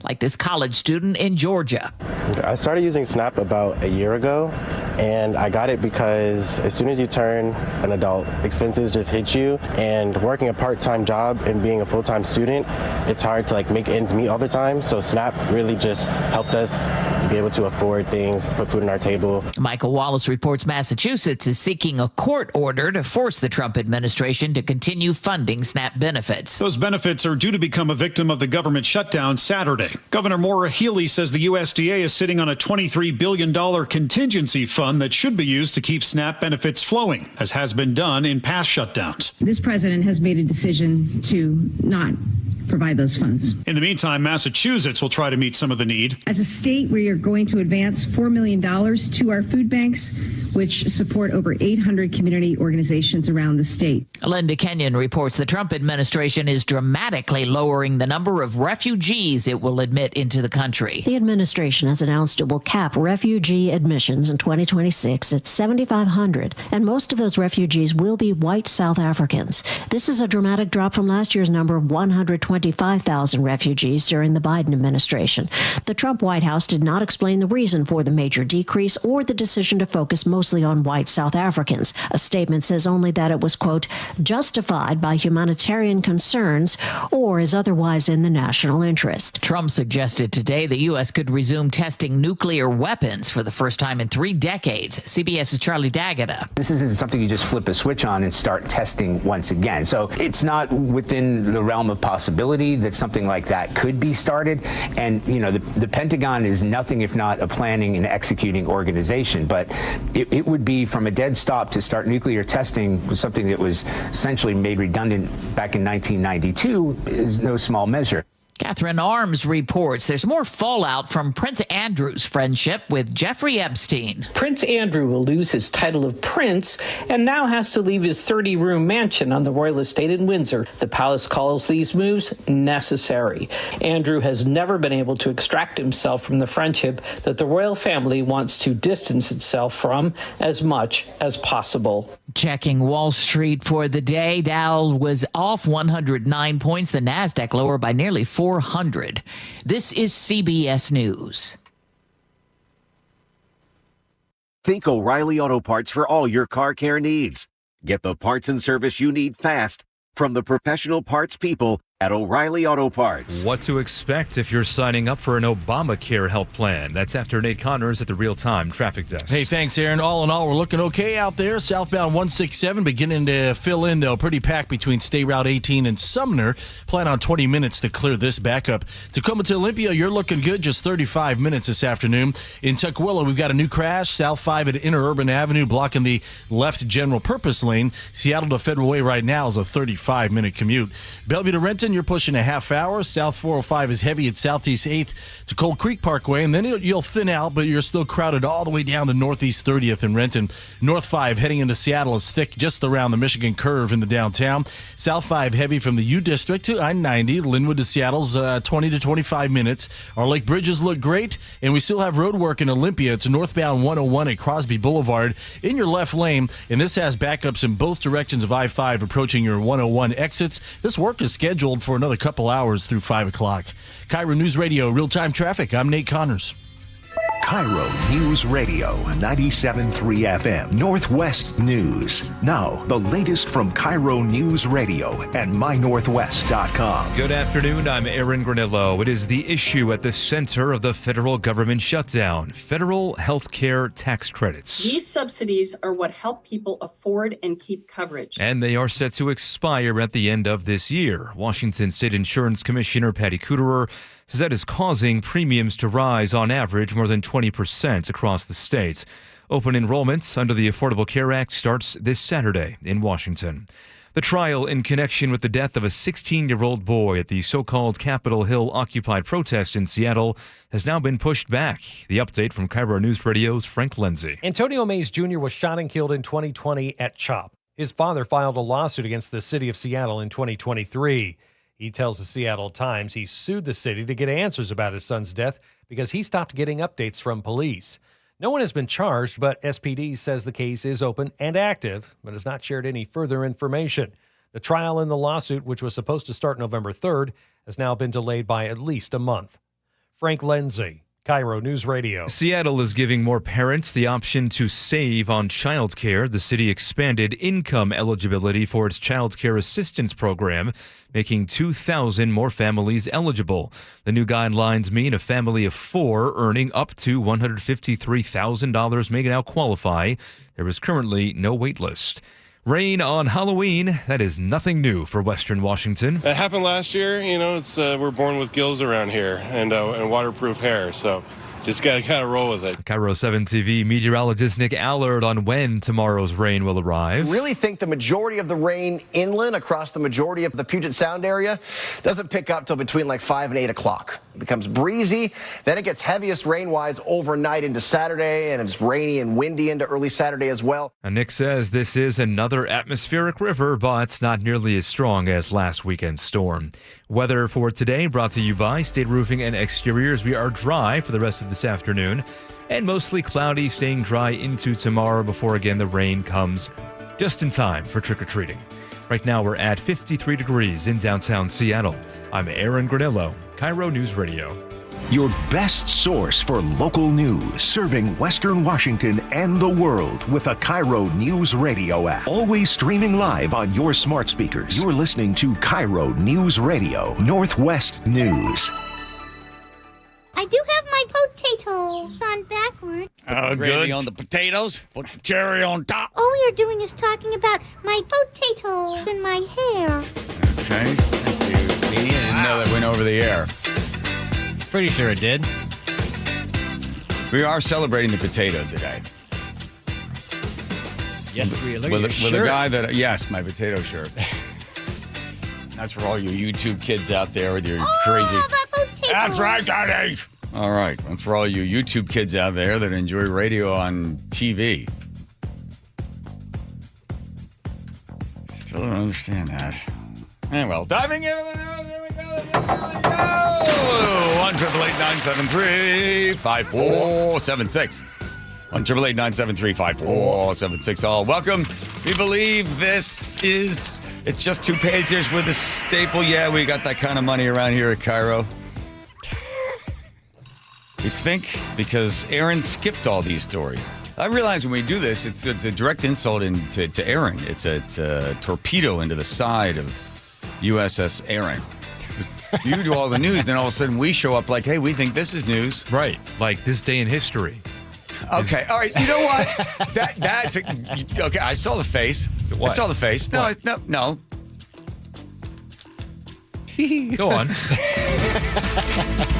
like this college student in Georgia. I started using SNAP about a year ago, and I got it because as soon as you turn an adult, expenses just hit you, and working a part-time job and being a full-time student, it's hard to make ends meet all the time. So SNAP really just helped us be able to afford things, put food on our table. Michael Wallace reports Massachusetts is seeking a court order to force the Trump administration to continue funding SNAP benefits. Those benefits are due to become a victim of the government shutdown Saturday. Governor Maura Healey says the USDA is sitting on a $23 billion contingency fund that should be used to keep SNAP benefits flowing, as has been done in past shutdowns. This president has made a decision to not provide those funds. In the meantime, Massachusetts will try to meet some of the need. As a state, we are going to advance $4 million to our food banks, which support over 800 community organizations around the state. Linda Kenyon reports the Trump administration is dramatically lowering the number of refugees it will admit into the country. The administration has announced it will cap refugee admissions in 2026 at 7,500, and most of those refugees will be white South Africans. This is a dramatic drop from last year's number of 125,000 refugees during the Biden administration. The Trump White House did not explain the reason for the major decrease or the decision to focus mostly on white South Africans. A statement says only that it was, quote, justified by humanitarian concerns or is otherwise in the national interest. Trump suggested today the U.S. could resume testing nuclear weapons for the first time in 3 decades. CBS's Charlie D'Agata. This isn't something you just flip a switch on and start testing once again. So it's not within the realm of possibility that something like that could be started. And, the Pentagon is nothing if not a planning and executing organization. But it would be from a dead stop to start nuclear testing with something that was essentially made redundant back in 1992 is no small measure. Catherine Arms reports there's more fallout from Prince Andrew's friendship with Jeffrey Epstein. Prince Andrew will lose his title of prince and now has to leave his 30-room mansion on the royal estate in Windsor. The palace calls these moves necessary. Andrew has never been able to extract himself from the friendship that the royal family wants to distance itself from as much as possible. Checking Wall Street for the day, Dow was off 109 points. The NASDAQ lower by nearly 400. This is CBS News. Think O'Reilly Auto Parts for all your car care needs. Get the parts and service you need fast from the professional parts people at O'Reilly Auto Parts. What to expect if you're signing up for an Obamacare health plan. That's after Nate Connors at the Real-Time Traffic Desk. Hey, thanks, Aaron. All in all, we're looking okay out there. Southbound 167 beginning to fill in, though. Pretty packed between State Route 18 and Sumner. Plan on 20 minutes to clear this back up. Tacoma to Olympia, you're looking good. Just 35 minutes this afternoon. In Tukwila, we've got a new crash. South 5 at Interurban Avenue blocking the left general purpose lane. Seattle to Federal Way right now is a 35-minute commute. Bellevue to Renton, you're pushing a half hour. South 405 is heavy at Southeast 8th to Cold Creek Parkway, and then you'll thin out, but you're still crowded all the way down to Northeast 30th in Renton. North 5 heading into Seattle is thick just around the Michigan curve in the downtown. South 5 heavy from the U District to I-90. Linwood to Seattle's 20 to 25 minutes. Our lake bridges look great, and we still have road work in Olympia. It's northbound 101 at Crosby Boulevard in your left lane, and this has backups in both directions of I-5 approaching your 101 exits. This work is scheduled for another couple hours through 5 o'clock. KIRO Newsradio Real-Time Traffic. I'm Nate Connors. KIRO News Radio 97.3 FM Northwest News. Now, the latest from KIRO News Radio and mynorthwest.com. Good afternoon. I'm Aaron Granillo. It is the issue at the center of the federal government shutdown: federal health care tax credits. These subsidies are what help people afford and keep coverage. And they are set to expire at the end of this year. Washington State Insurance Commissioner Patty Kuderer says that is causing premiums to rise on average more than 20% across the states. Open enrollment under the Affordable Care Act starts this Saturday in Washington. The trial in connection with the death of a 16-year-old boy at the so-called Capitol Hill Occupy protest in Seattle has now been pushed back. The update from KIRO News Radio's Frank Lindsay. Antonio Mays Jr. was shot and killed in 2020 at CHOP. His father filed a lawsuit against the city of Seattle in 2023. He tells the Seattle Times he sued the city to get answers about his son's death because he stopped getting updates from police. No one has been charged, but SPD says the case is open and active, but has not shared any further information. The trial in the lawsuit, which was supposed to start November 3rd, has now been delayed by at least a month. Frank Lindsay, KIRO News Radio. Seattle is giving more parents the option to save on childcare. The city expanded income eligibility for its childcare assistance program, making 2,000 more families eligible. The new guidelines mean a family of 4 earning up to $153,000 may now qualify. There is currently no wait list. Rain on Halloween, that is nothing new for Western Washington. It happened last year. It's we're born with gills around here and waterproof hair, so just got to kind of roll with it. KIRO 7 TV meteorologist Nick Allard on when tomorrow's rain will arrive. Really think the majority of the rain inland across the majority of the Puget Sound area doesn't pick up till between like 5 and 8 o'clock. It becomes breezy, then it gets heaviest rain-wise overnight into Saturday, and it's rainy and windy into early Saturday as well. And Nick says this is another atmospheric river, but not nearly as strong as last weekend's storm. Weather for today brought to you by State Roofing and Exteriors. We are dry for the rest of this afternoon and mostly cloudy, staying dry into tomorrow before again the rain comes just in time for trick-or-treating. Right now we're at 53 degrees in downtown Seattle. I'm Aaron Granillo, KIRO News Radio. Your best source for local news, serving Western Washington and the world with the KIRO News Radio app. Always streaming live on your smart speakers. You're listening to KIRO News Radio, Northwest News. I do have my potato on backward. Gravy on the potatoes. Put the cherry on top. All we are doing is talking about my potato and my hair. Okay. Thank you. I didn't know that went over the air. Pretty sure it did. We are celebrating the potato today. Yes, really. With a guy that, yes, my potato shirt. That's for all you YouTube kids out there with your crazy. That's right, Daddy. All right. That's for all you YouTube kids out there that enjoy radio on TV. Still don't understand that. Well, diving in. Here we go. 1-888-973-5476. 1-888-973-5476. All welcome. We believe it's just 2 pages with a staple. Yeah, we got that kind of money around here at KIRO. You think? Because Aaron skipped all these stories. I realize when we do this, it's a direct insult to Aaron. It's a torpedo into the side of USS Aaron. You do all the news, then all of a sudden we show up like, hey, we think this is news. Right, like this day in history. Okay, all right. You know what? Okay, I saw the face. What? I saw the face. No. Go on.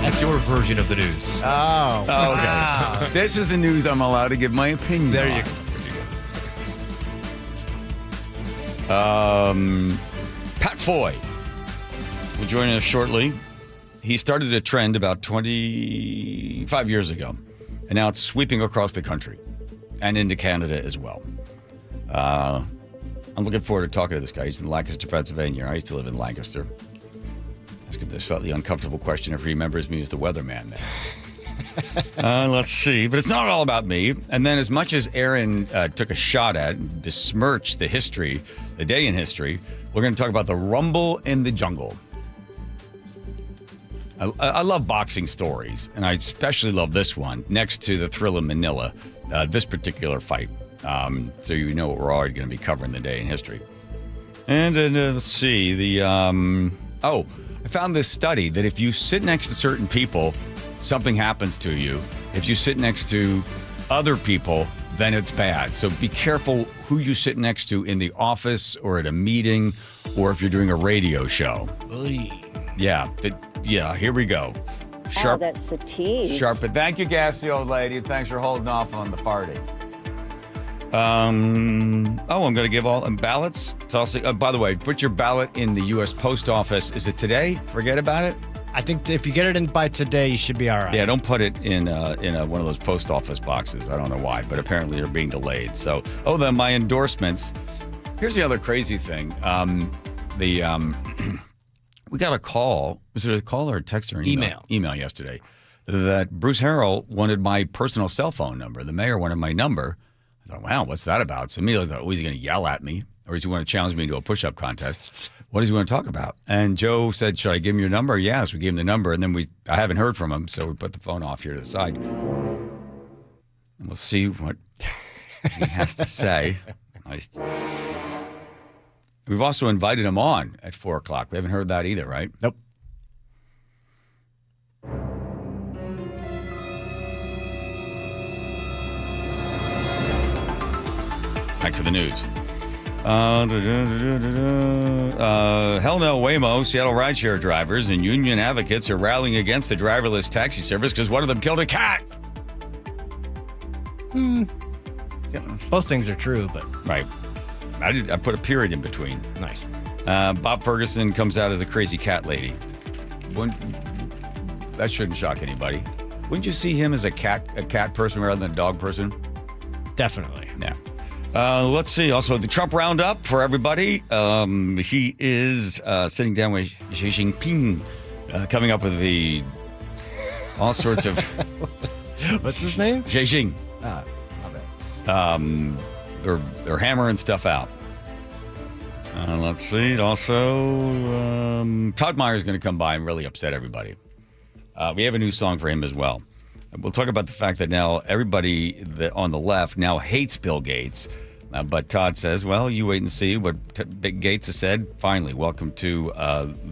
That's your version of the news. Oh, okay. Wow. This is the news I'm allowed to give my opinion There on. you go. Pat Foy will join us shortly. He started a trend about 25 years ago, and now it's sweeping across the country and into Canada as well. I'm looking forward to talking to this guy. He's in Lancaster, Pennsylvania. I used to live in Lancaster. Ask him the slightly uncomfortable question if he remembers me as the weatherman there. Let's see. But it's not all about me. And then as much as Aaron took a shot at, besmirched the history, the day in history, we're going to talk about the Rumble in the Jungle. I love boxing stories, and I especially love this one, next to the Thrill of Manila, this particular fight. So you know what we're already going to be covering the day in history. And let's see. I found this study that if you sit next to certain people, something happens to you. If you sit next to other people, then it's bad. So be careful who you sit next to in the office or at a meeting or if you're doing a radio show. Oy. Yeah, here we go. Sharp, that's a tease. Sharp, but thank you, gassy old lady. Thanks for holding off on the party. I'm going to give all ballots. By the way, put your ballot in the U.S. Post Office. Is it today? Forget about it. I think if you get it in by today, you should be all right. Yeah, don't put it in one of those post office boxes. I don't know why, but apparently they're being delayed. So, then my endorsements. Here's the other crazy thing. We got a call. Was it a call or a text or an email? Email yesterday that Bruce Harrell wanted my personal cell phone number. The mayor wanted my number. I thought, wow, what's that about? So immediately I thought, is he going to yell at me? Or is he going to challenge me to a push-up contest? what does he want to talk about? And Joe said, should I give him your number? Yes, we gave him the number. And then I haven't heard from him, so we put the phone off here to the side. And we'll see what he has to say. We've also invited him on at 4 o'clock. We haven't heard that either, right? Nope. Back to the news. Hell no, Waymo. Seattle rideshare drivers and union advocates are rallying against the driverless taxi service because one of them killed a cat. Both things are true, but... Right. I put a period in between. Nice. Bob Ferguson comes out as a crazy cat lady. That shouldn't shock anybody. Wouldn't you see him as a cat person rather than a dog person? Definitely. Yeah. Let's see. Also, the Trump roundup for everybody. He is sitting down with Xi Jinping, coming up with all sorts of... What's his name? Xi Jinping. My bad. They're hammering stuff out. Let's see. Also, Todd Meyer's going to come by and really upset everybody. We have a new song for him as well. We'll talk about the fact that now everybody on the left now hates Bill Gates. But Todd says, well, you wait and see what Big Gates has said. Finally, welcome to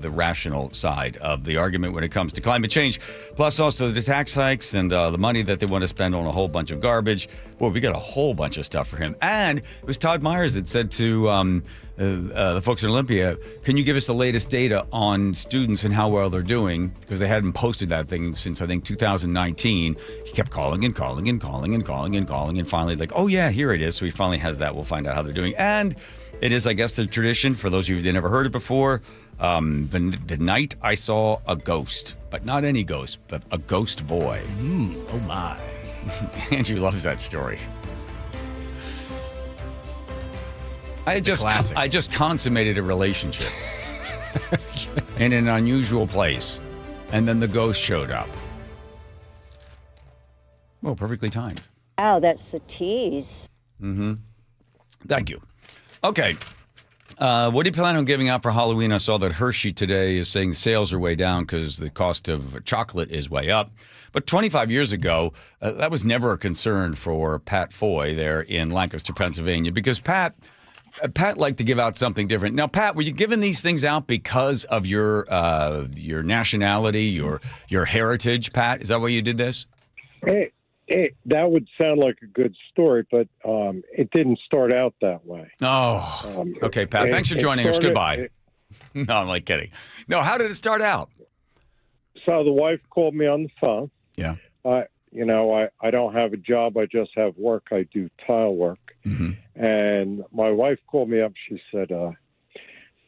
the rational side of the argument when it comes to climate change. Plus also the tax hikes and the money that they want to spend on a whole bunch of garbage. Boy, we got a whole bunch of stuff for him. And it was Todd Myers that said to the folks at Olympia, can you give us the latest data on students and how well they're doing? Because they hadn't posted that thing since, I think, 2019. He kept calling and calling and calling and calling and calling. And finally, like, oh, yeah, here it is. So he finally has that. We'll find out how they're doing. And it is, I guess, the tradition, for those of you who've never heard it before, the night I saw a ghost. But not any ghost, but a ghost boy. Oh, my. Andrew loves that story. I just consummated a relationship in an unusual place, and then the ghost showed up. Well, perfectly timed. Wow, that's a tease. Mm-hmm. Thank you. Okay. What do you plan on giving out for Halloween? I saw that Hershey today is saying the sales are way down because the cost of chocolate is way up. But 25 years ago, that was never a concern for Pat Foy there in Lancaster, Pennsylvania, because Pat liked to give out something different. Now, Pat, were you giving these things out because of your nationality, your heritage, Pat? Is that why you did this? Hey, that would sound like a good story, but it didn't start out that way. Oh, okay, Pat. Thanks for joining us. Goodbye. No, I'm like kidding. No, how did it start out? So the wife called me on the phone. Yeah. I don't have a job. I just have work. I do tile work. Mm-hmm. And my wife called me up. She said,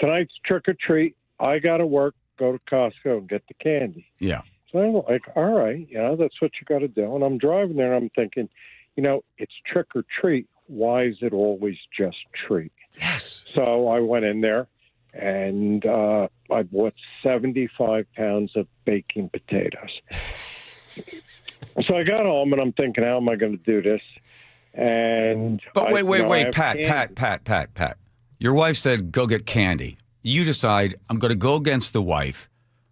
tonight's trick or treat. I got to work, go to Costco and get the candy. Yeah. So I'm like, all right, that's what you got to do. And I'm driving there and I'm thinking, it's trick or treat. Why is it always just treat? Yes. So I went in there and I bought 75 pounds of baking potatoes. So I got home and I'm thinking, how am I going to do this? But wait, Pat. Your wife said, go get candy. You decide, I'm going to go against the wife.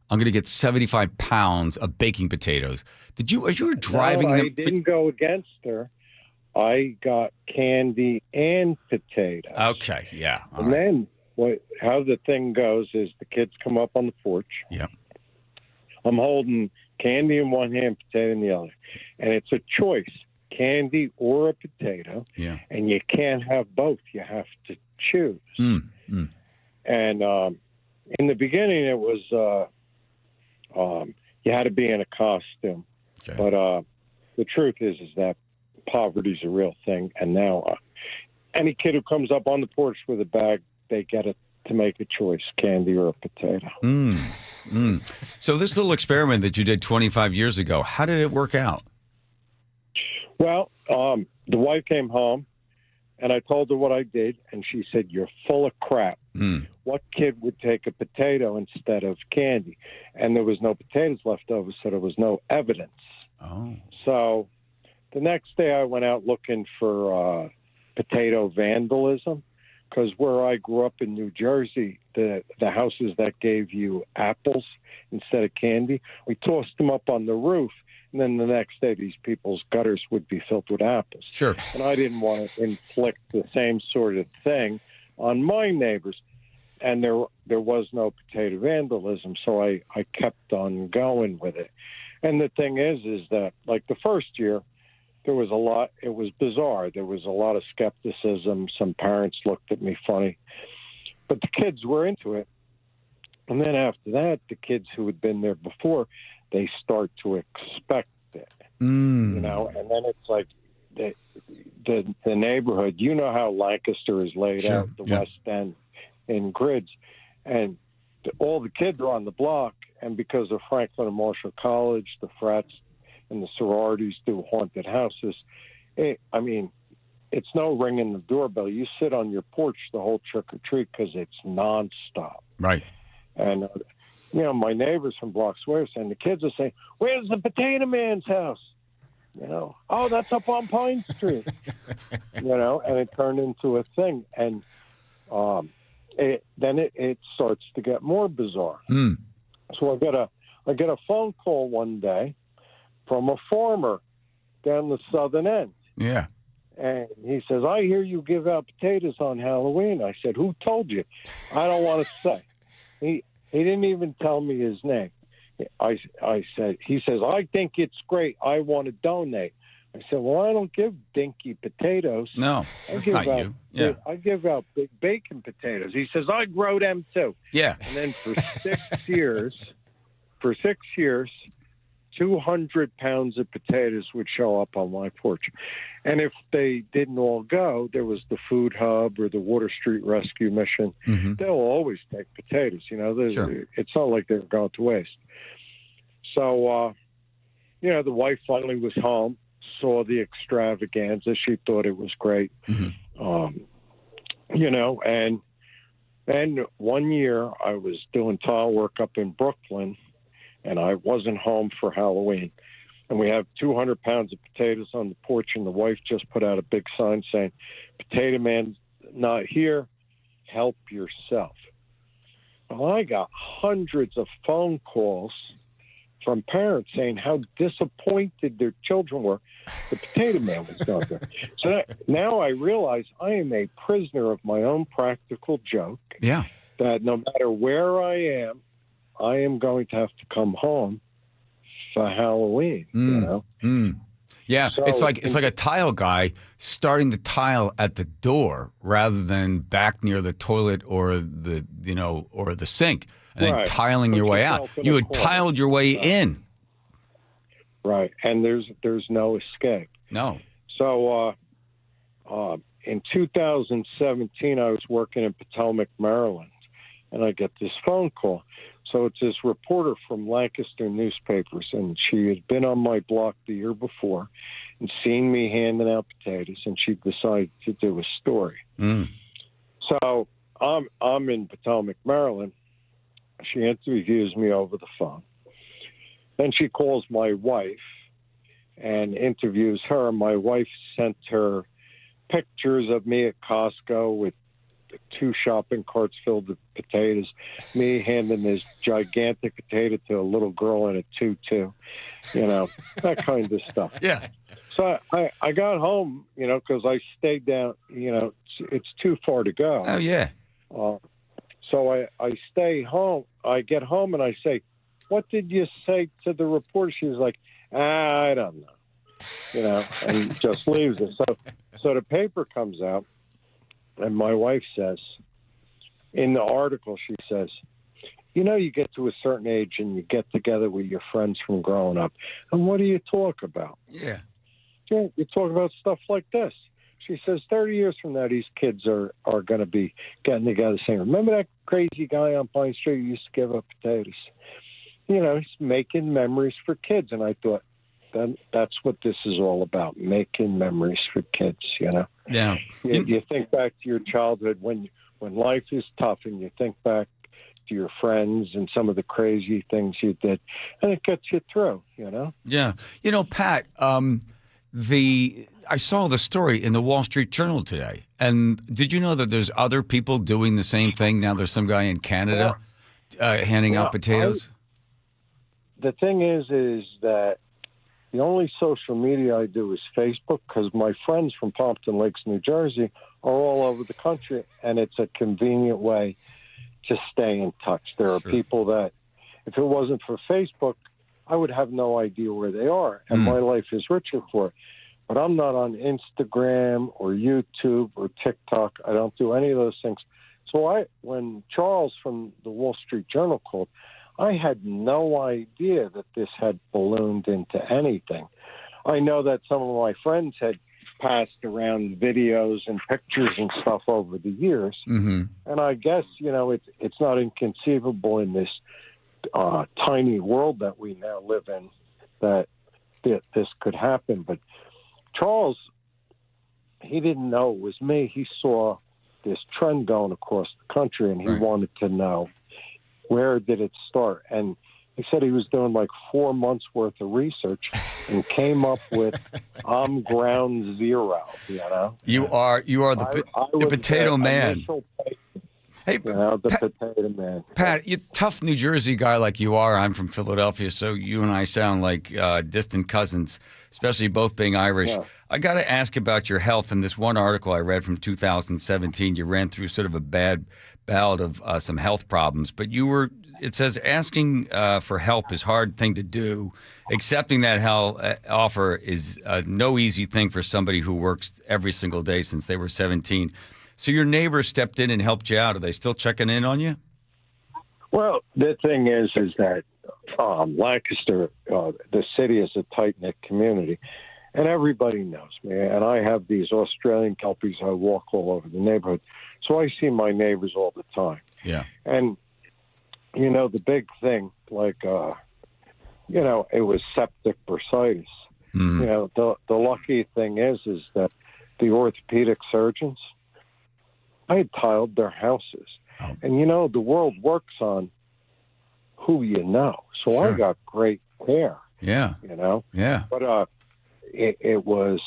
I'm going to get 75 pounds of baking potatoes. Are you driving them? I didn't go against her. I got candy and potatoes. Okay, yeah. And then how the thing goes is the kids come up on the porch. Yeah. I'm holding candy in one hand, potato in the other. And it's a choice, candy or a potato. Yeah. And you can't have both. You have to choose. And in the beginning, it was you had to be in a costume. Okay. But the truth is that poverty's a real thing. And now any kid who comes up on the porch with a bag, they get it to make a choice, candy or a potato. So this little experiment that you did 25 years ago, how did it work out? Well, the wife came home, and I told her what I did, and she said, you're full of crap. What kid would take a potato instead of candy? And there was no potatoes left over, so there was no evidence. Oh. So the next day I went out looking for potato vandalism. because where I grew up in New Jersey, the houses that gave you apples instead of candy, we tossed them up on the roof, and then the next day these people's gutters would be filled with apples. Sure. And I didn't want to inflict the same sort of thing on my neighbors. And there was no potato vandalism, so I kept on going with it. And the thing is that, like, the first year, there was a lot, it was bizarre. There was a lot of skepticism. Some parents looked at me funny. But the kids were into it. And then after that, the kids who had been there before, they start to expect it. You know, and then it's like the neighborhood, you know how Lancaster is laid out, the West End, in grids, and all the kids are on the block, and because of Franklin and Marshall College, the frats and the sororities do haunted houses. I mean, it's no ringing the doorbell. You sit on your porch the whole trick or treat because it's nonstop. Right. And you know, my neighbors from blocks away are saying, the kids are saying, "Where's the Potato Man's house?" You know, "Oh, that's up on Pine Street." You know, and it turned into a thing, and then it starts to get more bizarre. So I get a phone call one day from a farmer down the southern end. Yeah. And he says, "I hear you give out potatoes on Halloween." I said, "Who told you?" "I don't want to say." He didn't even tell me his name. I said, he says, "I think it's great. I want to donate." I said, "Well, I don't give dinky potatoes." No, that's not you. Yeah. I give out big bacon potatoes. He says, "I grow them too." Yeah. And then for 6 years, 200 pounds of potatoes would show up on my porch. And if they didn't all go, there was the Food Hub or the Water Street Rescue Mission. They'll always take potatoes. You know, it's not like they're going to waste. So, you know, the wife finally was home, saw the extravaganza. She thought it was great. You know, and one year I was doing tile work up in Brooklyn, and I wasn't home for Halloween. And we have 200 pounds of potatoes on the porch, and the wife just put out a big sign saying, "Potato Man's not here. Help yourself." Well, I got hundreds of phone calls from parents saying how disappointed their children were the Potato Man was not there. So now I realize I am a prisoner of my own practical joke. Yeah. That no matter where I am going to have to come home for Halloween. You know. Yeah, So, it's like a tile guy starting to tile at the door rather than back near the toilet or the sink, and then tiling your way out. You had tiled your way in. Right, and there's no escape. No. So in 2017, I was working in Potomac, Maryland, and I get this phone call. So it's this reporter from Lancaster newspapers, and she had been on my block the year before and seen me handing out potatoes, and she decided to do a story. So I'm in Potomac, Maryland. She interviews me over the phone. Then she calls my wife and interviews her. My wife sent her pictures of me at Costco with 2 shopping carts filled with potatoes, me handing this gigantic potato to a little girl in a tutu, you know, that kind of stuff. Yeah. So I got home, you know, because I stayed down, you know, it's too far to go. Oh, yeah. So I stay home. I get home and I say, "What did you say to the reporter?" She was like, "I don't know," you know, and just leaves it. So the paper comes out. And my wife says, in the article, she says, "You know, you get to a certain age and you get together with your friends from growing up. And what do you talk about?" Yeah. You talk about stuff like this. She says, 30 years from now, these kids are going to be getting together saying, "Remember that crazy guy on Pine Street who used to give up potatoes?" You know, he's making memories for kids. And I thought, that's what this is all about, making memories for kids, you know? Yeah. You think back to your childhood when life is tough, and you think back to your friends and some of the crazy things you did, and it gets you through, you know? Yeah. You know, Pat, I saw the story in the Wall Street Journal today. And did you know that there's other people doing the same thing? Now there's some guy in Canada handing out potatoes. The thing is that the only social media I do is Facebook, because my friends from Pompton Lakes, New Jersey, are all over the country, and it's a convenient way to stay in touch. There are people that, if it wasn't for Facebook, I would have no idea where they are, and my life is richer for it. But I'm not on Instagram or YouTube or TikTok. I don't do any of those things. So when Charles from the Wall Street Journal called, I had no idea that this had ballooned into anything. I know that some of my friends had passed around videos and pictures and stuff over the years. Mm-hmm. And I guess, it's not inconceivable in this tiny world that we now live in that this could happen. But Charles, he didn't know it was me. He saw this trend going across the country, and he wanted to know, where did it start? And he said he was doing like 4 months worth of research and came up with I'm ground zero. You are the potato man. Hey, the potato man. Pat, you tough New Jersey guy like you are. I'm from Philadelphia, so you and I sound like distant cousins, especially both being Irish. Yeah. I got to ask about your health. In this one article I read from 2017, you ran through sort of a bad bout of some health problems, but it says asking for help is a hard thing to do. Accepting that offer is no easy thing for somebody who works every single day since they were 17. So your neighbors stepped in and helped you out. Are they still checking in on you? Well, the thing is that Lancaster, the city, is a tight-knit community, and everybody knows me. And I have these Australian kelpies. I walk all over the neighborhood, so I see my neighbors all the time. Yeah. And, the big thing, like, it was septic bursitis. Mm. The lucky thing is that the orthopedic surgeons, I had tiled their houses. Oh. And, the world works on who you know. So sure. I got great care. Yeah. Yeah. But it was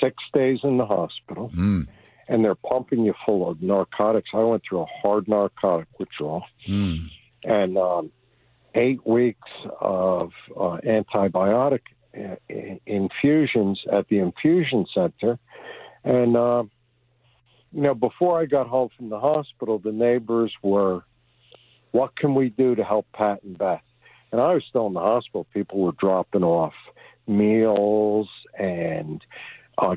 6 days in the hospital, and they're pumping you full of narcotics. I went through a hard narcotic withdrawal, and 8 weeks of antibiotic infusions at the infusion center. And, before I got home from the hospital, the neighbors were, what can we do to help Pat and Beth? And I was still in the hospital. People were dropping off meals and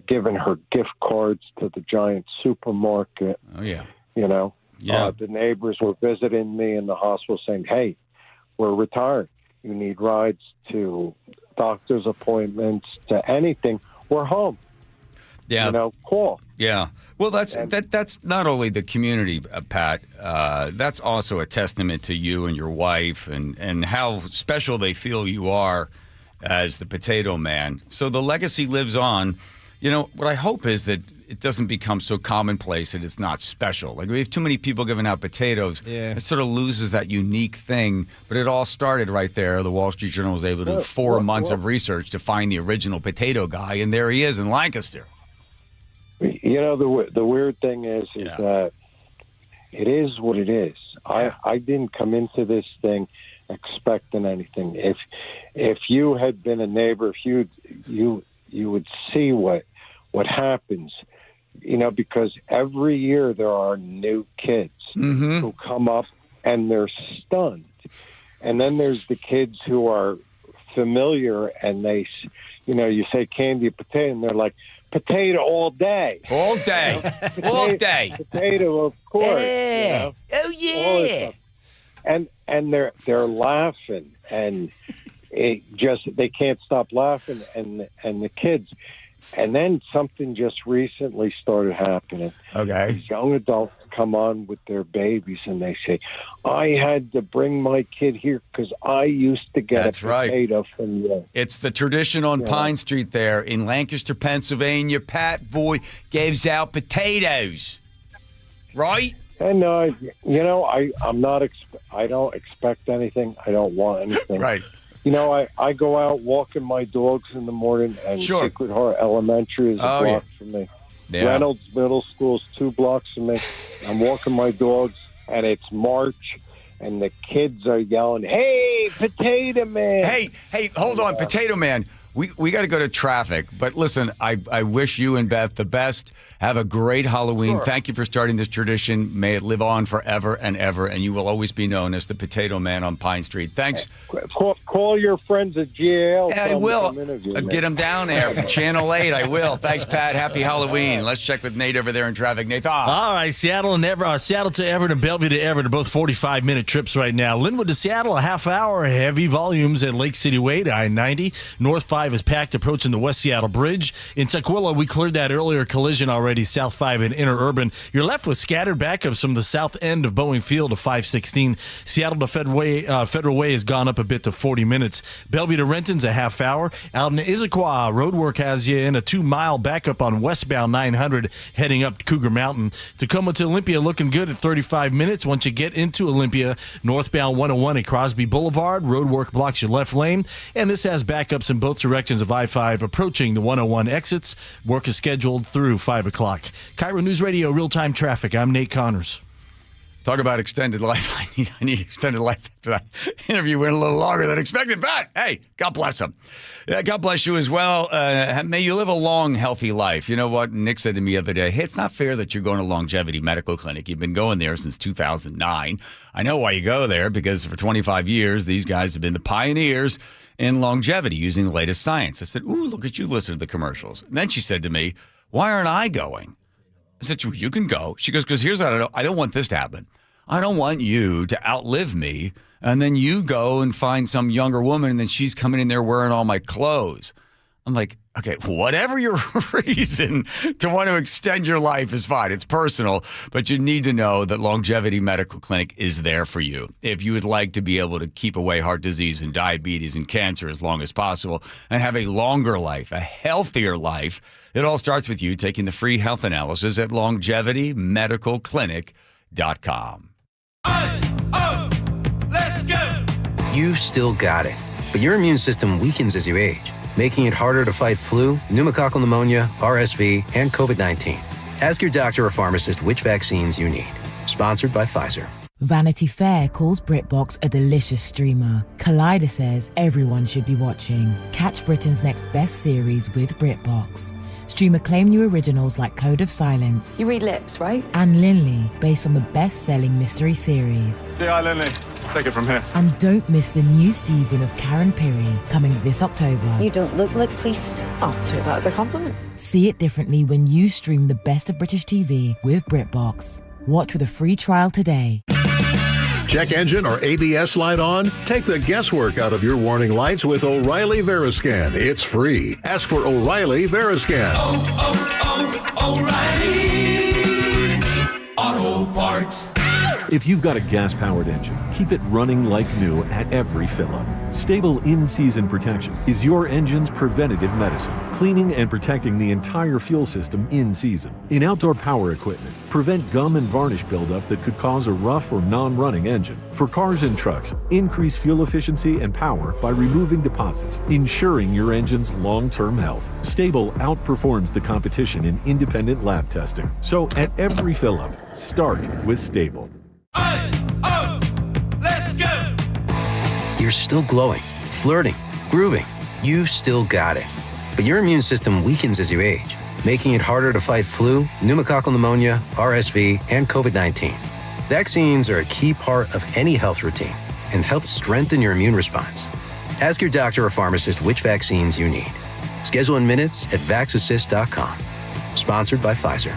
giving her gift cards to the giant supermarket. Oh, yeah. The neighbors were visiting me in the hospital saying, hey, we're retired. You need rides to doctor's appointments, to anything. We're home. Yeah. Call. Yeah. Well, that's not only the community, Pat. That's also a testament to you and your wife and how special they feel you are as the potato man. So the legacy lives on. What I hope is that it doesn't become so commonplace that it's not special. Like, we have too many people giving out potatoes. Yeah. It sort of loses that unique thing. But it all started right there. The Wall Street Journal was able to do 4 months of research to find the original potato guy, and there he is in Lancaster. The weird thing is that it is what it is. Yeah. I didn't come into this thing expecting anything. If you had been a neighbor, if you would see what happens, because every year there are new kids who come up and they're stunned. And then there's the kids who are familiar and they, you say candy potato and they're like, potato all day. All day. All day. Potato, of course. Yeah. Oh, yeah. And they're laughing and they can't stop laughing and the kids. And then something just recently started happening. Okay. These young adults come on with their babies and they say, I had to bring my kid here because I used to get a potato from you. It's the tradition on Pine Street there in Lancaster, Pennsylvania. Pat Boy gives out potatoes. Right? And, I'm not, I don't expect anything. I don't want anything. Right. You know, I go out walking my dogs in the morning, and Sacred Heart Elementary is a block from me. Yeah. Reynolds Middle School is 2 blocks from me. I'm walking my dogs, and it's March, and the kids are yelling, "Hey, Potato Man!" Hey, hold on, Potato Man. We got to go to traffic, but listen, I wish you and Beth the best. Have a great Halloween. Sure. Thank you for starting this tradition. May it live on forever and ever, and you will always be known as the Potato Man on Pine Street. Thanks. Call your friends at GAL. Yeah, I will. Get them down there. Channel 8, I will. Thanks, Pat. Happy Halloween. Let's check with Nate over there in traffic. Nate. All right, Seattle to Everett and Bellevue to Everett are both 45-minute trips right now. Linwood to Seattle, a half hour. Heavy volumes at Lake City Way to I-90. North 5 is packed approaching the West Seattle Bridge. In Tukwila, we cleared that earlier collision already. South 5 in Interurban. You're left with scattered backups from the south end of Boeing Field to 516. Seattle to Federal Way has gone up a bit to 40 minutes. Bellevue to Renton's a half hour. Out in Issaquah, roadwork has you in a 2-mile backup on westbound 900 heading up Cougar Mountain. Tacoma to Olympia looking good at 35 minutes. Once you get into Olympia, northbound 101 at Crosby Boulevard, roadwork blocks your left lane. And this has backups in both directions of I-5 approaching the 101 exits. Work is scheduled through 5 o'clock. KIRO News Radio, real-time traffic. I'm Nate Connors. Talk about extended life. I need extended life after that interview went a little longer than expected. But, hey, God bless him. Yeah, God bless you as well. May you live a long, healthy life. You know what Nick said to me the other day? Hey, it's not fair that you're going to Longevity Medical Clinic. You've been going there since 2009. I know why you go there, because for 25 years, these guys have been the pioneers in longevity using the latest science. I said, ooh, look at you, listen to the commercials. And then she said to me, why aren't I going? I said, you can go. She goes, because here's what I don't want this to happen. I don't want you to outlive me, and then you go and find some younger woman, and then she's coming in there wearing all my clothes. I'm like, okay, whatever your reason to want to extend your life is fine. It's personal, but you need to know that Longevity Medical Clinic is there for you. If you would like to be able to keep away heart disease and diabetes and cancer as long as possible and have a longer life, a healthier life, it all starts with you taking the free health analysis at longevitymedicalclinic.com. Let's go! You still got it, but your immune system weakens as you age, making it harder to fight flu, pneumococcal pneumonia, RSV, and COVID-19. Ask your doctor or pharmacist which vaccines you need. Sponsored by Pfizer. Vanity Fair calls BritBox a delicious streamer. Collider says everyone should be watching. Catch Britain's next best series with BritBox. Stream acclaimed new originals like Code of Silence. You read lips, right? And Linley, based on the best-selling mystery series. Say hi, Linley. Take it from here. And don't miss the new season of Karen Piri, coming this October. You don't look like police. I'll take that as a compliment. See it differently when you stream the best of British TV with BritBox. Watch with a free trial today. Check engine or ABS light on? Take the guesswork out of your warning lights with O'Reilly Veriscan. It's free. Ask for O'Reilly Veriscan. O'Reilly Auto Parts. If you've got a gas-powered engine, keep it running like new at every fill-up. Stable in-season protection is your engine's preventative medicine, cleaning and protecting the entire fuel system in season. In outdoor power equipment, prevent gum and varnish buildup that could cause a rough or non-running engine. For cars and trucks, increase fuel efficiency and power by removing deposits, ensuring your engine's long-term health. Stable outperforms the competition in independent lab testing. So at every fill-up, start with Stable. Let's go! You're still glowing, flirting, grooving. You still got it. But your immune system weakens as you age, making it harder to fight flu, pneumococcal pneumonia, RSV, and COVID-19. Vaccines are a key part of any health routine and help strengthen your immune response. Ask your doctor or pharmacist which vaccines you need. Schedule in minutes at vaxassist.com. Sponsored by Pfizer.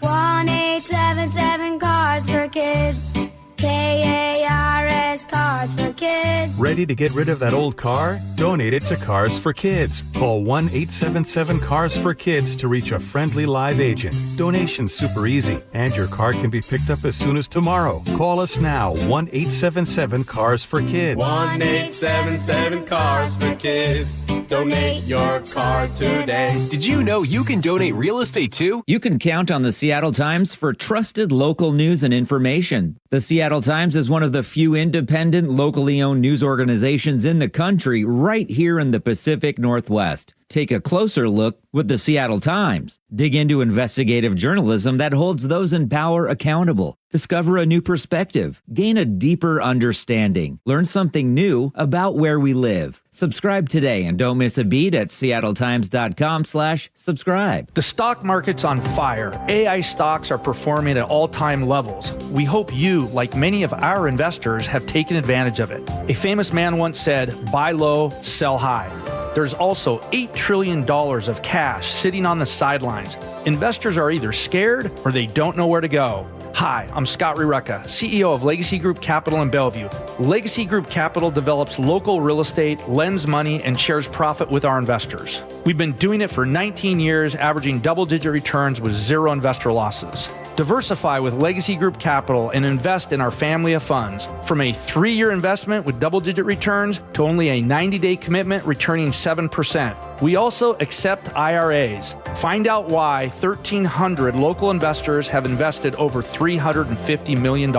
1-877 Cards for Kids. KARS Cards for Kids. Ready to get rid of that old car? Donate it to Cars for Kids. Call 1-877-CARS-FOR-KIDS to reach a friendly live agent. Donation's super easy, and your car can be picked up as soon as tomorrow. Call us now, 1-877-CARS-FOR-KIDS. 1-877 Cars for Kids. Donate your car today. Did you know you can donate real estate too? You can count on the Seattle Times for trusted local news and information. The Seattle Times is one of the few independent, locally owned news organizations in the country right here in the Pacific Northwest. Take a closer look with the Seattle Times. Dig into investigative journalism that holds those in power accountable. Discover a new perspective. Gain a deeper understanding. Learn something new about where we live. Subscribe today and don't miss a beat at seattletimes.com/subscribe. The stock market's on fire. AI stocks are performing at all-time levels. We hope you, like many of our investors, have taken advantage of it. A famous man once said, "Buy low, sell high." There's also $8 trillion of cash sitting on the sidelines. Investors are either scared or they don't know where to go. Hi, I'm Scott Rirucka, CEO of Legacy Group Capital in Bellevue. Legacy Group Capital develops local real estate, lends money, and shares profit with our investors. We've been doing it for 19 years, averaging double-digit returns with zero investor losses. Diversify with Legacy Group Capital and invest in our family of funds. From a 3-year investment with double-digit returns to only a 90-day commitment returning 7%. We also accept IRAs. Find out why 1,300 local investors have invested over $350 million.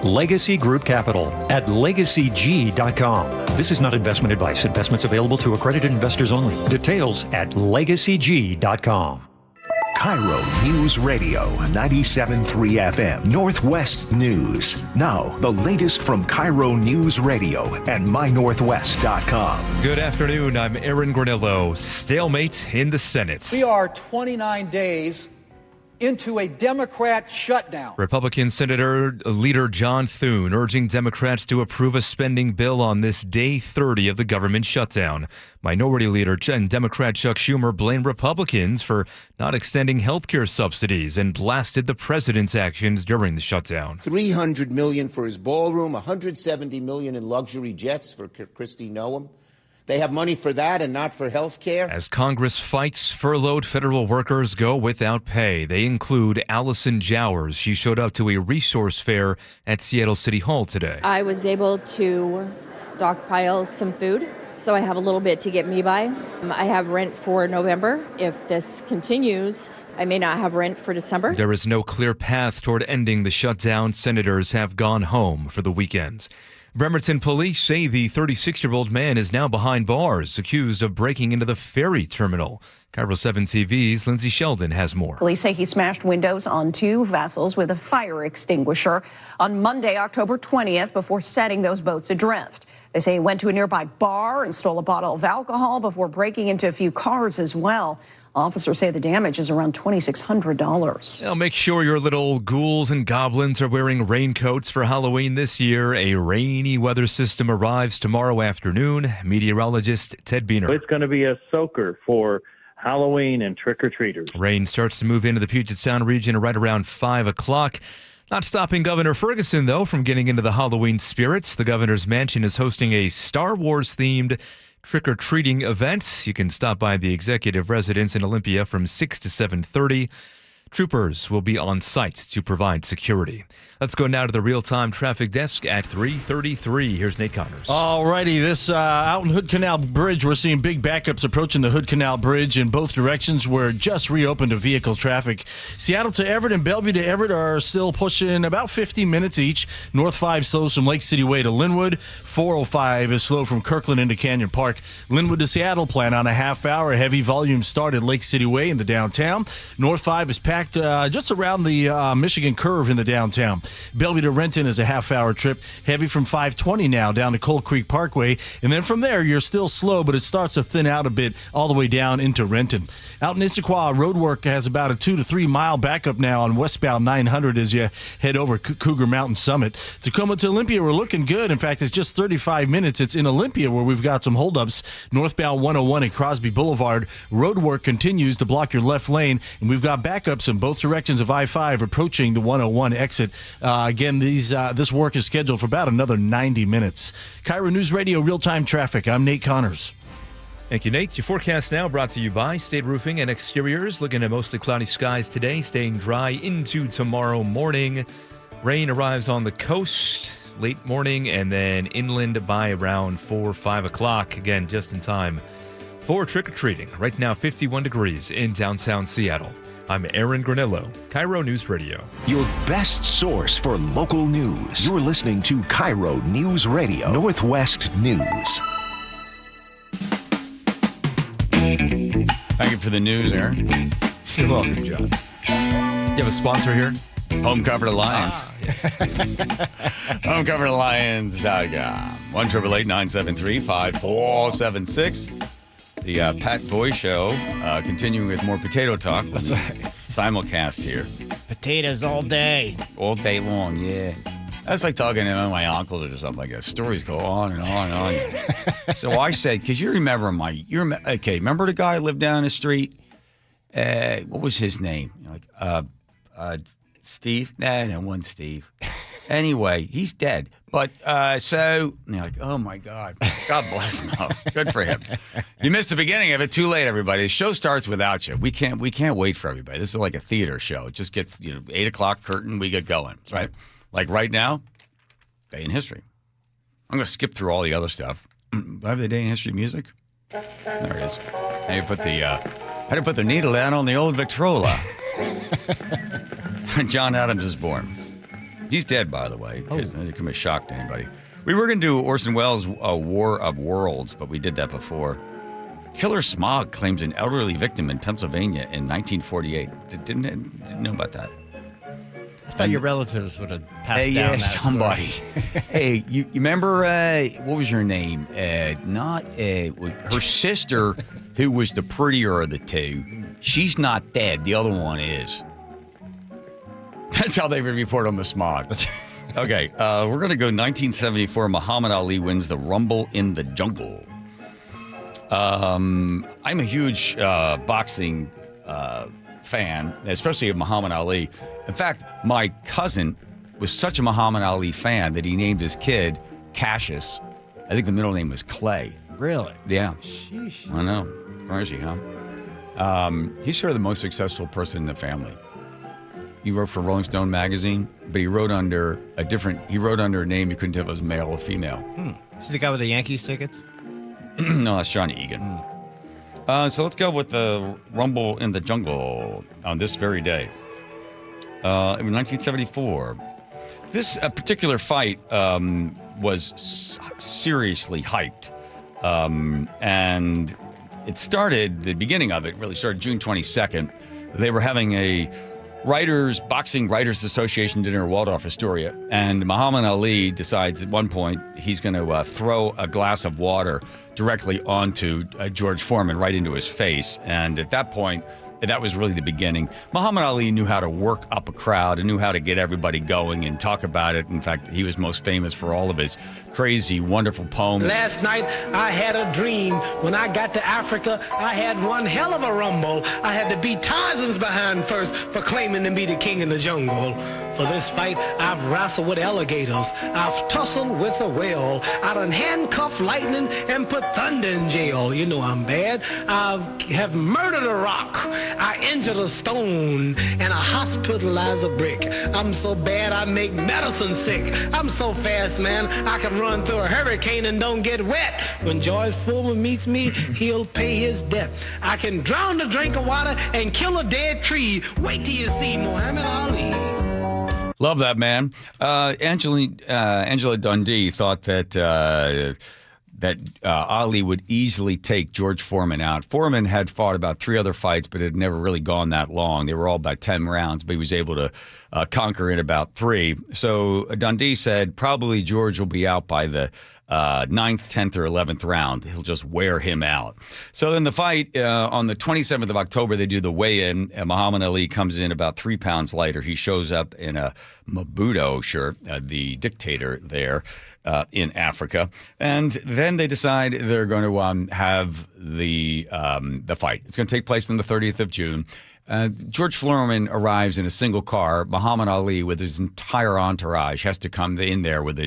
Legacy Group Capital at legacyg.com. This is not investment advice. Investments available to accredited investors only. Details at legacyg.com. KIRO News Radio 97.3 FM Northwest News. Now, the latest from KIRO News Radio and mynorthwest.com. Good afternoon. I'm Aaron Granillo. Stalemate in the Senate. We are 29 days into a Democrat shutdown. Republican Senator Leader John Thune urging Democrats to approve a spending bill on this day 30 of the government shutdown. Minority Leader and Democrat Chuck Schumer blamed Republicans for not extending health care subsidies and blasted the president's actions during the shutdown. $300 million for his ballroom, $170 million in luxury jets for Kristi Noem. They have money for that and not for health care. As Congress fights, furloughed federal workers go without pay. They include Allison Jowers. She showed up to a resource fair at Seattle City Hall today. I was able to stockpile some food, so I have a little bit to get me by. I have rent for November. If this continues, I may not have rent for December. There is no clear path toward ending the shutdown. Senators have gone home for the weekends. Bremerton police say the 36-year-old man is now behind bars, accused of breaking into the ferry terminal. KIRO 7 TV's Lindsay Sheldon has more. Police say he smashed windows on 2 vessels with a fire extinguisher on Monday, October 20th, before setting those boats adrift. They say he went to a nearby bar and stole a bottle of alcohol before breaking into a few cars as well. Officers say the damage is around $2,600. Now make sure your little ghouls and goblins are wearing raincoats for Halloween this year. A rainy weather system arrives tomorrow afternoon. Meteorologist Ted Biener. It's going to be a soaker for Halloween and trick-or-treaters. Rain starts to move into the Puget Sound region right around 5 o'clock. Not stopping Governor Ferguson, though, from getting into the Halloween spirits. The governor's mansion is hosting a Star Wars-themed trick-or-treating event. You can stop by the executive residence in Olympia from 6 to 7:30. Troopers will be on site to provide security. Let's go now to the real-time traffic desk at 3:33. Here's Nate Connors. All righty, this out in Hood Canal Bridge, we're seeing big backups approaching the Hood Canal Bridge in both directions. We're just reopened to vehicle traffic. Seattle to Everett and Bellevue to Everett are still pushing about 50 minutes each. North 5 slows from Lake City Way to Linwood. 405 is slow from Kirkland into Canyon Park. Linwood to Seattle plan on a half hour. Heavy volume start at Lake City Way in the downtown. North 5 is packed just around the Michigan curve in the downtown. Bellevue to Renton is a half-hour trip. Heavy from 520 now down to Cold Creek Parkway. And then from there, you're still slow, but it starts to thin out a bit all the way down into Renton. Out in Issaquah, roadwork has about a 2 to 3 mile backup now on westbound 900 as you head over Cougar Mountain Summit. Tacoma to Olympia, we're looking good. In fact, it's just 35 minutes. It's in Olympia where we've got some holdups. Northbound 101 at Crosby Boulevard. Roadwork continues to block your left lane, and we've got backups in both directions of I-5 approaching the 101 exit. Again, this work is scheduled for about another 90 minutes. KIRO News Radio real-time traffic. I'm Nate Connors. Thank you, Nate. Your forecast now brought to you by State Roofing and Exteriors. Looking at mostly cloudy skies today, staying dry into tomorrow morning. Rain arrives on the coast late morning and then inland by around 4 or 5 o'clock. Again, just in time for trick-or-treating. Right now, 51 degrees in downtown Seattle. I'm Aaron Granillo, KIRO News Radio. Your best source for local news. You're listening to KIRO News Radio, Northwest News. Thank you for the news, Aaron. You're welcome, John. You have a sponsor here? Home Covered Alliance. Yes. HomeCoveredAlliance.com. 1-888-973-5476. The Pat Boy Show, continuing with more potato talk. That's right. Simulcast here. Potatoes all day. All day long, yeah. That's like talking to one of my uncles or something like that. Stories go on and on and on. So I said, because you remember remember the guy who lived down the street? What was his name? Steve? No, it wasn't Steve. Anyway, he's dead. But so you're like, oh my God, God bless him. Oh, good for him. You missed the beginning of it. Too late, everybody. The show starts without you. We can't wait for everybody. This is like a theater show. It just gets 8 o'clock curtain. We get going. That's right. Like right now, Day in History. I'm going to skip through all the other stuff. Do I have the Day in History music? There it is. I had to put the needle down on the old Victrola. John Adams is born. He's dead, by the way. It doesn't come as a shock to anybody. We were going to do Orson Welles' War of Worlds, but we did that before. Killer smog claims an elderly victim in Pennsylvania in 1948. Didn't know about that. I thought your relatives would have passed down that somebody. Hey, you remember, what was her name? Her sister, who was the prettier of the two. She's not dead. The other one is. That's how they would report on the smog. Okay, we're going to go 1974. Muhammad Ali wins the Rumble in the Jungle. I'm a huge boxing fan, especially of Muhammad Ali. In fact, my cousin was such a Muhammad Ali fan that he named his kid Cassius. I think the middle name was Clay. Really? Yeah. Sheesh. I know. Crazy, huh? He's sort of the most successful person in the family. He wrote for Rolling Stone magazine, but he wrote under a name you couldn't tell if it was male or female. Is he the guy with the Yankees tickets? No, that's Johnny Egan. So let's go with the Rumble in the Jungle on this very day. In 1974. This particular fight was seriously hyped. And the beginning of it really started June 22nd. They were having a Boxing Writers Association dinner in Waldorf Astoria. And Muhammad Ali decides at one point he's going to throw a glass of water directly onto George Foreman, right into his face. And at that point, that was really the beginning. Muhammad Ali knew how to work up a crowd and knew how to get everybody going and talk about it. In fact, he was most famous for all of his crazy, wonderful poems. Last night, I had a dream. When I got to Africa, I had one hell of a rumble. I had to beat Tarzan's behind first for claiming to be the king in the jungle. For this fight, I've wrestled with alligators. I've tussled with a whale. I done handcuffed lightning and put thunder in jail. You know I'm bad. I have murdered a rock. I injured a stone. And I hospitalized a brick. I'm so bad I make medicine sick. I'm so fast, man, I can run through a hurricane and don't get wet. When George Foreman meets me, he'll pay his debt. I can drown a drink of water and kill a dead tree. Wait till you see Muhammad Ali. Love that, man. Angela Dundee thought that Ali would easily take George Foreman out. Foreman had fought about 3 other fights, but it had never really gone that long. They were all about 10 rounds, but he was able to conquer in about 3. So Dundee said probably George will be out by the 9th, 10th, or 11th round. He'll just wear him out. So then the fight, on the 27th of October, they do the weigh-in. Muhammad Ali comes in about 3 pounds lighter. He shows up in a Mobutu shirt, the dictator there in Africa. And then they decide they're going to have the fight. It's going to take place on the 30th of June. George Foreman arrives in a single car. Muhammad Ali, with his entire entourage, has to come in there with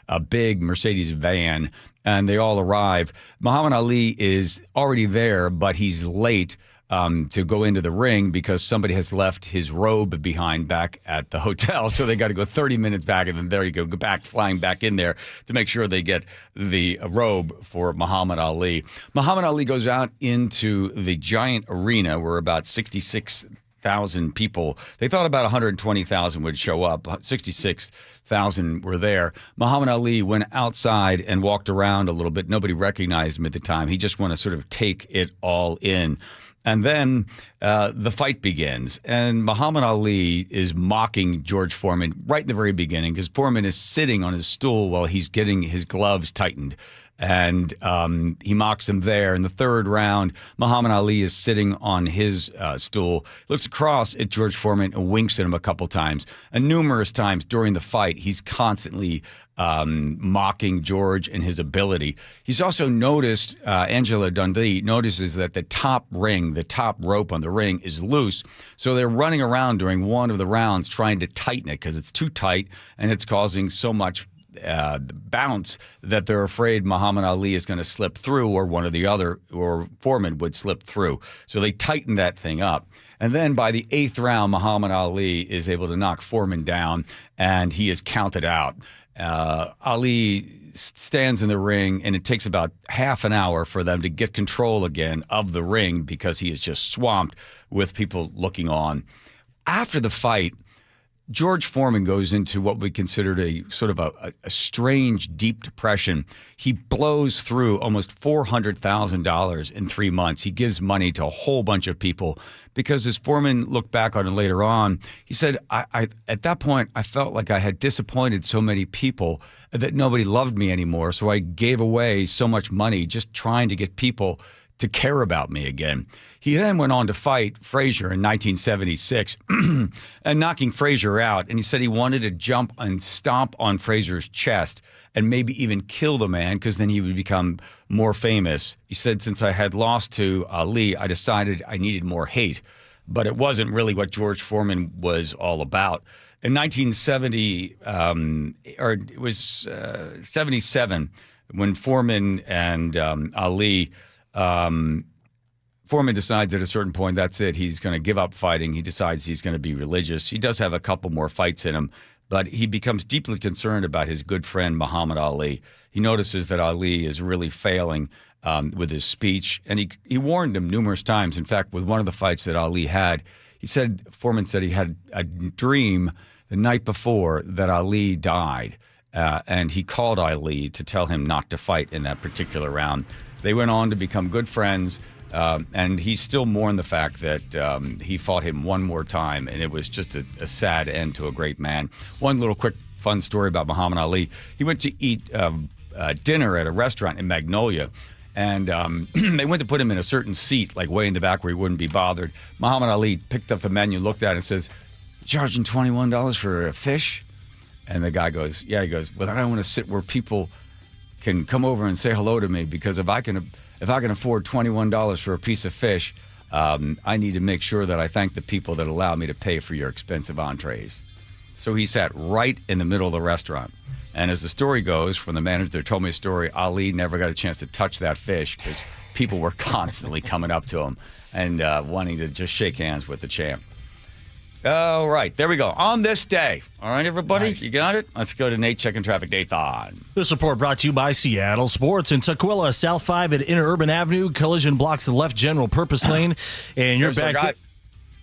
a big Mercedes van, and they all arrive. Muhammad Ali is already there, but he's late to go into the ring because somebody has left his robe behind back at the hotel. So they got to go 30 minutes back, and then there you go back, flying back in there to make sure they get the robe for Muhammad Ali. Muhammad Ali goes out into the giant arena where about 66,000 people. They thought about 120,000 would show up. 66,000 were there. Muhammad Ali went outside and walked around a little bit. Nobody recognized him at the time. He just wanted to sort of take it all in. And then the fight begins, and Muhammad Ali is mocking George Foreman right in the very beginning because Foreman is sitting on his stool while he's getting his gloves tightened. And he mocks him there. In the third round, Muhammad Ali is sitting on his stool, looks across at George Foreman and winks at him a couple times. And numerous times during the fight, he's constantly mocking George and his ability. He's also noticed, Angela Dundee notices that the top rope on the ring is loose. So they're running around during one of the rounds trying to tighten it because it's too tight and it's causing so much bounce that they're afraid Muhammad Ali is going to slip through, or one or the other, or Foreman would slip through. So they tighten that thing up. And then by the 8th round, Muhammad Ali is able to knock Foreman down, and he is counted out. Ali stands in the ring, and it takes about half an hour for them to get control again of the ring because he is just swamped with people looking on. After the fight, George Foreman goes into what we considered a sort of a strange, deep depression. He blows through almost $400,000 in 3 months. He gives money to a whole bunch of people because, as Foreman looked back on it later on, he said, I at that point, I felt like I had disappointed so many people that nobody loved me anymore. So I gave away so much money just trying to get people to care about me again. He then went on to fight Frazier in 1976 and knocking Frazier out. And he said he wanted to jump and stomp on Frazier's chest and maybe even kill the man because then he would become more famous. He said, since I had lost to Ali, I decided I needed more hate. But it wasn't really what George Foreman was all about. In 1970, or it was 77, when Foreman and Ali Foreman decides at a certain point, that's it. He's going to give up fighting. He decides he's going to be religious. He does have a couple more fights in him, but he becomes deeply concerned about his good friend, Muhammad Ali. He notices that Ali is really failing with his speech, and he warned him numerous times. In fact, with one of the fights that Ali had, Foreman said he had a dream the night before that Ali died, and he called Ali to tell him not to fight in that particular round. They went on to become good friends, and he still mourned the fact that he fought him one more time, and it was just a sad end to a great man. One little quick fun story about Muhammad Ali. He went to eat dinner at a restaurant in Magnolia, and they went to put him in a certain seat, like way in the back where he wouldn't be bothered. Muhammad Ali picked up the menu, looked at it, and says, "Charging $21 for a fish?" And the guy goes, "Yeah." He goes, "Well, I don't want to sit where people can come over and say hello to me, because if I can afford $21 for a piece of fish, I need to make sure that I thank the people that allow me to pay for your expensive entrees." So he sat right in the middle of the restaurant. And as the story goes, from the manager told me a story, Ali never got a chance to touch that fish because people were constantly coming up to him and wanting to just shake hands with the champ. All right, there we go. On this day. All right, everybody, nice. You got it? Let's go to Nate checking traffic. Nathan. This report brought to you by Seattle Sports. In Tukwila, South 5 at Interurban Avenue. Collision blocks the left general purpose lane. And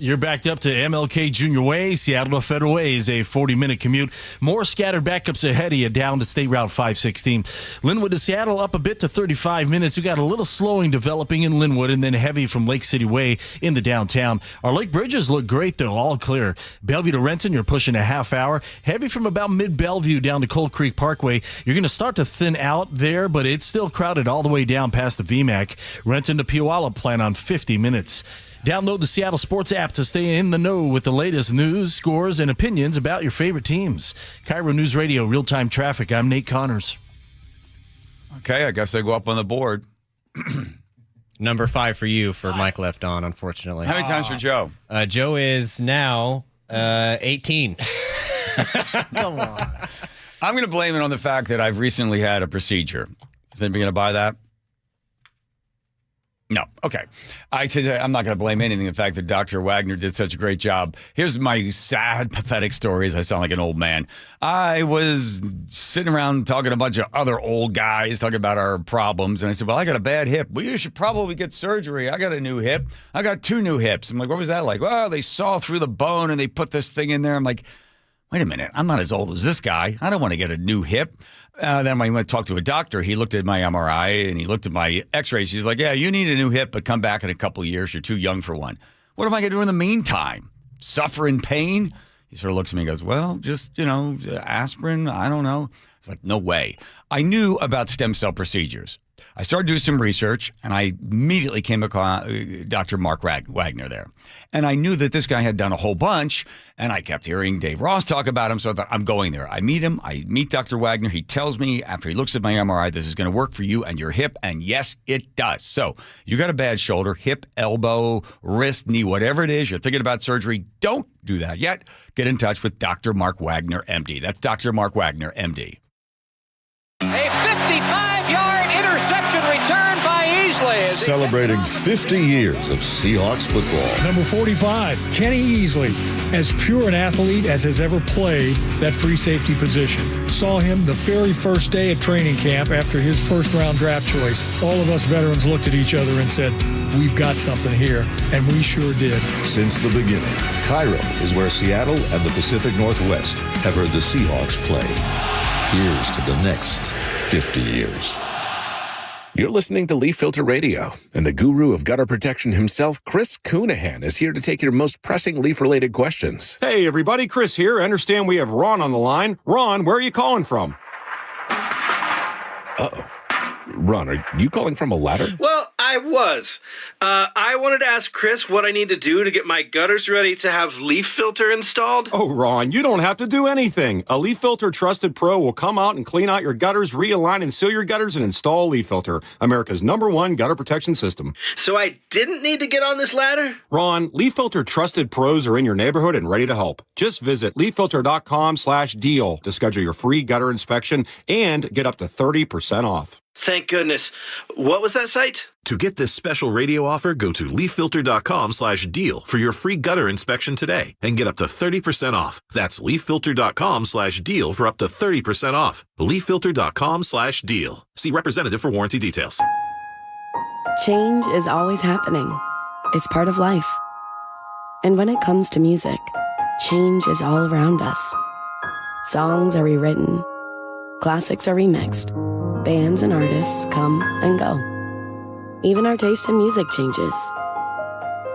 you're backed up to MLK Junior Way. Seattle to Federal Way is a 40-minute commute. More scattered backups ahead of you down to State Route 516. Linwood to Seattle up a bit to 35 minutes. We got a little slowing developing in Linwood, and then heavy from Lake City Way into downtown. Our lake bridges look great, though, all clear. Bellevue to Renton, you're pushing a half hour. Heavy from about mid-Bellevue down to Cold Creek Parkway. You're going to start to thin out there, but it's still crowded all the way down past the VMAC. Renton to Puyallup, plan on 50 minutes. Download the Seattle Sports app to stay in the know with the latest news, scores, and opinions about your favorite teams. KIRO News Radio, real-time traffic. I'm Nate Connors. Okay, I guess I go up on the board. Number 5 for you for Mike left on, unfortunately. How many times for Joe? Joe is now 18. Come on. I'm going to blame it on the fact that I've recently had a procedure. Is anybody going to buy that? No. Okay. I'm not going to blame anything. The fact that Dr. Wagner did such a great job. Here's my sad, pathetic story as I sound like an old man. I was sitting around talking to a bunch of other old guys talking about our problems. And I said, well, I got a bad hip. Well, you should probably get surgery. I got a new hip. I got 2 new hips. I'm like, what was that like? Well, they saw through the bone and they put this thing in there. I'm like, wait a minute. I'm not as old as this guy. I don't want to get a new hip. Then when I went to talk to a doctor, he looked at my MRI and he looked at my x-rays. He's like, yeah, you need a new hip, but come back in a couple of years. You're too young for one. What am I going to do in the meantime? Suffer in pain? He sort of looks at me and goes, well, just, aspirin. I don't know. It's like, no way. I knew about stem cell procedures. I started doing some research, and I immediately came across Dr. Mark Wagner there. And I knew that this guy had done a whole bunch, and I kept hearing Dave Ross talk about him, so I thought, I'm going there. I meet him. I meet Dr. Wagner. He tells me, after he looks at my MRI, this is going to work for you and your hip, and yes, it does. So you got a bad shoulder, hip, elbow, wrist, knee, whatever it is, you're thinking about surgery, don't do that yet. Get in touch with Dr. Mark Wagner, MD. That's Dr. Mark Wagner, MD. A 55-yard interception return by Easley. Celebrating 50 years of Seahawks football. Number 45, Kenny Easley, as pure an athlete as has ever played that free safety position. Saw him the very first day at training camp after his first-round draft choice. All of us veterans looked at each other and said, we've got something here, and we sure did. Since the beginning, KIRO is where Seattle and the Pacific Northwest have heard the Seahawks play. Here's to the next 50 years. You're listening to Leaf Filter Radio, and the guru of gutter protection himself, Chris Coonahan, is here to take your most pressing leaf-related questions. Hey, everybody, Chris here. I understand we have Ron on the line. Ron, where are you calling from? Uh-oh. Ron, are you calling from a ladder? Well, I was. I wanted to ask Chris what I need to do to get my gutters ready to have Leaf Filter installed. Oh, Ron, you don't have to do anything. A Leaf Filter Trusted Pro will come out and clean out your gutters, realign and seal your gutters, and install Leaf Filter, America's #1 gutter protection system. So I didn't need to get on this ladder? Ron, Leaf Filter Trusted Pros are in your neighborhood and ready to help. Just visit leaffilter.com/deal to schedule your free gutter inspection and get up to 30% off. Thank goodness. What was that site? To get this special radio offer, go to leaffilter.com/deal for your free gutter inspection today and get up to 30% off. That's leaffilter.com/deal for up to 30% off. leaffilter.com/deal. See representative for warranty details. Change is always happening. It's part of life. And when it comes to music, change is all around us. Songs are rewritten. Classics are remixed. Bands and artists come and go. Even our taste in music changes.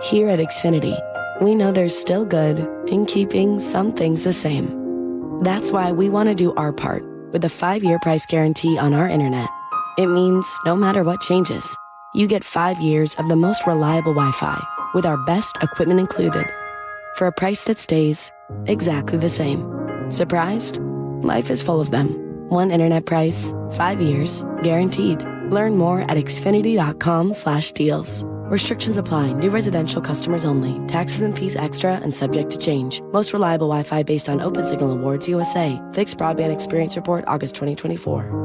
Here at Xfinity, we know there's still good in keeping some things the same. That's why we want to do our part with a 5-year price guarantee on our internet. It means no matter what changes, you get 5 years of the most reliable Wi-Fi with our best equipment included for a price that stays exactly the same. Surprised? Life is full of them. One internet price, 5 years, guaranteed. Learn more at xfinity.com/deals. Restrictions apply. New residential customers only. Taxes and fees extra and subject to change. Most reliable Wi-Fi based on Open Signal Awards USA. Fixed Broadband Experience Report, August 2024.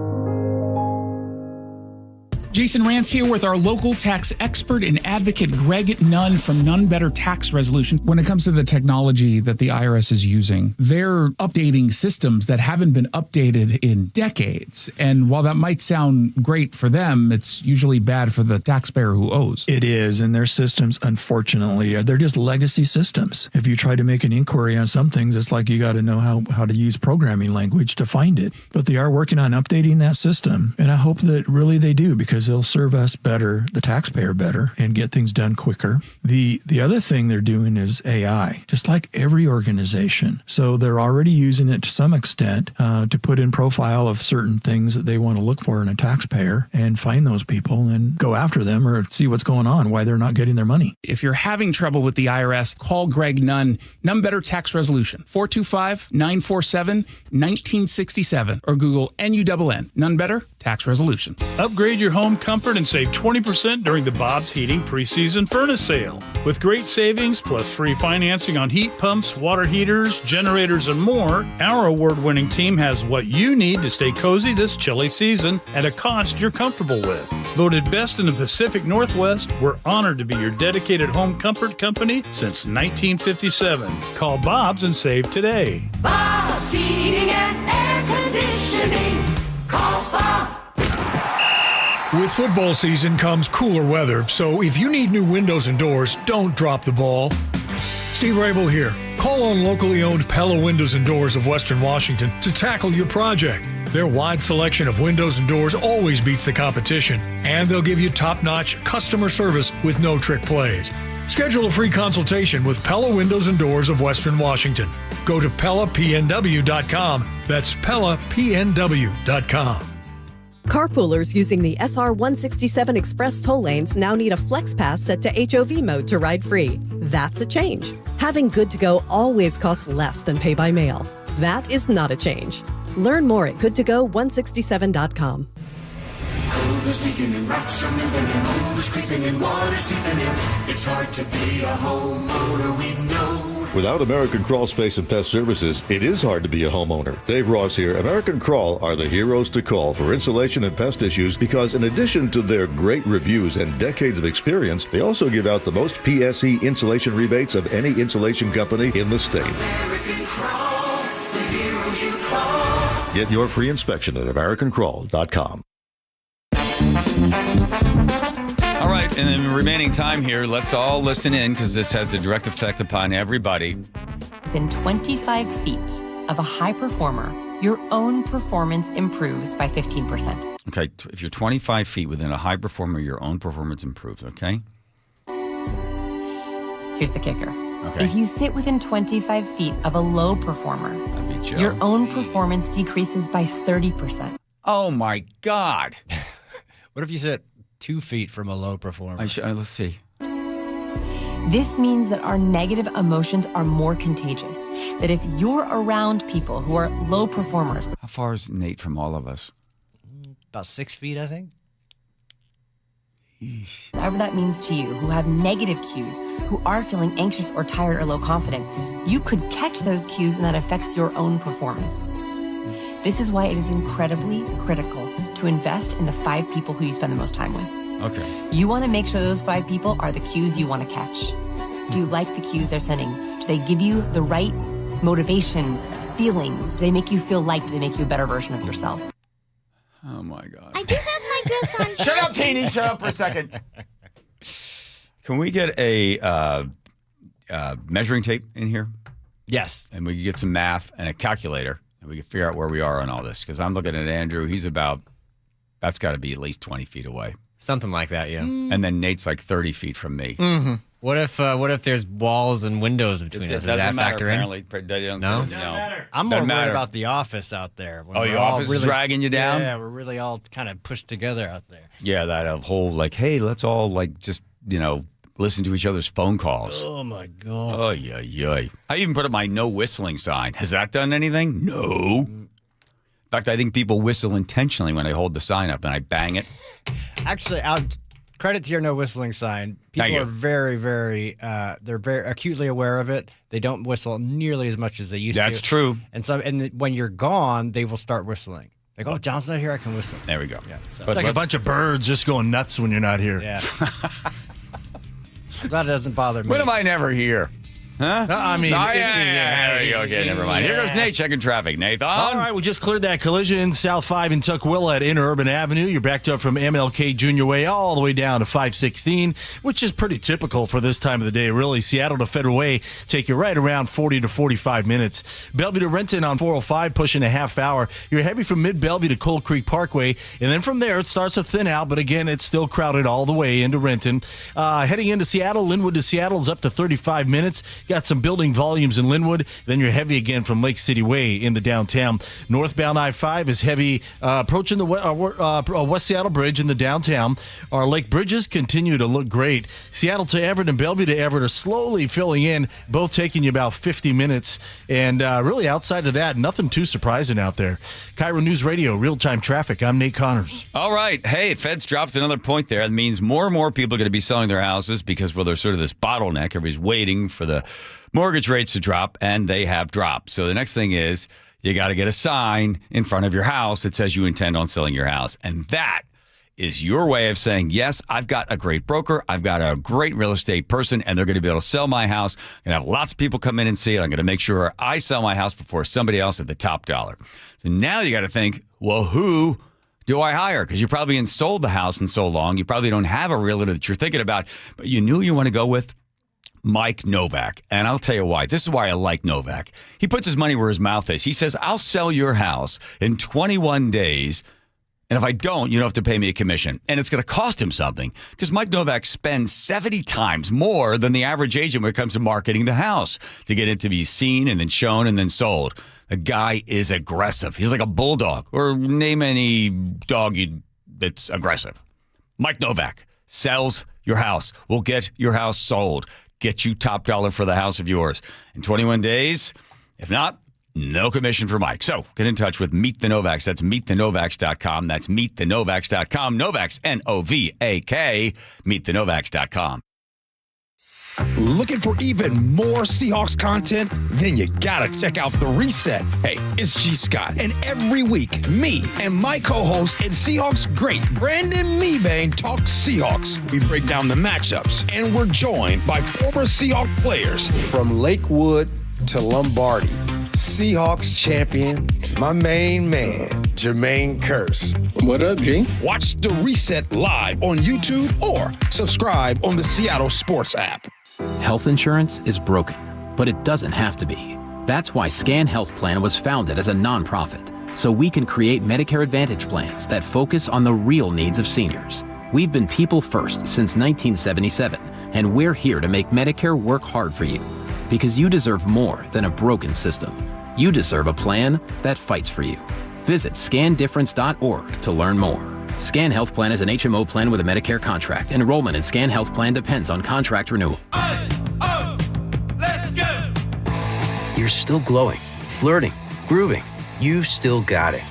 Jason Rance here with our local tax expert and advocate, Greg Nunn from None Better Tax Resolution. When it comes to the technology that the IRS is using, they're updating systems that haven't been updated in decades. And while that might sound great for them, it's usually bad for the taxpayer who owes. It is, and their systems, unfortunately, they're just legacy systems. If you try to make an inquiry on some things, it's like you got to know how to use programming language to find it. But they are working on updating that system, and I hope that really they do, because they'll serve us better, the taxpayer better, and get things done quicker. The other thing they're doing is AI, just like every organization. So they're already using it to some extent to put in profile of certain things that they want to look for in a taxpayer and find those people and go after them or see what's going on, why they're not getting their money. If you're having trouble with the IRS, call Greg Nunn, None Better Tax Resolution, 425-947-1967, or Google NUNN, None Better Tax Resolution. Upgrade your home home comfort and save 20% during the Bob's Heating preseason furnace sale. With great savings plus free financing on heat pumps, water heaters, generators, and more, our award-winning team has what you need to stay cozy this chilly season at a cost you're comfortable with. Voted best in the Pacific Northwest, we're honored to be your dedicated home comfort company since 1957. Call Bob's and save today. Bob's Heating and Air Conditioning. Call Bob. With football season comes cooler weather, so if you need new windows and doors, don't drop the ball. Steve Rabel here. Call on locally owned Pella Windows and Doors of Western Washington to tackle your project. Their wide selection of windows and doors always beats the competition, and they'll give you top-notch customer service with no trick plays. Schedule a free consultation with Pella Windows and Doors of Western Washington. Go to PellaPNW.com. That's PellaPNW.com. Carpoolers using the SR 167 Express toll lanes now need a Flex Pass set to HOV mode to ride free. That's a change. Having Good to Go always costs less than pay by mail. That is not a change. Learn more at goodtogo167.com. Cold is leaking and rocks are moving and mold is creeping and water seeping in. It's hard to be a homeowner, we know. Without American Crawl Space and Pest Services, it is hard to be a homeowner. Dave Ross here. American Crawl are the heroes to call for insulation and pest issues because in addition to their great reviews and decades of experience, they also give out the most PSE insulation rebates of any insulation company in the state. American Crawl, the heroes you call. Get your free inspection at AmericanCrawl.com. All right, and in the remaining time here, let's all listen in because this has a direct effect upon everybody. Within 25 feet of a high performer, your own performance improves by 15%. Okay, if you're 25 feet within a high performer, your own performance improves, okay? Here's the kicker. Okay. If you sit within 25 feet of a low performer, That'd be Joe. your own performance decreases by 30%. Oh, my God. What if you sit 2 feet from a low performer? Let's see. This means that our negative emotions are more contagious. That if you're around people who are low performers. How far is Nate from all of us? About 6 feet, I think. Whatever that means to you, who have negative cues, who are feeling anxious or tired or low confident, you could catch those cues and that affects your own performance. This is why it is incredibly critical to invest in the 5 people who you spend the most time with. Okay. You want to make sure those 5 people are the cues you want to catch. Do you like the cues they're sending? Do they give you the right motivation, feelings? Do they make you feel liked? Do they make you a better version of yourself? Oh, my God. I do have my dress on. Shut up, Teeny. Shut up for a second. Can we get a measuring tape in here? Yes. And we can get some math and a calculator. And we can figure out where we are on all this. Because I'm looking at Andrew. He's that's got to be at least 20 feet away. Something like that, yeah. And then Nate's like 30 feet from me. Mm-hmm. What if there's walls and windows between us? Does that factor in? They don't, No? I'm more Doesn't worried matter. about the office out there. Oh, your office is dragging you down? Yeah, we're really all kind of pushed together out there. Yeah, that whole hey, let's all just, listen to each other's phone calls. Oh, my God. Oh, yeah. I even put up my no whistling sign. Has that done anything? No. In fact, I think people whistle intentionally when I hold the sign up and I bang it. Actually, credit to your no whistling sign. People are very, very, they're very acutely aware of it. They don't whistle nearly as much as they used to. That's true. And when you're gone, they will start whistling. They go, John's not here, I can whistle. There we go. Yeah, so. Like a bunch of birds just going nuts when you're not here. Yeah. That doesn't bother me. When am I never here? Huh? I mean, there you go. Okay, never mind. Here goes Nate checking traffic. Nathan. All right, we just cleared that collision. South 5 in Tukwila at Interurban Avenue. You're backed up from MLK Junior Way all the way down to 516, which is pretty typical for this time of the day, really. Seattle to Federal Way take you right around 40 to 45 minutes. Bellevue to Renton on 405, pushing a half hour. You're heavy from Mid-Bellevue to Cold Creek Parkway, and then from there it starts to thin out, but again, it's still crowded all the way into Renton. Heading into Seattle, Linwood to Seattle is up to 35 minutes. Got some building volumes in Linwood. Then you're heavy again from Lake City Way in the downtown. Northbound I-5 is heavy approaching the West Seattle Bridge in the downtown. Our lake bridges continue to look great. Seattle to Everett and Bellevue to Everett are slowly filling in, both taking you about 50 minutes. And really outside of that, nothing too surprising out there. KIRO News Radio, real-time traffic. I'm Nate Connors. All right. Hey, Fed's dropped another point there. That means more and more people are going to be selling their houses because, well, there's sort of this bottleneck. Everybody's waiting for the mortgage rates to drop, and they have dropped. So the next thing is you got to get a sign in front of your house that says you intend on selling your house. And that is your way of saying, yes, I've got a great broker. I've got a great real estate person, and they're going to be able to sell my house. I'm going to have lots of people come in and see it. I'm going to make sure I sell my house before somebody else at the top dollar. So now you got to think, well, who do I hire? Because you probably haven't sold the house in so long. You probably don't have a realtor that you're thinking about, but you knew you want to go with Mike Novak. And I'll tell you why. This is why I like Novak. He puts his money where his mouth is. He says, I'll sell your house in 21 days. And if I don't, you don't have to pay me a commission. And it's going to cost him something because Mike Novak spends 70 times more than the average agent when it comes to marketing the house to get it to be seen and then shown and then sold. The guy is aggressive. He's like a bulldog, or name any dog that's aggressive. Mike Novak sells your house. Will get your house sold. Get you top dollar for the house of yours in 21 days. If not, no commission for Mike. So get in touch with Meet the Novaks. That's meetthenovaks.com. That's meetthenovaks.com. Novaks, Novak, meetthenovaks.com. Looking for even more Seahawks content? Then you gotta check out The Reset. Hey, it's G. Scott, and every week, me and my co-host and Seahawks great Brandon Meebane talk Seahawks. We break down the matchups, and we're joined by former Seahawks players. From Lakewood to Lombardi, Seahawks champion, my main man, Jermaine Kearse. What up, G? Watch The Reset live on YouTube or subscribe on the Seattle Sports app. Health insurance is broken, but it doesn't have to be. That's why Scan Health Plan was founded as a nonprofit, so we can create Medicare Advantage plans that focus on the real needs of seniors. We've been people first since 1977, and we're here to make Medicare work hard for you, because you deserve more than a broken system. You deserve a plan that fights for you. Visit scandifference.org to learn more. Scan Health Plan is an HMO plan with a Medicare contract. Enrollment in Scan Health Plan depends on contract renewal. Let's go! You're still glowing, flirting, grooving. You've still got it.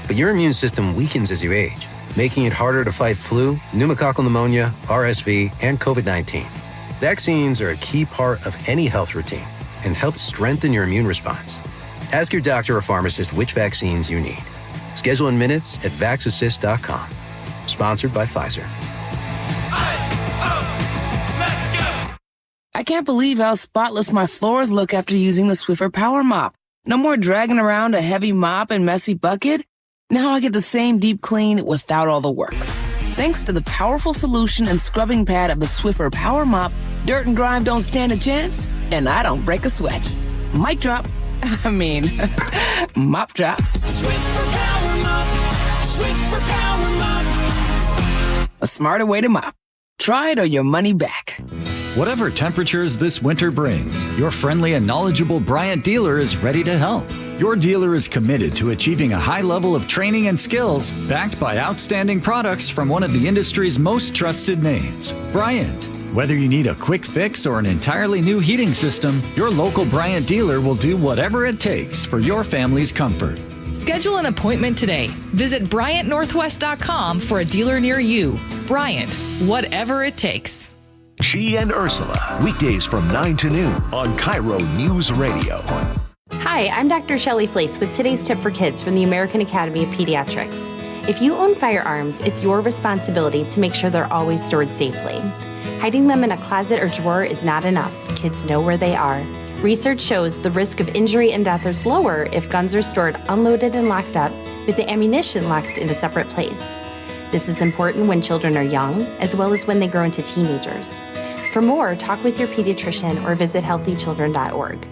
But your immune system weakens as you age, making it harder to fight flu, pneumococcal pneumonia, RSV, and COVID-19. Vaccines are a key part of any health routine and help strengthen your immune response. Ask your doctor or pharmacist which vaccines you need. Schedule in minutes at vaxassist.com. Sponsored by Pfizer. I can't believe how spotless my floors look after using the Swiffer Power Mop. No more dragging around a heavy mop and messy bucket. Now I get the same deep clean without all the work. Thanks to the powerful solution and scrubbing pad of the Swiffer Power Mop, dirt and grime don't stand a chance, and I don't break a sweat. Mic drop. I mean, mop drop. Swiffer Power Mop. Swiffer Power Mop. A smarter way to mop. Try it or your money back. Whatever temperatures this winter brings, your friendly and knowledgeable Bryant dealer is ready to help. Your dealer is committed to achieving a high level of training and skills, backed by outstanding products from one of the industry's most trusted names, Bryant. Whether you need a quick fix or an entirely new heating system, your local Bryant dealer will do whatever it takes for your family's comfort. Schedule an appointment today. Visit BryantNorthwest.com for a dealer near you. Bryant, whatever it takes. She and Ursula, weekdays from 9 to noon on KIRO News Radio. Hi, I'm Dr. Shelley Flace with today's tip for kids from the American Academy of Pediatrics. If you own firearms, it's your responsibility to make sure they're always stored safely. Hiding them in a closet or drawer is not enough. Kids know where they are. Research shows the risk of injury and death is lower if guns are stored unloaded and locked up, with the ammunition locked in a separate place. This is important when children are young, as well as when they grow into teenagers. For more, talk with your pediatrician or visit healthychildren.org.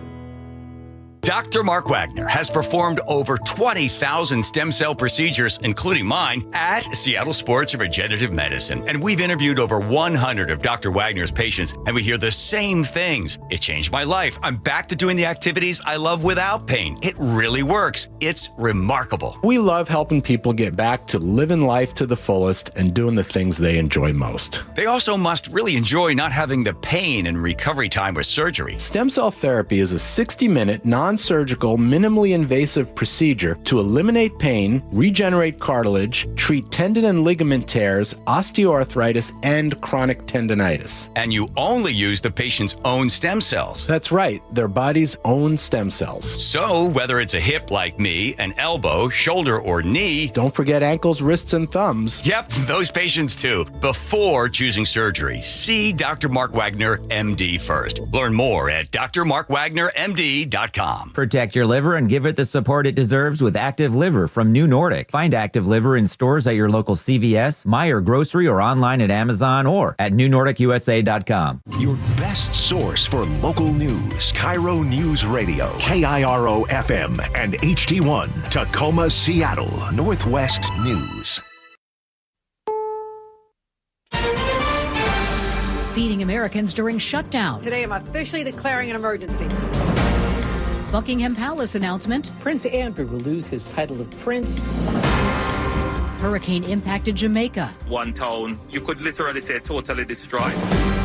Dr. Mark Wagner has performed over 20,000 stem cell procedures, including mine, at Seattle Sports Regenerative Medicine. And we've interviewed over 100 of Dr. Wagner's patients, and we hear the same things. It changed my life. I'm back to doing the activities I love without pain. It really works. It's remarkable. We love helping people get back to living life to the fullest and doing the things they enjoy most. They also must really enjoy not having the pain and recovery time with surgery. Stem cell therapy is a 60-minute, non-surgical, minimally invasive procedure to eliminate pain, regenerate cartilage, treat tendon and ligament tears, osteoarthritis, and chronic tendinitis. And you only use the patient's own stem cells. That's right, their body's own stem cells. So, whether it's a hip like me, an elbow, shoulder, or knee... Don't forget ankles, wrists, and thumbs. Yep, those patients too. Before choosing surgery, see Dr. Mark Wagner, MD first. Learn more at drmarkwagnermd.com. Protect your liver and give it the support it deserves with Active Liver from New Nordic. Find Active Liver in stores at your local CVS, Meijer Grocery, or online at Amazon or at newnordicusa.com. Your best source for local news. KIRO News Radio. KIRO FM and HD1. Tacoma, Seattle. Northwest News. Feeding Americans during shutdown. Today, I'm officially declaring an emergency. Buckingham Palace announcement. Prince Andrew will lose his title of prince. Hurricane impacted Jamaica. One town, you could literally say totally destroyed.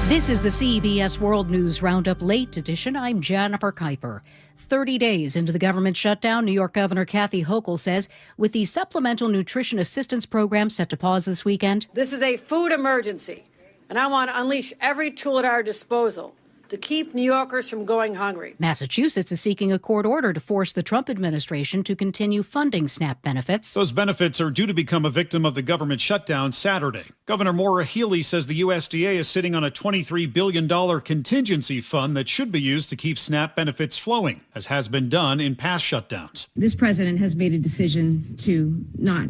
This is the CBS World News Roundup Late Edition. I'm Jennifer Kuiper. 30 days into the government shutdown, New York Governor Kathy Hochul says with the Supplemental Nutrition Assistance Program set to pause this weekend. This is a food emergency, and I want to unleash every tool at our disposal to keep New Yorkers from going hungry. Massachusetts is seeking a court order to force the Trump administration to continue funding SNAP benefits. Those benefits are due to become a victim of the government shutdown Saturday. Governor Maura Healey says the USDA is sitting on a $23 billion contingency fund that should be used to keep SNAP benefits flowing, as has been done in past shutdowns. This president has made a decision to not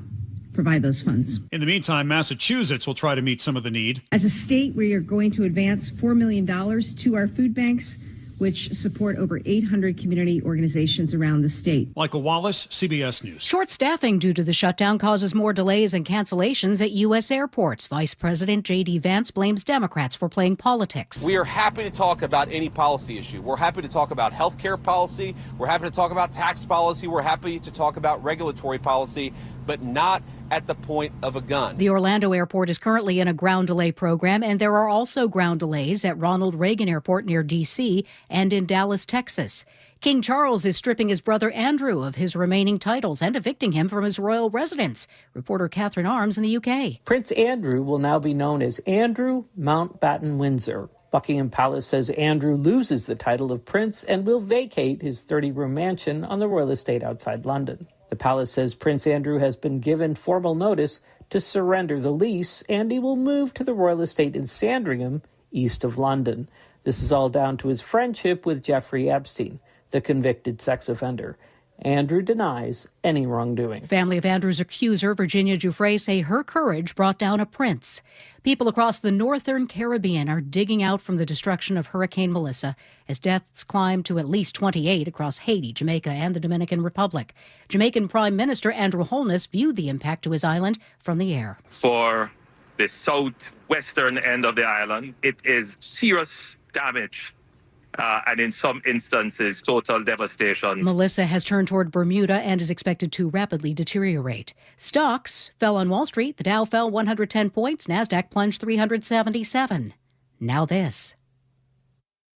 provide those funds. In the meantime, Massachusetts will try to meet some of the need. As a state, we are going to advance $4 million to our food banks, which support over 800 community organizations around the state. Michael Wallace, CBS News. Short staffing due to the shutdown causes more delays and cancellations at U.S. airports. Vice President J.D. Vance blames Democrats for playing politics. We are happy to talk about any policy issue. We're happy to talk about health care policy. We're happy to talk about tax policy. We're happy to talk about regulatory policy, but not at the point of a gun. The Orlando airport is currently in a ground delay program, and there are also ground delays at Ronald Reagan Airport near D.C. and in Dallas, Texas. King Charles is stripping his brother Andrew of his remaining titles and evicting him from his royal residence. Reporter Catherine Arms in the UK. Prince Andrew will now be known as Andrew Mountbatten Windsor. Buckingham Palace says Andrew loses the title of prince and will vacate his 30-room mansion on the royal estate outside London. The palace says Prince Andrew has been given formal notice to surrender the lease, and he will move to the royal estate in Sandringham, east of London. This is all down to his friendship with Jeffrey Epstein, the convicted sex offender. Andrew denies any wrongdoing. Family of Andrew's accuser, Virginia Giuffre, say her courage brought down a prince. People across the northern Caribbean are digging out from the destruction of Hurricane Melissa as deaths climb to at least 28 across Haiti, Jamaica, and the Dominican Republic. Jamaican Prime Minister Andrew Holness viewed the impact to his island from the air. For the southwestern end of the island, it is serious damage. And in some instances, total devastation. Melissa has turned toward Bermuda and is expected to rapidly deteriorate. Stocks fell on Wall Street. The Dow fell 110 points. NASDAQ plunged 377. Now this.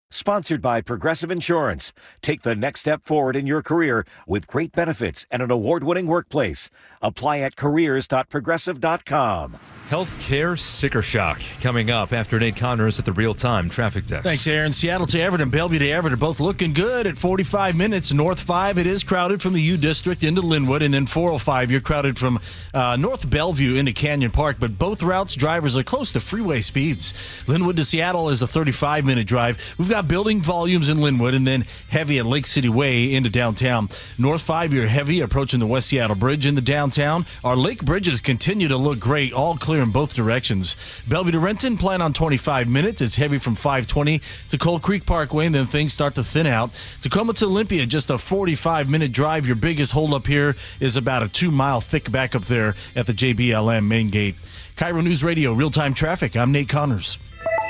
Sponsored by Progressive Insurance. Take the next step forward in your career with great benefits and an award-winning workplace. Apply at careers.progressive.com. Healthcare sticker shock coming up after Nate Connors at the real-time traffic desk. Thanks, Aaron. Seattle to Everett and Bellevue to Everett are both looking good at 45 minutes. North 5, it is crowded from the U District into Linwood, and then 405, you're crowded from North Bellevue into Canyon Park, but both routes, drivers are close to freeway speeds. Linwood to Seattle is a 35-minute drive. We've got got building volumes in Linwood and then heavy at Lake City Way into downtown. North 5, you're heavy approaching the West Seattle Bridge into downtown. Our lake bridges continue to look great, all clear in both directions. Bellevue to Renton, plan on 25 minutes. It's heavy from 520 to Cold Creek Parkway, and then things start to thin out. Tacoma to Olympia, just a 45-minute drive. Your biggest holdup here is about a 2-mile thick backup there at the JBLM main gate. KIRO News Radio, real-time traffic. I'm Nate Connors.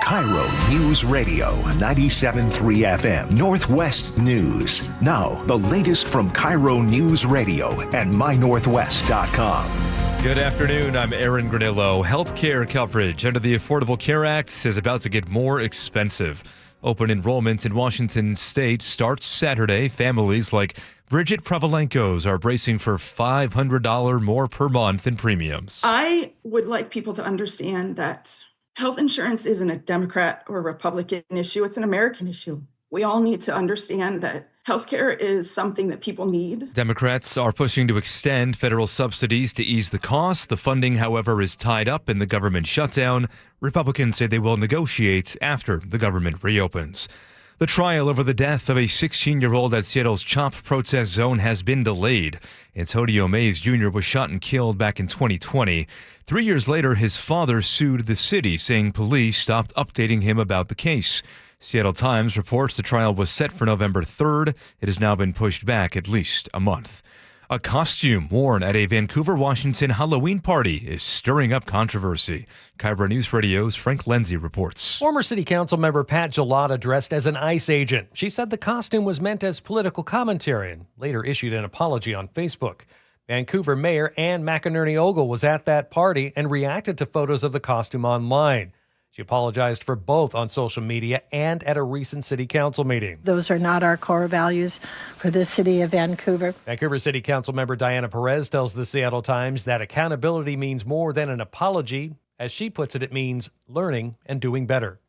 KIRO News Radio, 97.3 FM, Northwest News. Now, the latest from KIRO News Radio and mynorthwest.com. Good afternoon. I'm Aaron Granillo. Healthcare coverage under the Affordable Care Act is about to get more expensive. Open enrollment in Washington state starts Saturday. Families like Bridget Pravolenko's are bracing for $500 more per month in premiums. I would like people to understand that health insurance isn't a Democrat or Republican issue. It's an American issue. We all need to understand that healthcare is something that people need. Democrats are pushing to extend federal subsidies to ease the cost. The funding, however, is tied up in the government shutdown. Republicans say they will negotiate after the government reopens. The trial over the death of a 16-year-old at Seattle's CHOP protest zone has been delayed. Antonio Mays Jr. was shot and killed back in 2020. 3 years later, his father sued the city, saying police stopped updating him about the case. Seattle Times reports the trial was set for November 3rd. It has now been pushed back at least a month. A costume worn at a Vancouver, Washington Halloween party is stirring up controversy. KIRO News Radio's Frank Lindsay reports. Former City Council member Pat Gelada dressed as an ICE agent. She said the costume was meant as political commentary and later issued an apology on Facebook. Vancouver Mayor Anne McInerney-Ogle was at that party and reacted to photos of the costume online. She apologized for both on social media and at a recent city council meeting. Those are not our core values for the city of Vancouver. Vancouver City Council member Diana Perez tells the Seattle Times that accountability means more than an apology. As she puts it, it means learning and doing better.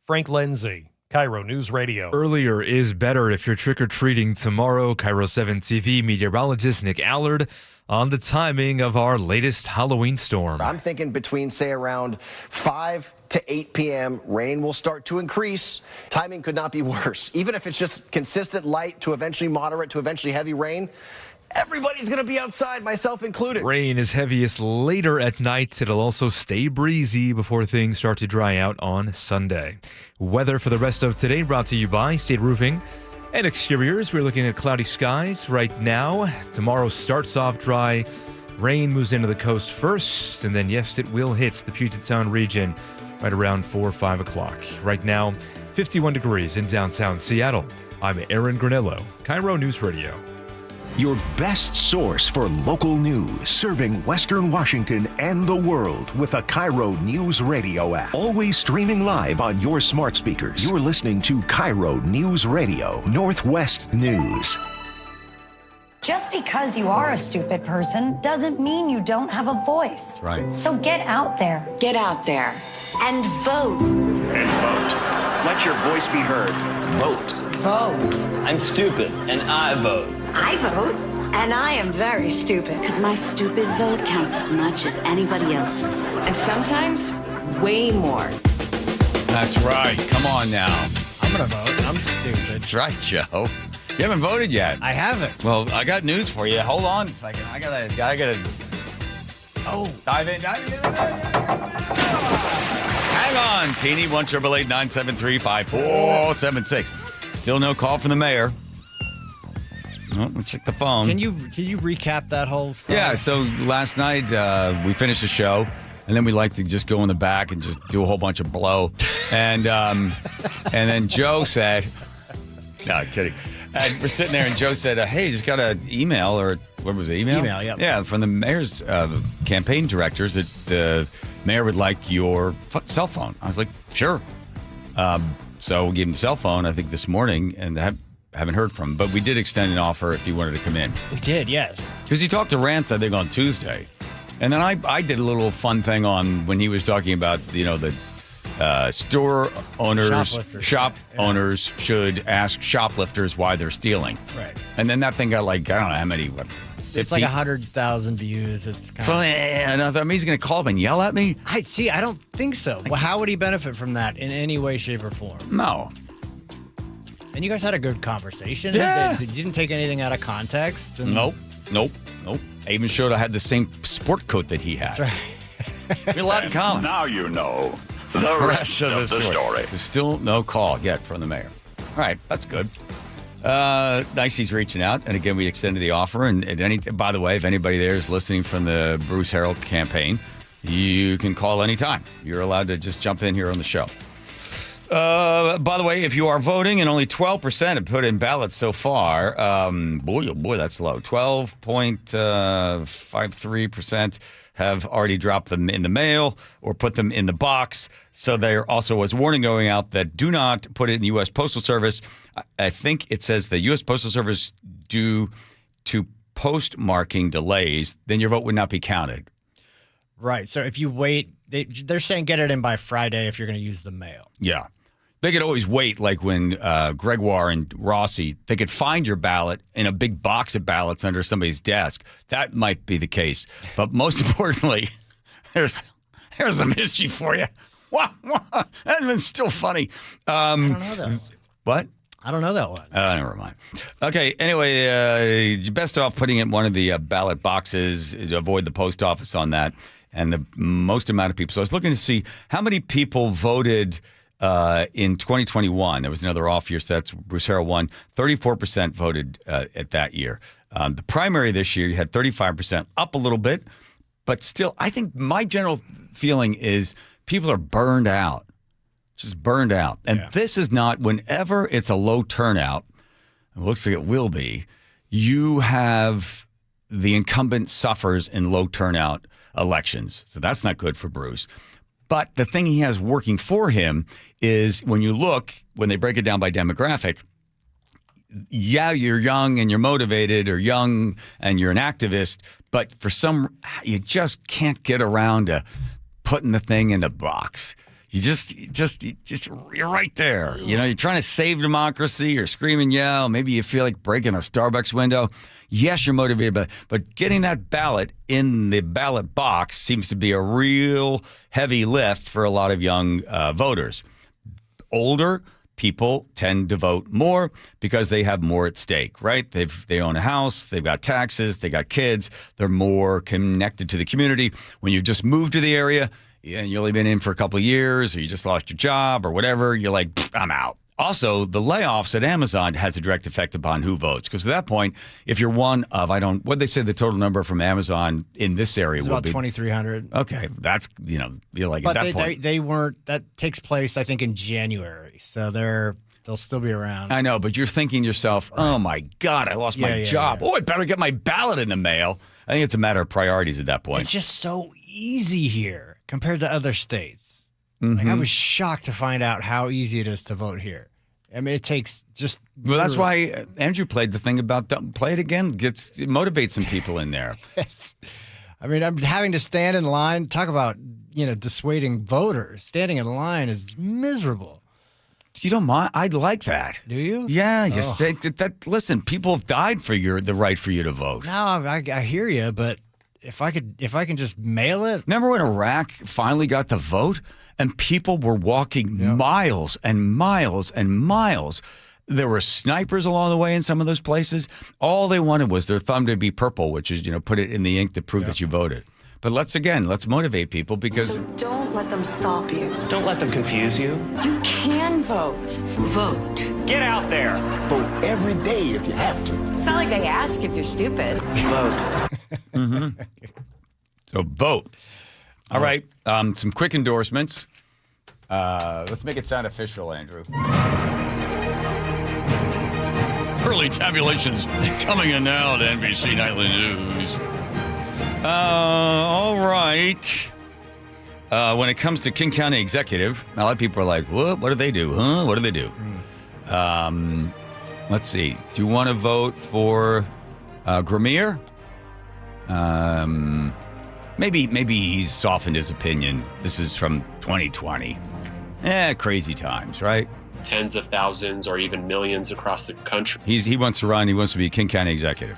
Frank Lindsay, KIRO News Radio. Earlier is better if you're trick-or-treating tomorrow. KIRO 7 TV meteorologist Nick Allard on the timing of our latest Halloween storm. I'm thinking between, say, around 5 to 8 p.m., rain will start to increase. Timing could not be worse. Even if it's just consistent light to eventually moderate to eventually heavy rain, everybody's going to be outside, myself included. Rain is heaviest later at night. It'll also stay breezy before things start to dry out on Sunday. Weather for the rest of today brought to you by State Roofing and Exteriors. We're looking at cloudy skies right now. Tomorrow starts off dry. Rain moves into the coast first, and then, yes, it will hit the Puget Sound region right around 4 or 5 o'clock. Right now, 51 degrees in downtown Seattle. I'm Aaron Granillo, KIRO News Radio. Your best source for local news, serving Western Washington and the world with a KIRO News Radio app. Always streaming live on your smart speakers. You're listening to KIRO News Radio, Northwest News. Just because you are a stupid person doesn't mean you don't have a voice. That's right. So get out there. Get out there and vote. And vote. Let your voice be heard. Vote. Vote. I'm stupid, and I vote. I vote, and I am very stupid. Because my stupid vote counts as much as anybody else's. And sometimes, way more. That's right. Come on now. I'm going to vote. I'm stupid. That's right, Joe. You haven't voted yet. I haven't. Well, I got news for you. Hold on a second. I gotta. Oh, dive in. Hang on, Teeny. 1-888-973-5476. Still no call from the mayor. Oh, let's check the phone. Can you recap that whole stuff? Yeah. So last night we finished the show, and then we like to just go in the back and just do a whole bunch of blow, and then Joe said, "No, I'm kidding." And we're sitting there, and Joe said, "Hey, just got an email, or what was it? Email? Email, yeah. Yeah, from the mayor's campaign directors that the mayor would like your cell phone." I was like, "Sure." So we gave him the cell phone, I think, this morning, and haven't heard from him. But we did extend an offer if he wanted to come in. We did, yes. Because he talked to Rance, I think, on Tuesday. And then I did a little fun thing on when he was talking about, the store owners, owners should ask shoplifters why they're stealing. Right. And then that thing got like, I don't know how many, what, 15? It's like 100,000 views. It's kind and I thought he's going to call him and yell at me. I don't think so. Well, how would he benefit from that in any way, shape, or form? No. And you guys had a good conversation. Yeah. You didn't take anything out of context. And... Nope. I even showed I had the same sport coat that he had. That's right. We had a lot in common. Now you know the rest of the story. There's still no call yet from the mayor. All right, that's good. Nice he's reaching out. And again, we extended the offer. And by the way, if anybody there is listening from the Bruce Harrell campaign, you can call anytime. You're allowed to just jump in here on the show. By the way, if you are voting, and only 12% have put in ballots so far, boy, that's low. 12.53% have already dropped them in the mail or put them in the box. So there also was a warning going out that do not put it in the U.S. Postal Service. I think it says the U.S. Postal Service due to postmarking delays, then your vote would not be counted. Right. So if you wait, they're saying get it in by Friday if you're going to use the mail. Yeah. They could always wait, like when Gregoire and Rossi, they could find your ballot in a big box of ballots under somebody's desk. That might be the case. But most importantly, here's some history for you. That's been still funny. I don't know that. What? I don't know that one. Never mind. Okay, anyway, you're best off putting it in one of the ballot boxes to avoid the post office on that. And the most amount of people. So I was looking to see how many people voted in 2021. There was another off year, so that's Bruce Harrell won. 34% voted at that year. The primary this year, you had 35%, up a little bit. But still, I think my general feeling is people are burned out. Just burned out. And this is not, whenever it's a low turnout, it looks like it will be, you have the incumbent suffers in low turnout elections. So that's not good for Bruce. But the thing he has working for him is when they break it down by demographic, yeah, you're young and you're motivated, or young and you're an activist, but you just can't get around to putting the thing in the box. You just you're right there. You know, you're trying to save democracy or scream and yell. Maybe you feel like breaking a Starbucks window. Yes, you're motivated, but getting that ballot in the ballot box seems to be a real heavy lift for a lot of young voters. Older people tend to vote more because they have more at stake, right? They own a house, they've got taxes, they got kids, they're more connected to the community. When you've just moved to the area and you've only been in for a couple of years, or you just lost your job or whatever, you're like, I'm out. Also, the layoffs at Amazon has a direct effect upon who votes. Because at that point, if you're one of, what'd they say the total number from Amazon in this area would be? It's about 2,300. Okay, that's, you're like, but at that point. They weren't, that takes place, I think, in January. So they'll still be around. I know, but you're thinking to yourself, oh my God, I lost my job. Yeah. Oh, I better get my ballot in the mail. I think it's a matter of priorities at that point. It's just so easy here compared to other states. Mm-hmm. Like, I was shocked to find out how easy it is to vote here. I mean, it takes just... Well, that's why Andrew played the thing about play it again. Motivate some people in there. Yes. I mean, I'm having to stand in line. Talk about, dissuading voters. Standing in line is miserable. You don't mind? I'd like that. Do you? Yeah. Just listen, people have died for the right for you to vote. No, I hear you, but if I can just mail it. Remember when Iraq finally got the vote? And people were walking miles and miles and miles. There were snipers along the way in some of those places. All they wanted was their thumb to be purple, which is, put it in the ink to prove that you voted. But let's motivate people because... So don't let them stop you. Don't let them confuse you. You can vote. Vote. Get out there. Vote every day if you have to. It's not like they ask if you're stupid. Vote. Mm-hmm. So vote. All right, some quick endorsements. Let's make it sound official, Andrew. Early tabulations coming in now to NBC Nightly News. All right. When it comes to King County Executive, a lot of people are like, what do they do? Huh? What do they do? Let's see. Do you want to vote for Gramier? Maybe he's softened his opinion. This is from 2020. Crazy times, right? Tens of thousands or even millions across the country. He wants to run. He wants to be King County Executive.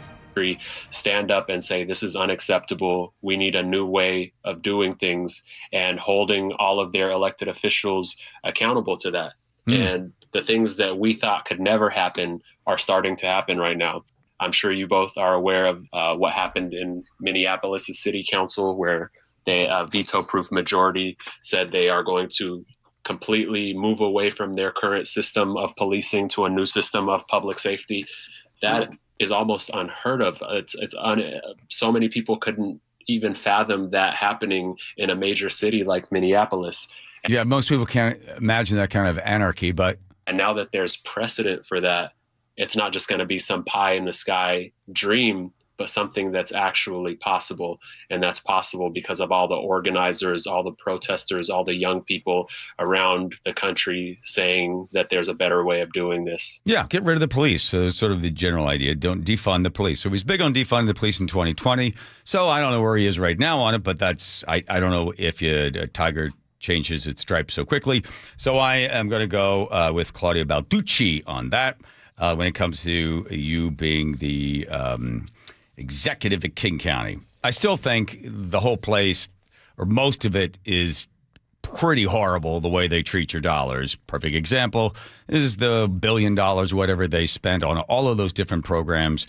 Stand up and say, this is unacceptable. We need a new way of doing things, and holding all of their elected officials accountable to that. And the things that we thought could never happen are starting to happen right now. I'm sure you both are aware of what happened in Minneapolis' city council, where they veto-proof majority said they are going to completely move away from their current system of policing to a new system of public safety. That is almost unheard of. So many people couldn't even fathom that happening in a major city like Minneapolis. Yeah, most people can't imagine that kind of anarchy, and now that there's precedent for that, it's not just going to be some pie in the sky dream, but something that's actually possible. And that's possible because of all the organizers, all the protesters, all the young people around the country saying that there's a better way of doing this. Yeah, get rid of the police. So sort of the general idea, don't defund the police. So he's big on defunding the police in 2020. So I don't know where he is right now on it, but I don't know if Tiger changes its stripes so quickly. So I am going to go with Claudia Balducci on that when it comes to you being the executive at King County. I still think the whole place, or most of it, is pretty horrible the way they treat your dollars. Perfect example is the $1 billion, whatever they spent on all of those different programs.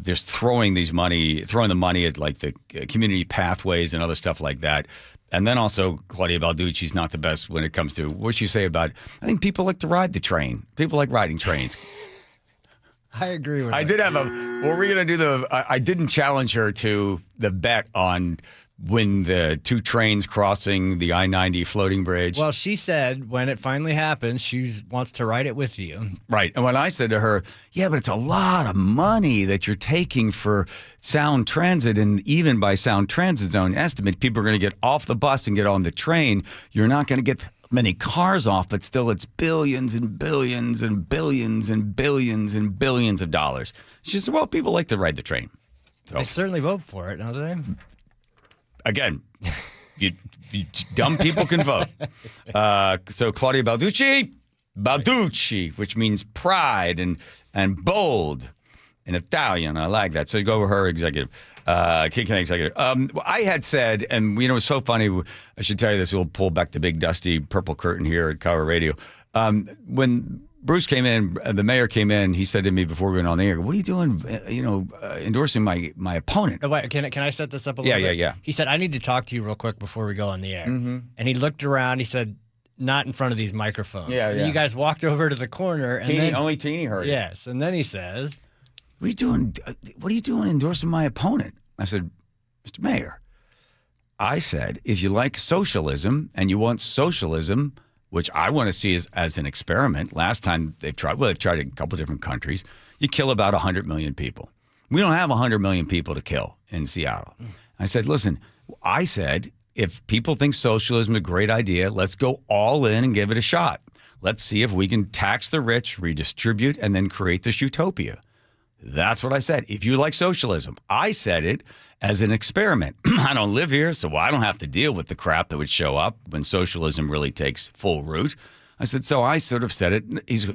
Just throwing the money at like the community pathways and other stuff like that. And then also, Claudia Balducci's not the best when it comes to what you say about, I think people like to ride the train. People like riding trains. I agree with that. I did have were we going to do I didn't challenge her to the bet on when the two trains crossing the I-90 floating bridge. Well, she said when it finally happens, she wants to ride it with you. Right. And when I said to her, yeah, but it's a lot of money that you're taking for Sound Transit, and even by Sound Transit's own estimate, people are going to get off the bus and get on the train. You're not going to get many cars off, but still it's billions and billions and billions and billions and billions of dollars. She said, well, people like to ride the train. So, they certainly vote for it, don't they? Again, you dumb people can vote. So Claudia Balducci, which means pride and bold in Italian. I like that. So you go with her executive. King County executive. I had said, and it's so funny, I should tell you this, we'll pull back the big dusty purple curtain here at KIRO Radio. When Bruce came in, the mayor came in, he said to me before we went on the air, what are you doing, endorsing my opponent? Oh, wait, can I set this up a little bit? Yeah. He said, I need to talk to you real quick before we go on the air. Mm-hmm. And he looked around, he said, not in front of these microphones. Yeah. And you guys walked over to the corner. And only Teeny heard it. Yes, and then he says, What are you doing endorsing my opponent? I said, Mr. Mayor, I said, if you like socialism and you want socialism, which I want to see as an experiment. Last time they've tried it in a couple different countries. You kill about 100 million people. We don't have 100 million people to kill in Seattle. I said, listen, if people think socialism is a great idea, let's go all in and give it a shot. Let's see if we can tax the rich, redistribute, and then create this utopia. That's what I said. If you like socialism, I said it as an experiment. I don't live here, so I don't have to deal with the crap that would show up when socialism really takes full root. I said, so I sort of said it.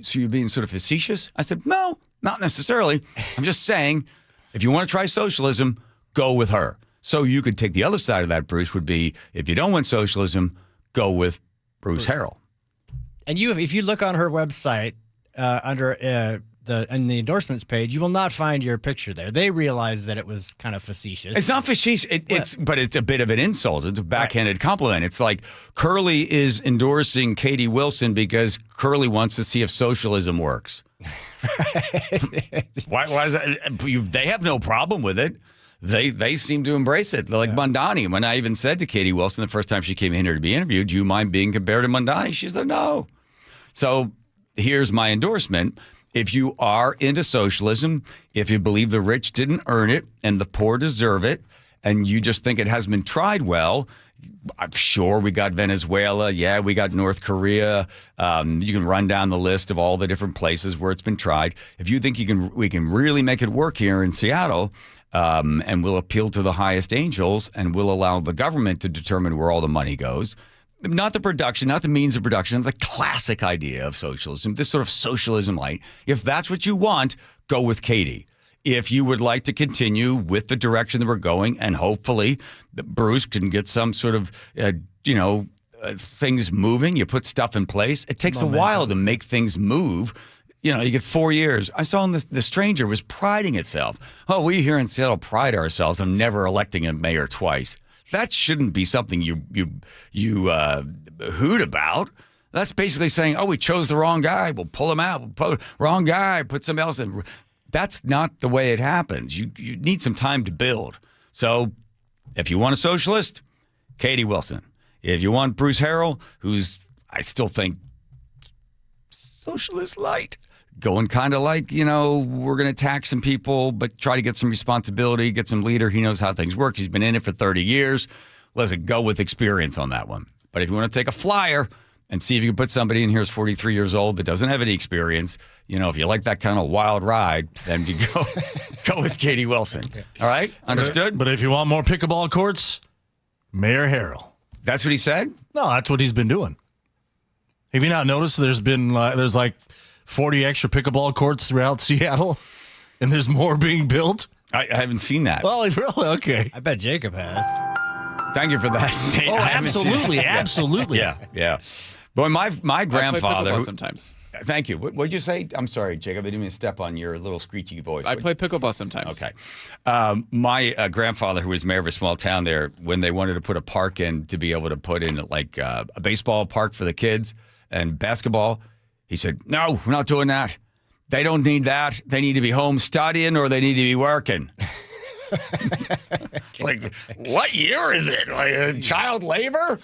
So you're being sort of facetious? I said, no, not necessarily. I'm just saying, if you want to try socialism, go with her. So you could take the other side of that, Bruce, would be, if you don't want socialism, go with Bruce Harrell. And if you look on her website under in the endorsements page, you will not find your picture there. They realized that it was kind of facetious. It's not facetious, but it's a bit of an insult. It's a backhanded compliment. It's like Curley is endorsing Katie Wilson because Curley wants to see if socialism works. Why is that? They have no problem with it. They seem to embrace it. They're like Mondani. When I even said to Katie Wilson the first time she came in here to be interviewed, do you mind being compared to Mondani? She said no. So here's my endorsement. If you are into socialism, if you believe the rich didn't earn it and the poor deserve it, and you just think it hasn't been tried well, I'm sure we got Venezuela. Yeah, we got North Korea. You can run down the list of all the different places where it's been tried. If you think we can really make it work here in Seattle, and we'll appeal to the highest angels and we'll allow the government to determine where all the money goes. Not the production, not the means of production, the classic idea of socialism, this sort of socialism light. If that's what you want, go with Katie. If you would like to continue with the direction that we're going, and hopefully Bruce can get some sort of, things moving. You put stuff in place. It takes a while to make things move. You know, you get 4 years. I saw the Stranger was priding itself. Oh, we here in Seattle pride ourselves on never electing a mayor twice. That shouldn't be something you hoot about. That's basically saying, oh, we chose the wrong guy. We'll pull him out. We'll put wrong guy. Put somebody else in. That's not the way it happens. You need some time to build. So if you want a socialist, Katie Wilson. If you want Bruce Harrell, who's, I still think, socialist light, going kind of like, you know, we're going to tax some people, but try to get some responsibility, get some leader. He knows how things work. He's been in it for 30 years. Let's go with experience on that one. But if you want to take a flyer and see if you can put somebody in here who's 43 years old that doesn't have any experience, you know, if you like that kind of wild ride, then you go with Katie Wilson. All right? Understood? But if you want more pickleball courts, Mayor Harrell. That's what he said? No, that's what he's been doing. Have you not noticed there's like 40 extra pickleball courts throughout Seattle, and there's more being built? I haven't seen that. Well, really? Okay. I bet Jacob has. Thank you for that. Oh, absolutely, absolutely. Yeah. Boy, my grandfather. I play pickleball sometimes. Thank you. What did you say? I'm sorry, Jacob. I didn't mean to step on your little screechy voice. I play pickleball sometimes. Okay. My grandfather, who was mayor of a small town there, when they wanted to put a park in to be able to put in like a baseball park for the kids and basketball, he said, no, we're not doing that. They don't need that. They need to be home studying or they need to be working. Like, what year is it? Like child labor?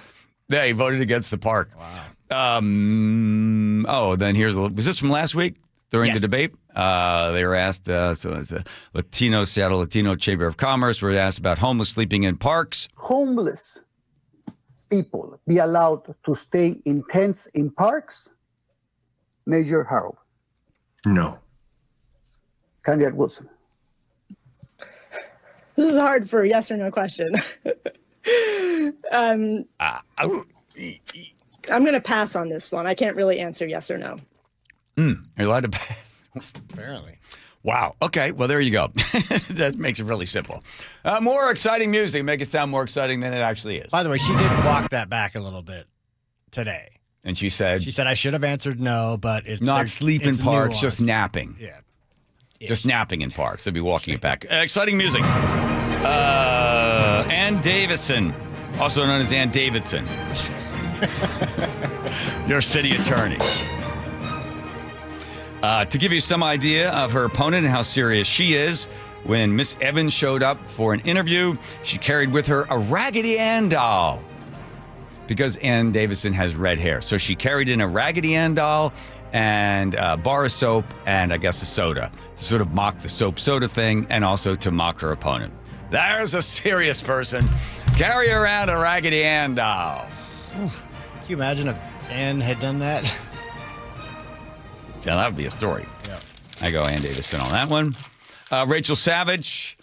Yeah, he voted against the park. Wow. Then was this from last week during the debate? They were asked, so it's a Seattle Latino Chamber of Commerce, were asked about homeless sleeping in parks. Homeless people be allowed to stay in tents in parks? Major Harrell. No. Candidate Wilson. This is hard for a yes or no question. I'm going to pass on this one. I can't really answer yes or no. You're allowed to pass. Apparently. Wow. Okay. Well, there you go. That makes it really simple. More exciting music. Make it sound more exciting than it actually is. By the way, she did walk that back a little bit today. And she said, I should have answered no, but it's not sleep in parks, just napping. Yeah. Just napping in parks. They'll be walking it back. Exciting music. Ann Davison, also known as Ann Davidson. Your city attorney. To give you some idea of her opponent and how serious she is, when Miss Evans showed up for an interview, she carried with her a Raggedy Ann doll. Because Ann Davison has red hair. So she carried in a Raggedy Ann doll and a bar of soap and I guess a soda to sort of mock the soap soda thing and also to mock her opponent. There's a serious person. Carry around a Raggedy Ann doll. Can you imagine if Ann had done that? Yeah, that would be a story. Yeah. I go Ann Davison on that one. Rachel Savage.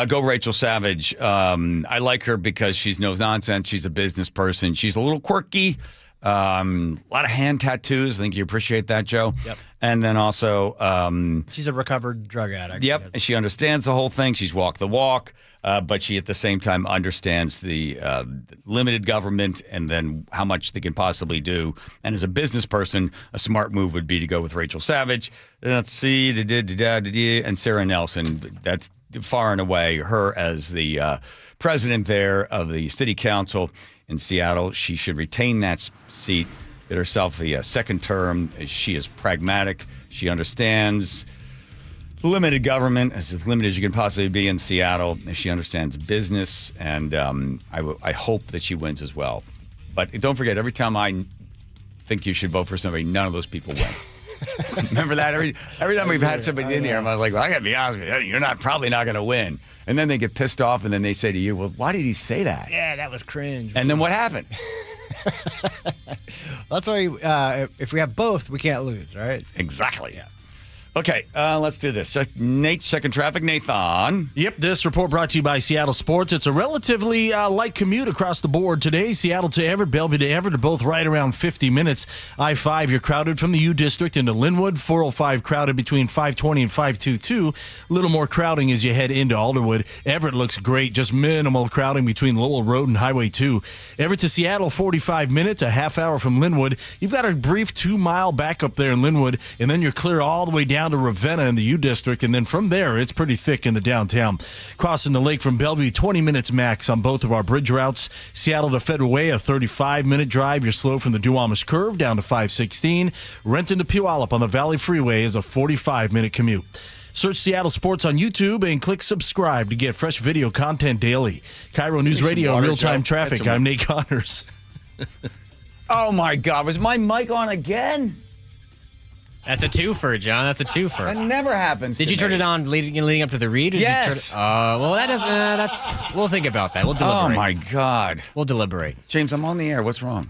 Go Rachel Savage. I like her because she's no nonsense. She's a business person. She's a little quirky. A lot of hand tattoos. I think you appreciate that, Joe. Yep. And then also... she's a recovered drug addict. Yep. And she understands the whole thing. She's walked the walk. But she, at the same time, understands the limited government and then how much they can possibly do. And as a business person, a smart move would be to go with Rachel Savage. Let's see. And Sarah Nelson. That's far and away her as the president there of the city council in Seattle. She should retain that seat, get herself a second term. She is pragmatic. She understands limited government, as limited as you can possibly be in Seattle. She understands business, and I hope that she wins as well. But don't forget, every time I think you should vote for somebody, none of those people win. Remember that? Every time we've had somebody in here, I'm like, well, I got to be honest with you, you're probably not going to win. And then they get pissed off, and then they say to you, well, why did he say that? Yeah, that was cringe. And then what happened? That's why if we have both, we can't lose, right? Exactly. Yeah. Okay, let's do this. Nate's checking traffic. Nathan. Yep, this report brought to you by Seattle Sports. It's a relatively light commute across the board today. Seattle to Everett, Bellevue to Everett are both right around 50 minutes. I-5, you're crowded from the U District into Linwood. 405 crowded between 520 and 522. A little more crowding as you head into Alderwood. Everett looks great, just minimal crowding between Lowell Road and Highway 2. Everett to Seattle, 45 minutes, a half hour from Linwood. You've got a brief 2-mile backup there in Linwood, and then you're clear all the way down to Ravenna in the U District, and then from there, it's pretty thick in the downtown. Crossing the lake from Bellevue, 20 minutes max on both of our bridge routes. Seattle to Federal Way, a 35-minute drive. You're slow from the Duwamish Curve down to 516. Renton to Puyallup on the Valley Freeway is a 45-minute commute. Search Seattle Sports on YouTube and click subscribe to get fresh video content daily. KIRO News Radio, real-time traffic. I'm Nate Connors. Oh, my God. Was my mic on again? That's a twofer, John. That's a twofer. That never happens. Did you turn it on leading up to the read? Or yes. Well, that doesn't. We'll think about that. We'll deliberate. Oh my God. We'll deliberate. James, I'm on the air. What's wrong?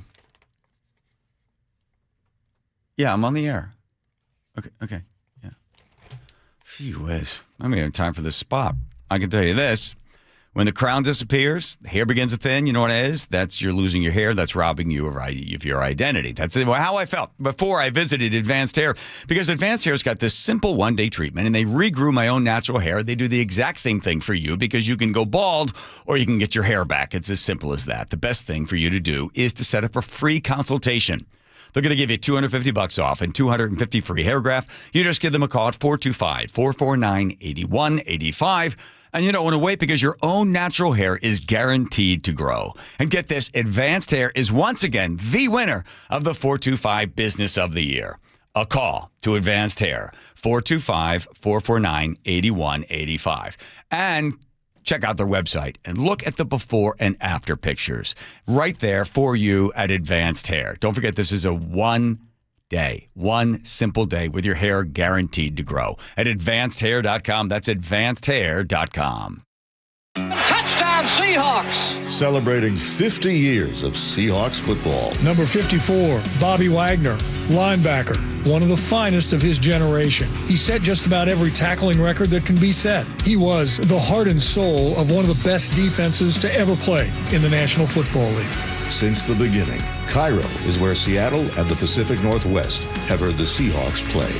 Yeah, I'm on the air. Okay. Yeah. Gee whiz. I don't have time for this spot. I can tell you this. When the crown disappears, the hair begins to thin. You know what it is? That's you're losing your hair. That's robbing you of your identity. That's how I felt before I visited Advanced Hair, because Advanced Hair's got this simple one-day treatment, and they regrew my own natural hair. They do the exact same thing for you, because you can go bald or you can get your hair back. It's as simple as that. The best thing for you to do is to set up a free consultation. They're going to give you $250 off and $250 free hair graft. You just give them a call at 425-449-8185. And you don't want to wait, because your own natural hair is guaranteed to grow. And get this, Advanced Hair is once again the winner of the 425 Business of the Year. A call to Advanced Hair, 425-449-8185. And check out their website and look at the before and after pictures right there for you at Advanced Hair. Don't forget, this is a one simple day with your hair guaranteed to grow at advancedhair.com. That's advancedhair.com. Touchdown Seahawks! Celebrating 50 years of Seahawks football. Number 54, Bobby Wagner, linebacker, one of the finest of his generation. He set just about every tackling record that can be set. He was the heart and soul of one of the best defenses to ever play in the National Football League. Since the beginning, KIRO is where Seattle and the Pacific Northwest have heard the Seahawks play.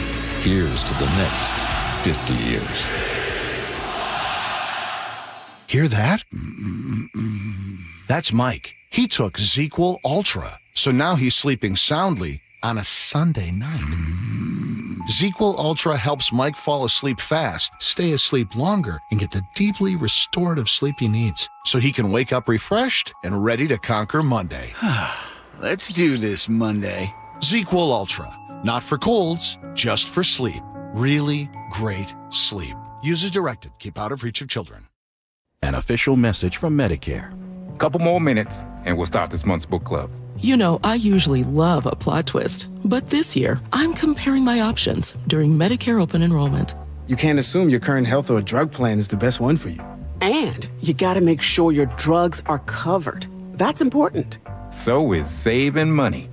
Here's to the next 50 years. Hear that? That's Mike. He took ZQL Ultra, so now he's sleeping soundly on a Sunday night. ZQL Ultra helps Mike fall asleep fast, stay asleep longer, and get the deeply restorative sleep he needs, so he can wake up refreshed and ready to conquer Monday. Let's do this Monday. ZQL Ultra. Not for colds, just for sleep. Really great sleep. Use as directed. Keep out of reach of children. An official message from Medicare. Couple more minutes, and we'll start this month's book club. You know, I usually love a plot twist, but this year, I'm comparing my options during Medicare open enrollment. You can't assume your current health or drug plan is the best one for you. And you gotta make sure your drugs are covered. That's important. So is saving money.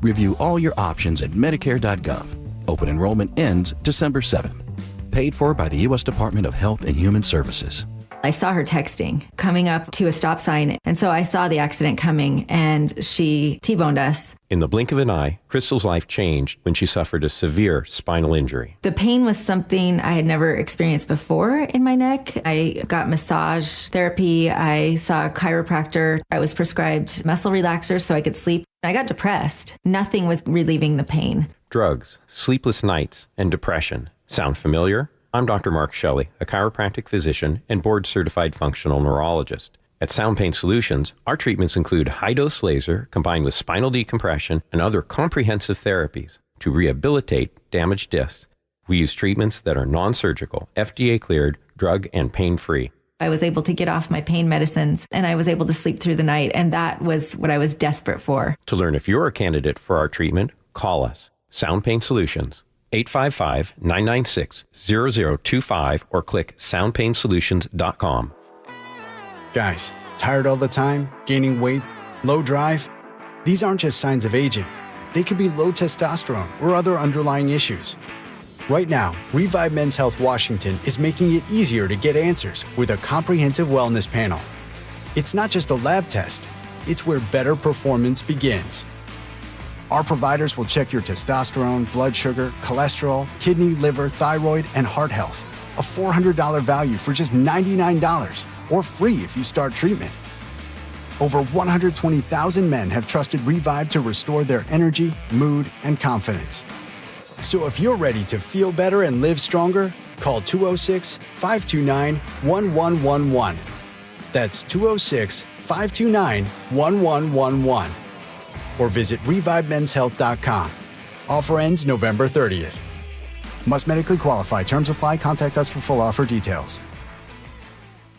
Review all your options at Medicare.gov. Open enrollment ends December 7th. Paid for by the U.S. Department of Health and Human Services. I saw her texting, coming up to a stop sign, and so I saw the accident coming, and she T-boned us. In the blink of an eye, Crystal's life changed when she suffered a severe spinal injury. The pain was something I had never experienced before in my neck. I got massage therapy. I saw a chiropractor. I was prescribed muscle relaxers so I could sleep. I got depressed. Nothing was relieving the pain. Drugs, sleepless nights, and depression. Sound familiar? I'm Dr. Mark Shelley, a chiropractic physician and board-certified functional neurologist. At Sound Pain Solutions, our treatments include high-dose laser combined with spinal decompression and other comprehensive therapies to rehabilitate damaged discs. We use treatments that are non-surgical, FDA-cleared, drug and pain-free. I was able to get off my pain medicines, and I was able to sleep through the night, and that was what I was desperate for. To learn if you're a candidate for our treatment, call us. Sound Pain Solutions. 855-996-0025 or click soundpainsolutions.com. Guys, tired all the time, gaining weight, low drive? These aren't just signs of aging. They could be low testosterone or other underlying issues. Right now, Revive Men's Health Washington is making it easier to get answers with a comprehensive wellness panel. It's not just a lab test, it's where better performance begins. Our providers will check your testosterone, blood sugar, cholesterol, kidney, liver, thyroid, and heart health. A $400 value for just $99, or free if you start treatment. Over 120,000 men have trusted Revive to restore their energy, mood, and confidence. So if you're ready to feel better and live stronger, call 206-529-1111. That's 206-529-1111. Or visit ReviveMen'sHealth.com. Offer ends November 30th. Must medically qualify. Terms apply. Contact us for full offer details.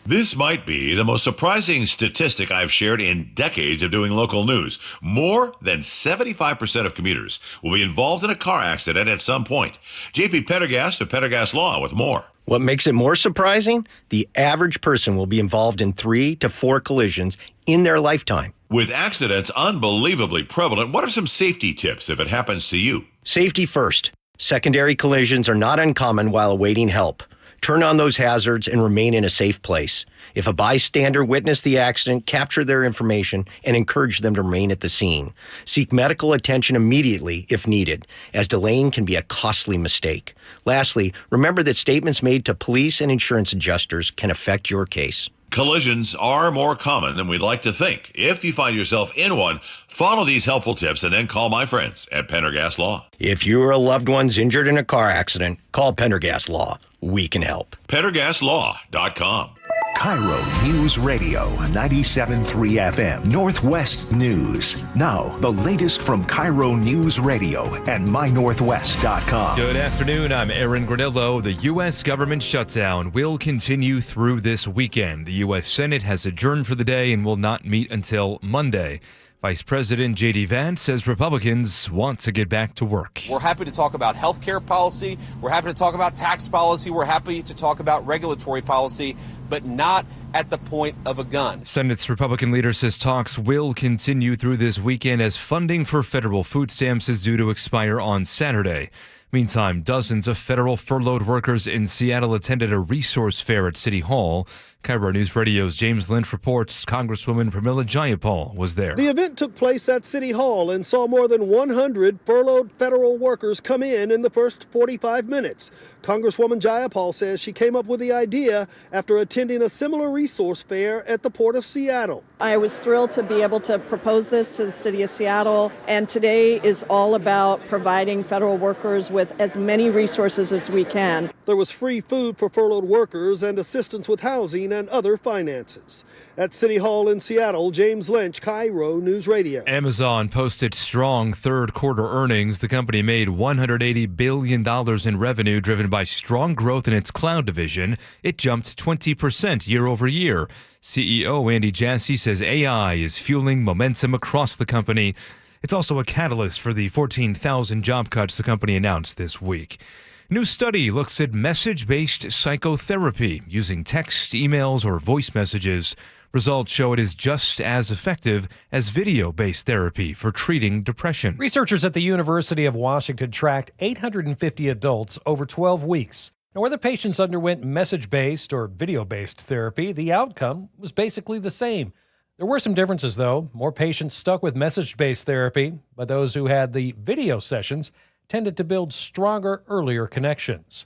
This might be the most surprising statistic I've shared in decades of doing local news. More than 75% of commuters will be involved in a car accident at some point. JP Pendergast of Pendergast Law with more. What makes it more surprising? The average person will be involved in 3 to 4 collisions in their lifetime. With accidents unbelievably prevalent, what are some safety tips if it happens to you? Safety first. Secondary collisions are not uncommon while awaiting help. Turn on those hazards and remain in a safe place. If a bystander witnessed the accident, capture their information and encourage them to remain at the scene. Seek medical attention immediately if needed, as delaying can be a costly mistake. Lastly, remember that statements made to police and insurance adjusters can affect your case. Collisions are more common than we'd like to think. If you find yourself in one, follow these helpful tips and then call my friends at Pendergast Law. If you or a loved one's injured in a car accident, call Pendergast Law. We can help. PendergastLaw.com. KIRO Newsradio 97.3 FM Northwest News. Now, the latest from KIRO Newsradio and mynorthwest.com. Good afternoon. I'm Aaron Granillo. The U.S. government shutdown will continue through this weekend. The U.S. Senate has adjourned for the day and will not meet until Monday. Vice President J.D. Vance says Republicans want to get back to work. We're happy to talk about health care policy. We're happy to talk about tax policy. We're happy to talk about regulatory policy, but not at the point of a gun. Senate's Republican leader says talks will continue through this weekend as funding for federal food stamps is due to expire on Saturday. Meantime, dozens of federal furloughed workers in Seattle attended a resource fair at City Hall. KIRO News Radio's James Lynch reports Congresswoman Pramila Jayapal was there. The event took place at City Hall and saw more than 100 furloughed federal workers come in the first 45 minutes. Congresswoman Jayapal says she came up with the idea after attending a similar resource fair at the Port of Seattle. I was thrilled to be able to propose this to the City of Seattle, and today is all about providing federal workers with as many resources as we can. There was free food for furloughed workers and assistance with housing and other finances. At City Hall in Seattle, James Lynch, KIRO News Radio. Amazon posted strong third quarter earnings. The company made $180 billion in revenue driven by strong growth in its cloud division. It jumped 20% year over year. CEO Andy Jassy says AI is fueling momentum across the company. It's also a catalyst for the 14,000 job cuts the company announced this week. New study looks at message-based psychotherapy using text, emails, or voice messages. Results show it is just as effective as video-based therapy for treating depression. Researchers at the University of Washington tracked 850 adults over 12 weeks. Now, whether patients underwent message-based or video-based therapy, the outcome was basically the same. There were some differences, though. More patients stuck with message-based therapy, but those who had the video sessions tended to build stronger, earlier connections.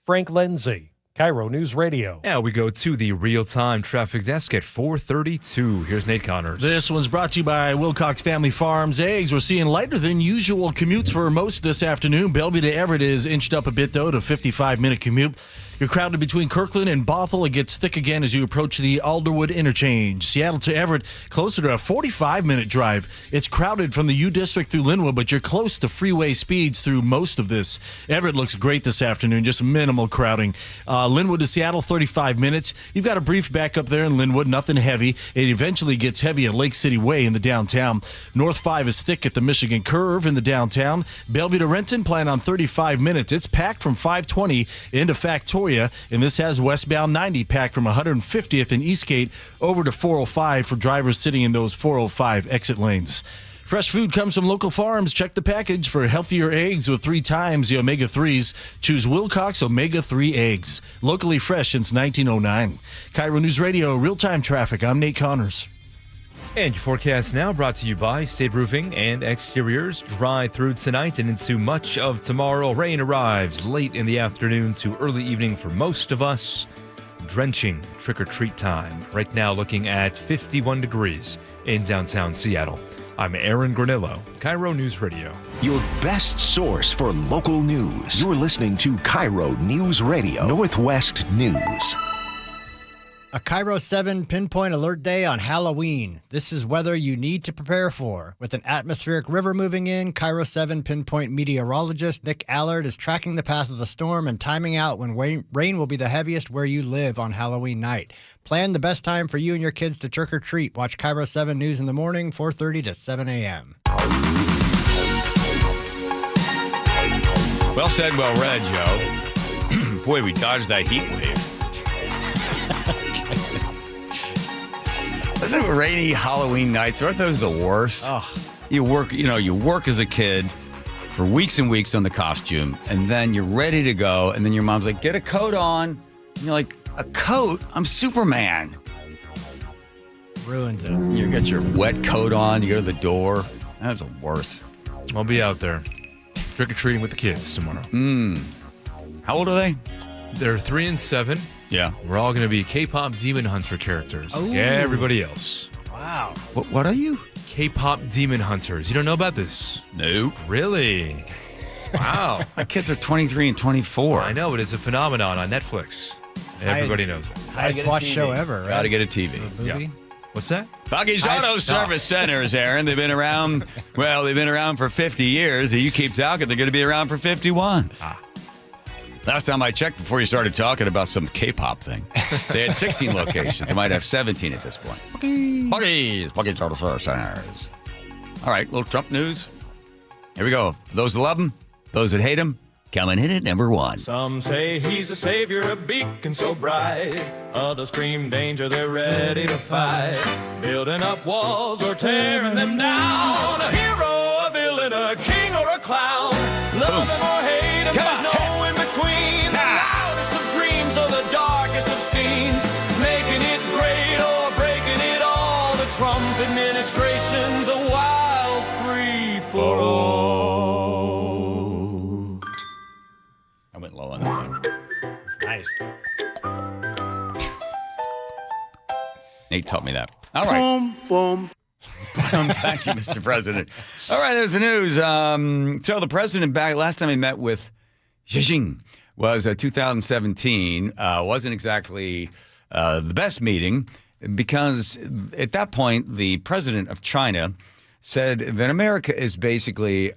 Frank Lindsay, KIRO News Radio. Now we go to the real-time traffic desk at 4:32. Here's Nate Connors. This one's brought to you by Wilcox Family Farms Eggs. We're seeing lighter than usual commutes for most this afternoon. Bellevue to Everett is inched up a bit, though, to a 55-minute commute. You're crowded between Kirkland and Bothell. It gets thick again as you approach the Alderwood interchange. Seattle to Everett, closer to a 45-minute drive. It's crowded from the U District through Linwood, but you're close to freeway speeds through most of this. Everett looks great this afternoon, just minimal crowding. Linwood to Seattle, 35 minutes. You've got a brief backup there in Linwood, nothing heavy. It eventually gets heavy at Lake City Way in the downtown. North 5 is thick at the Michigan Curve in the downtown. Bellevue to Renton, plan on 35 minutes. It's packed from 520 into Factoria. And this has westbound 90 packed from 150th and Eastgate over to 405 for drivers sitting in those 405 exit lanes. Fresh food comes from local farms. Check the package for healthier eggs with 3 times the omega-3s. Choose Wilcox Omega-3 eggs. Locally fresh since 1909. KIRO News Radio, real-time traffic. I'm Nate Connors. And your forecast now brought to you by State Roofing and Exteriors. Dry through tonight and into much of tomorrow. Rain arrives late in the afternoon to early evening for most of us. Drenching trick-or-treat time. Right now looking at 51 degrees in downtown Seattle. I'm Aaron Granillo, KIRO News Radio. Your best source for local news. You're listening to KIRO News Radio, Northwest News. A KIRO 7 pinpoint alert day on Halloween. This is weather you need to prepare for. With an atmospheric river moving in, KIRO 7 pinpoint meteorologist Nick Allard is tracking the path of the storm and timing out when rain will be the heaviest where you live on Halloween night. Plan the best time for you and your kids to trick or treat. Watch KIRO 7 News in the morning, 4:30 to 7 a.m. Well said, well read, Joe. Boy, we dodged that heat wave. Isn't it rainy Halloween nights? Aren't those the worst? Oh. You work as a kid for weeks and weeks on the costume, and then you're ready to go, and then your mom's like, get a coat on. And you're like, a coat? I'm Superman. Ruins it. You get your wet coat on, you go to the door. That's the worst. I'll be out there trick-or-treating with the kids tomorrow. How old are they? They're 3 and 7. Yeah. We're all going to be K-pop Demon Hunter characters. Ooh. Yeah, everybody else. Wow. What are you? K-pop Demon Hunters. You don't know about this? No. Really? Wow. My kids are 23 and 24. I know, but it's a phenomenon on Netflix. Everybody knows it. Highest watched show ever, right? Gotta get a TV. Movie? What's that? Buggy's Auto Service Centers, Aaron. They've been around, for 50 years. You keep talking, they're going to be around for 51. Last time I checked before you started talking about some K-pop thing, they had 16 locations. They might have 17 at this point. Buggy's Auto Service Centers. All right, little Trump news. Here we go. Those that love him, those that hate him, coming in at number 1. Some say he's a savior, a beacon so bright. Others scream danger, they're ready to fight. Building up walls or tearing them down. A hero, a villain, a king or a clown. Love him or hate him, there's no in between. The loudest of dreams or the darkest of scenes. Making it great or breaking it all. The Trump administration's a wild free-for-all. I went low on that one. It's nice. Nate taught me that. All right. Boom. Thank you, Mr. President. All right, there's the news. So the president back last time he met with Xi Jinping was 2017. Wasn't exactly the best meeting because at that point the president of China said that America is basically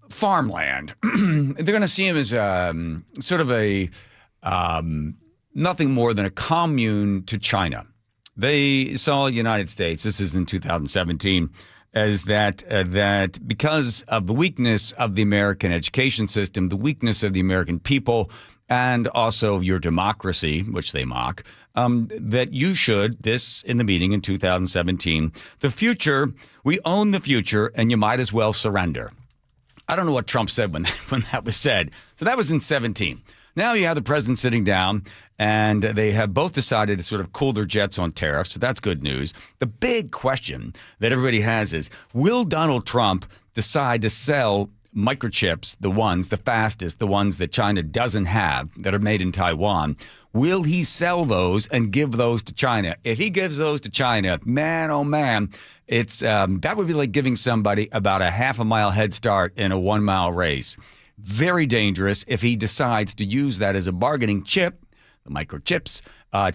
farmland. They're going to see him as sort of a nothing more than a commune to China. They saw the United States, this is in 2017, as that because of the weakness of the American education system, the weakness of the American people, and also your democracy, which they mock, that you should, this in the meeting in 2017, the future, we own the future, and you might as well surrender. I don't know what Trump said when that was said. So that was in 17. Now you have the president sitting down, and they have both decided to sort of cool their jets on tariffs. So that's good news. The big question that everybody has is, will Donald Trump decide to sell microchips, the fastest, the ones that China doesn't have, that are made in Taiwan? Will he sell those and give those to China? If he gives those to China, man, oh man, it's that would be like giving somebody about a half a mile head start in a 1 mile race. Very dangerous if he decides to use that as a bargaining chip, the microchips.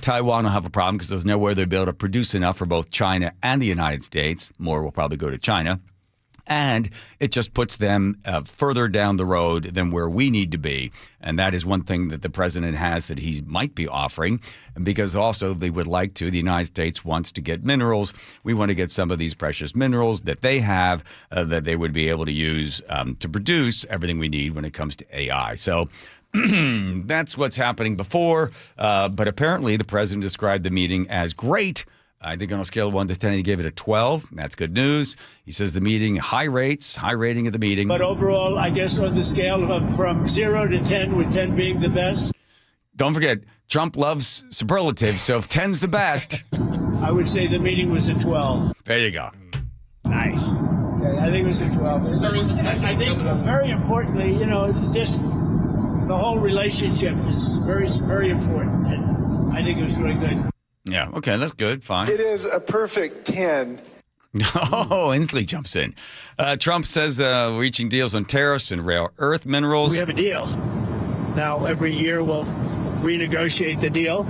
Taiwan will have a problem because there's nowhere they'll be able to produce enough for both China and the United States. More will probably go to China. And it just puts them further down the road than where we need to be. And that is one thing that the president has that he might be offering. And because also they would like to, the United States wants to get minerals. We want to get some of these precious minerals that they have that they would be able to use to produce everything we need when it comes to AI. So that's what's happening before. But apparently the president described the meeting as great. I think on a scale of 1 to 10, he gave it a 12. That's good news. He says the meeting, high rating at the meeting. But overall, I guess on the scale of from 0 to 10, with 10 being the best. Don't forget, Trump loves superlatives, so if 10's the best. I would say the meeting was a 12. There you go. Nice. I think it was a 12. I think very importantly, just the whole relationship is very, very important. And I think it was really good. Yeah, okay, that's good, fine. It is a perfect 10. Oh, Inslee jumps in. Trump says reaching deals on tariffs and rare earth minerals. We have a deal. Now, every year we'll renegotiate the deal,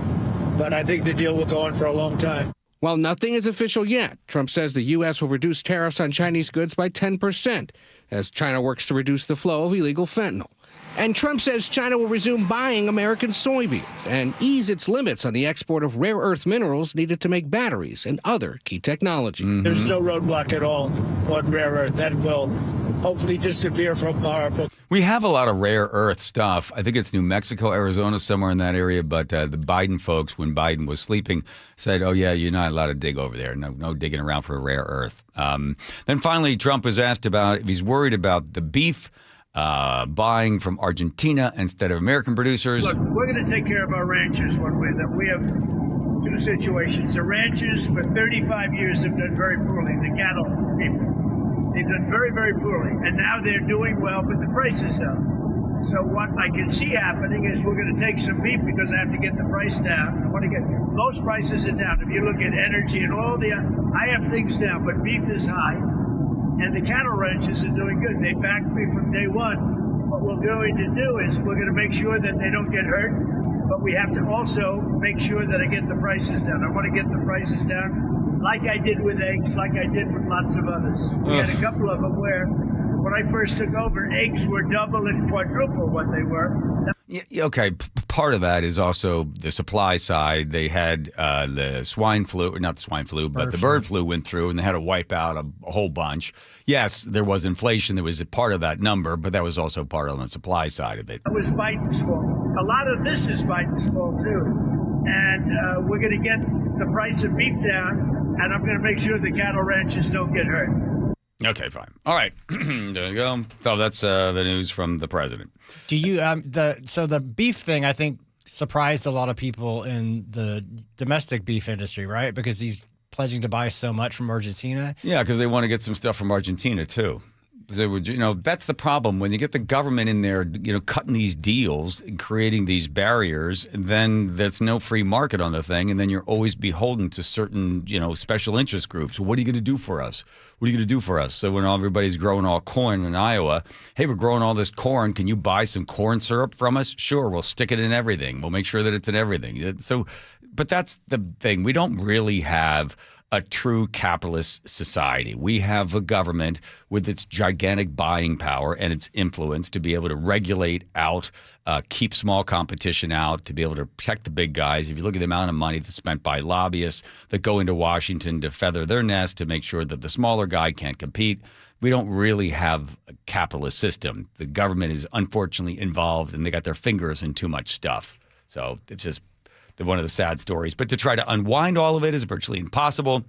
but I think the deal will go on for a long time. While nothing is official yet, Trump says the U.S. will reduce tariffs on Chinese goods by 10% as China works to reduce the flow of illegal fentanyl. And Trump says China will resume buying American soybeans and ease its limits on the export of rare earth minerals needed to make batteries and other key technology. There's no roadblock at all on rare earth. That will hopefully disappear from our... We have a lot of rare earth stuff. I think it's New Mexico, Arizona, somewhere in that area. But the Biden folks, when Biden was sleeping, said, oh, yeah, you're not allowed to dig over there. No digging around for rare earth. Then finally, Trump was asked about if he's worried about the beef buying from Argentina instead of American producers. Look, we're going to take care of our ranchers one way. That we have two situations. The ranchers for 35 years have done very poorly. The cattle people. They've done very, very poorly. And now they're doing well, but the price is up. So what I can see happening is we're going to take some beef because I have to get the price down. I want to get most prices are down. If you look at energy and all I have things down, but beef is high. And the cattle ranchers are doing good. They backed me from day one. What we're going to do is we're going to make sure that they don't get hurt, but we have to also make sure that I get the prices down. I want to get the prices down like I did with eggs, like I did with lots of others. We had a couple of them where when I first took over, eggs were double and quadruple what they were. Yeah, okay, part of that is also the supply side. They had the swine flu, not the swine flu, but the bird flu went through, and they had to wipe out a whole bunch. Yes, there was inflation. There was a part of that number, but that was also part of the supply side of it. It was Biden's fault. A lot of this is Biden's fault, too. And we're going to get the price of beef down, and I'm going to make sure the cattle ranchers don't get hurt. Okay, fine. All right. There you go. So that's the news from the president. Do you so the beef thing, I think, surprised a lot of people in the domestic beef industry, right? Because he's pledging to buy so much from Argentina. Yeah, because they want to get some stuff from Argentina too. They would, that's the problem when you get the government in there, cutting these deals and creating these barriers. Then there's no free market on the thing, and then you're always beholden to certain, special interest groups. What are you going to do for us? What are you going to do for us? So when everybody's growing all corn in Iowa, hey, we're growing all this corn. Can you buy some corn syrup from us? Sure, we'll stick it in everything. We'll make sure that it's in everything. So, but that's the thing. We don't really have a true capitalist society. We have a government with its gigantic buying power and its influence to be able to regulate out, keep small competition out, to be able to protect the big guys. If you look at the amount of money that's spent by lobbyists that go into Washington to feather their nest to make sure that the smaller guy can't compete, we don't really have a capitalist system. The government is unfortunately involved, and they got their fingers in too much stuff. So it's just one of the sad stories. But to try to unwind all of it is virtually impossible.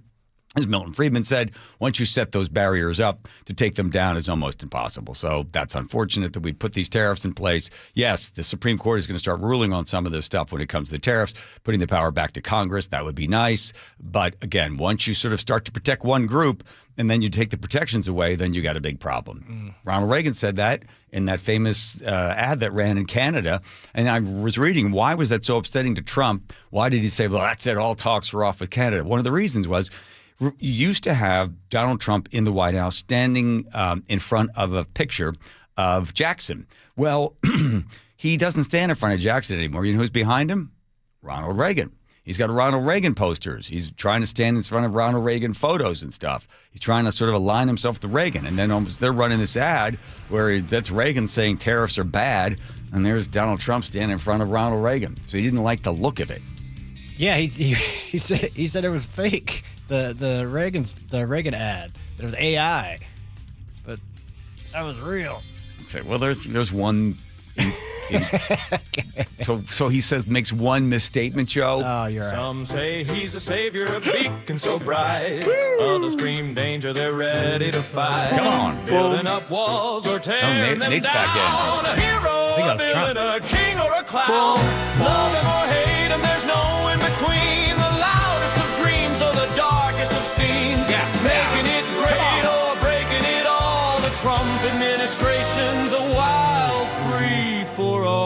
As Milton Friedman said, once you set those barriers up, to take them down is almost impossible. So that's unfortunate that we put these tariffs in place. Yes, the Supreme Court is going to start ruling on some of this stuff when it comes to the tariffs, putting the power back to Congress. That would be nice. But again, once you sort of start to protect one group and then you take the protections away, then you got a big problem. Ronald Reagan said that in that famous ad that ran in Canada. And I was reading, why was that so upsetting to Trump? Why did he say, well, that's it, all talks are off with Canada? One of the reasons was, you used to have Donald Trump in the White House standing in front of a picture of Jackson. Well, he doesn't stand in front of Jackson anymore. You know who's behind him? Ronald Reagan. He's got Ronald Reagan posters. He's trying to stand in front of Ronald Reagan photos and stuff. He's trying to sort of align himself with Reagan. And then they're running this ad where that's Reagan saying tariffs are bad, and there's Donald Trump standing in front of Ronald Reagan. So he didn't like the look of it. Yeah, he said it was fake. The Reagan ad, that it was AI, but that was real. Okay, well, there's one So he says, makes one misstatement, Joe. Oh, you're right. Some say he's a savior, a beacon so bright. Others scream danger, they're ready to fight. Come on. Building up walls or tearing them Nate's down. back A hero, a villain, a king or a clown. Love him or hate him, there's no in between. The loudest of dreams or the darkest of scenes. Making it great or breaking it all. The Trump administration's a wild free for all.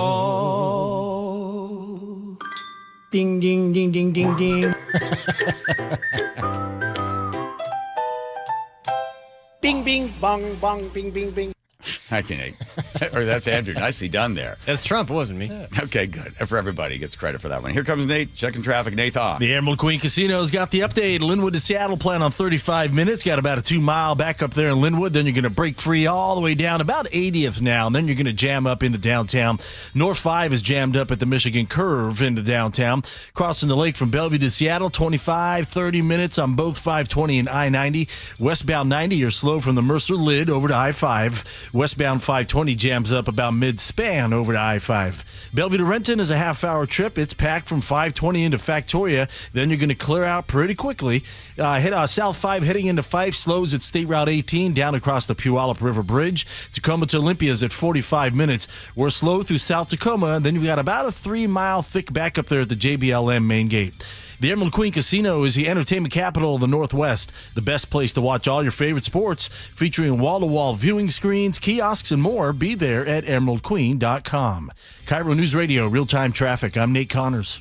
Ding, ding, ding, ding, ding, ding. Bing, bing, bong, bong, bing, bing, bing. I can, or that's Andrew. Nicely done there. That's Trump, it wasn't me. Okay, good. For everybody gets credit for that one. Here comes Nate, checking traffic. Nate off. The Emerald Queen Casino's got the update. Linwood to Seattle plan on 35 minutes. Got about a 2-mile back up there in Linwood. Then you're going to break free all the way down about 80th now. And then you're going to jam up into downtown. North 5 is jammed up at the Michigan Curve into downtown. Crossing the lake from Bellevue to Seattle, 25, 30 minutes on both 520 and I-90. Westbound 90, you're slow from the Mercer Lid over to I-5. Westbound 520 jams up about mid-span over to I-5. Bellevue to Renton is a half-hour trip. It's packed from 520 into Factoria. Then you're going to clear out pretty quickly. Hit South 5 heading into Fife. Slows at State Route 18 down across the Puyallup River Bridge. Tacoma to Olympia is at 45 minutes. We're slow through South Tacoma. Then you've got about a 3-mile thick back up there at the JBLM main gate. The Emerald Queen Casino is the entertainment capital of the Northwest. The best place to watch all your favorite sports, featuring wall-to-wall viewing screens, kiosks, and more. Be there at emeraldqueen.com. KIRO News Radio, real-time traffic. I'm Nate Connors.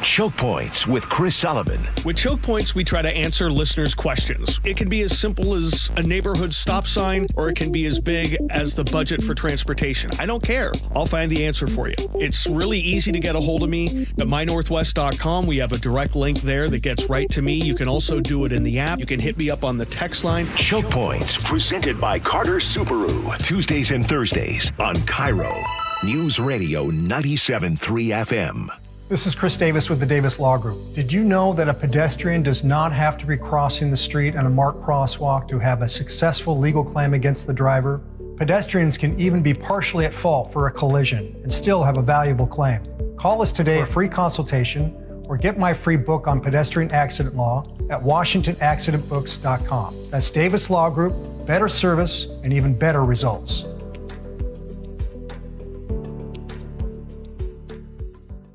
Choke Points with Chris Sullivan. With Choke Points, we try to answer listeners' questions. It can be as simple as a neighborhood stop sign, or it can be as big as the budget for transportation. I don't care. I'll find the answer for you. It's really easy to get a hold of me at mynorthwest.com. We have a direct link there that gets right to me. You can also do it in the app. You can hit me up on the text line. Choke Points, presented by Carter Subaru. Tuesdays and Thursdays on KIRO News Radio 97.3 FM. This is Chris Davis with the Davis Law Group. Did you know that a pedestrian does not have to be crossing the street on a marked crosswalk to have a successful legal claim against the driver? Pedestrians can even be partially at fault for a collision and still have a valuable claim. Call us today for a free consultation or get my free book on pedestrian accident law at WashingtonAccidentBooks.com. That's Davis Law Group, better service and even better results.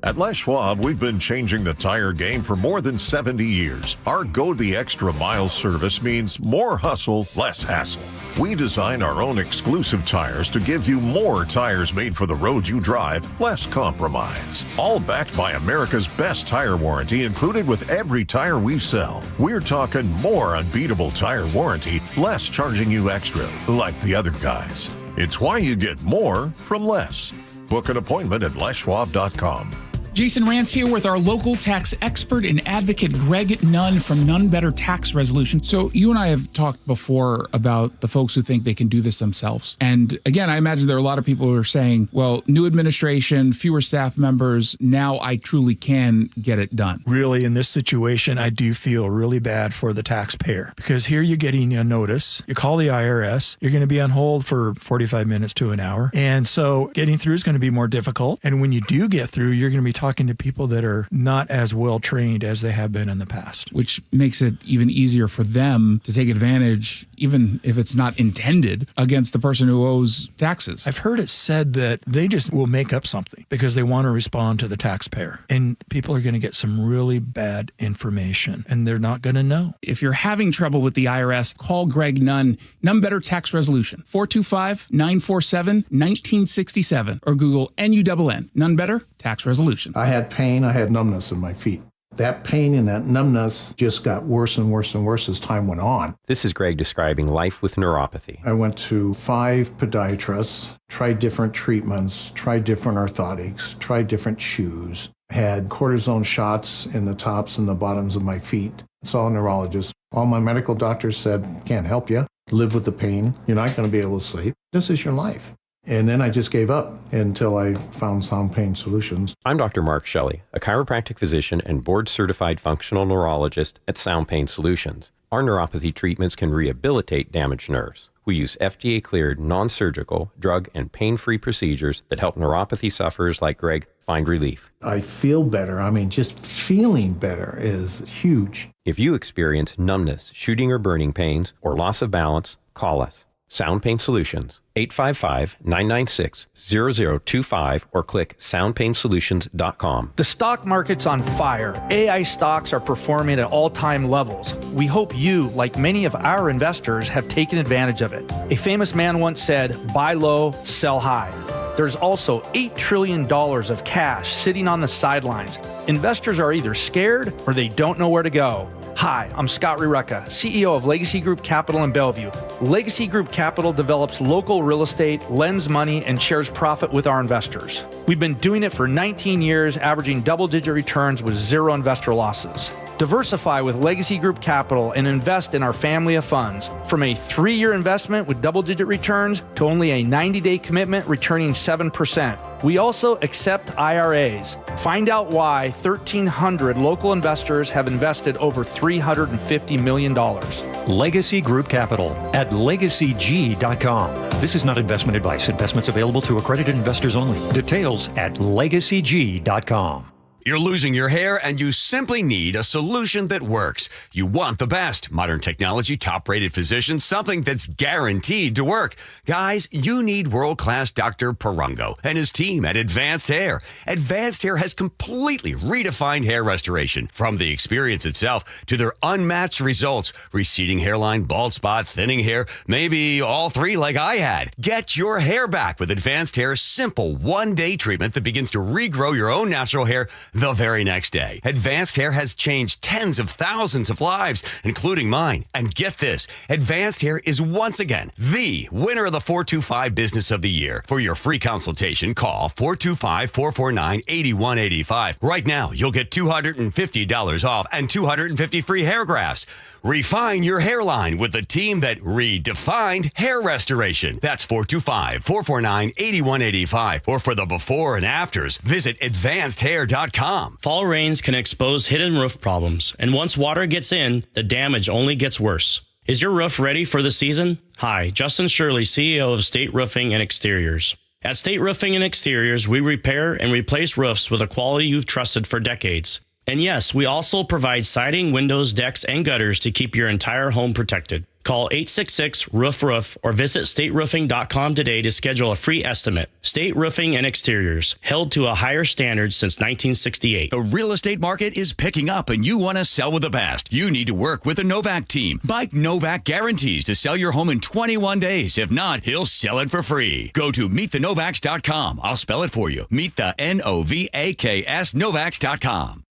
At Les Schwab, we've been changing the tire game for more than 70 years. Our Go the Extra Mile service means more hustle, less hassle. We design our own exclusive tires to give you more tires made for the road you drive, less compromise. All backed by America's best tire warranty included with every tire we sell. We're talking more unbeatable tire warranty, less charging you extra, like the other guys. It's why you get more from less. Book an appointment at leschwab.com. Jason Rance here with our local tax expert and advocate, Greg Nunn from None Better Tax Resolution. So you and I have talked before about the folks who think they can do this themselves. And again, I imagine there are a lot of people who are saying, well, new administration, fewer staff members, now I truly can get it done. Really, in this situation, I do feel really bad for the taxpayer because here you're getting a notice. You call the IRS, you're going to be on hold for 45 minutes to an hour. And so getting through is going to be more difficult. And when you do get through, you're going to be talking to people that are not as well trained as they have been in the past. Which makes it even easier for them to take advantage, even if it's not intended, against the person who owes taxes. I've heard it said that they just will make up something because they want to respond to the taxpayer. And people are going to get some really bad information and they're not going to know. If you're having trouble with the IRS, call Greg Nunn, None Better Tax Resolution, 425-947-1967, or Google NUNN, None Better Tax Resolution. I had pain, I had numbness in my feet. That pain and that numbness just got worse and worse and worse as time went on. This is Greg describing life with neuropathy. I went to 5 podiatrists, tried different treatments, tried different orthotics, tried different shoes, had cortisone shots in the tops and the bottoms of my feet. Saw a neurologist. All my medical doctors said, can't help you. Live with the pain. You're not going to be able to sleep. This is your life. And then I just gave up until I found Sound Pain Solutions. I'm Dr. Mark Shelley, a chiropractic physician and board-certified functional neurologist at Sound Pain Solutions. Our neuropathy treatments can rehabilitate damaged nerves. We use FDA-cleared, non-surgical, drug and pain-free procedures that help neuropathy sufferers like Greg find relief. I feel better. I mean, just feeling better is huge. If you experience numbness, shooting or burning pains, or loss of balance, call us. Sound Pain Solutions, 855-996-0025 or click soundpainsolutions.com. The stock market's on fire. AI stocks are performing at all-time levels. We hope you, like many of our investors, have taken advantage of it. A famous man once said, buy low, sell high. There's also $8 trillion of cash sitting on the sidelines. Investors are either scared or they don't know where to go. Hi, I'm Scott Rireka, CEO of Legacy Group Capital in Bellevue. Legacy Group Capital develops local real estate, lends money, and shares profit with our investors. We've been doing it for 19 years, averaging double-digit returns with zero investor losses. Diversify with Legacy Group Capital and invest in our family of funds. From a 3-year investment with double-digit returns to only a 90-day commitment returning 7%. We also accept IRAs. Find out why 1,300 local investors have invested over $350 million. Legacy Group Capital at legacyg.com. This is not investment advice. Investments available to accredited investors only. Details at legacyg.com. You're losing your hair and you simply need a solution that works. You want the best. Modern technology, top-rated physicians, something that's guaranteed to work. Guys, you need world-class Dr. Perungo and his team at Advanced Hair. Advanced Hair has completely redefined hair restoration. From the experience itself to their unmatched results. Receding hairline, bald spot, thinning hair, maybe all three like I had. Get your hair back with Advanced Hair's simple one-day treatment that begins to regrow your own natural hair the very next day. Advanced Hair has changed tens of thousands of lives, including mine. And get this, Advanced Hair is once again the winner of the 425 Business of the Year. For your free consultation, call 425-449-8185. Right now, you'll get $250 off and 250 free hair grafts. Refine your hairline with the team that redefined hair restoration. That's 425-449-8185. Or for the before and afters, visit advancedhair.com. Fall rains can expose hidden roof problems, and once water gets in, the damage only gets worse. Is your roof ready for the season? Hi, Justin Shirley, CEO of State Roofing and Exteriors. At State Roofing and Exteriors, we repair and replace roofs with a quality you've trusted for decades. And yes, we also provide siding, windows, decks, and gutters to keep your entire home protected. Call 866-ROOF-ROOF or visit stateroofing.com today to schedule a free estimate. State Roofing and Exteriors, held to a higher standard since 1968. The real estate market is picking up and you want to sell with the best. You need to work with the Novak team. Mike Novak guarantees to sell your home in 21 days. If not, he'll sell it for free. Go to meetthenovaks.com. I'll spell it for you. Meet the Novaks Novaks.com.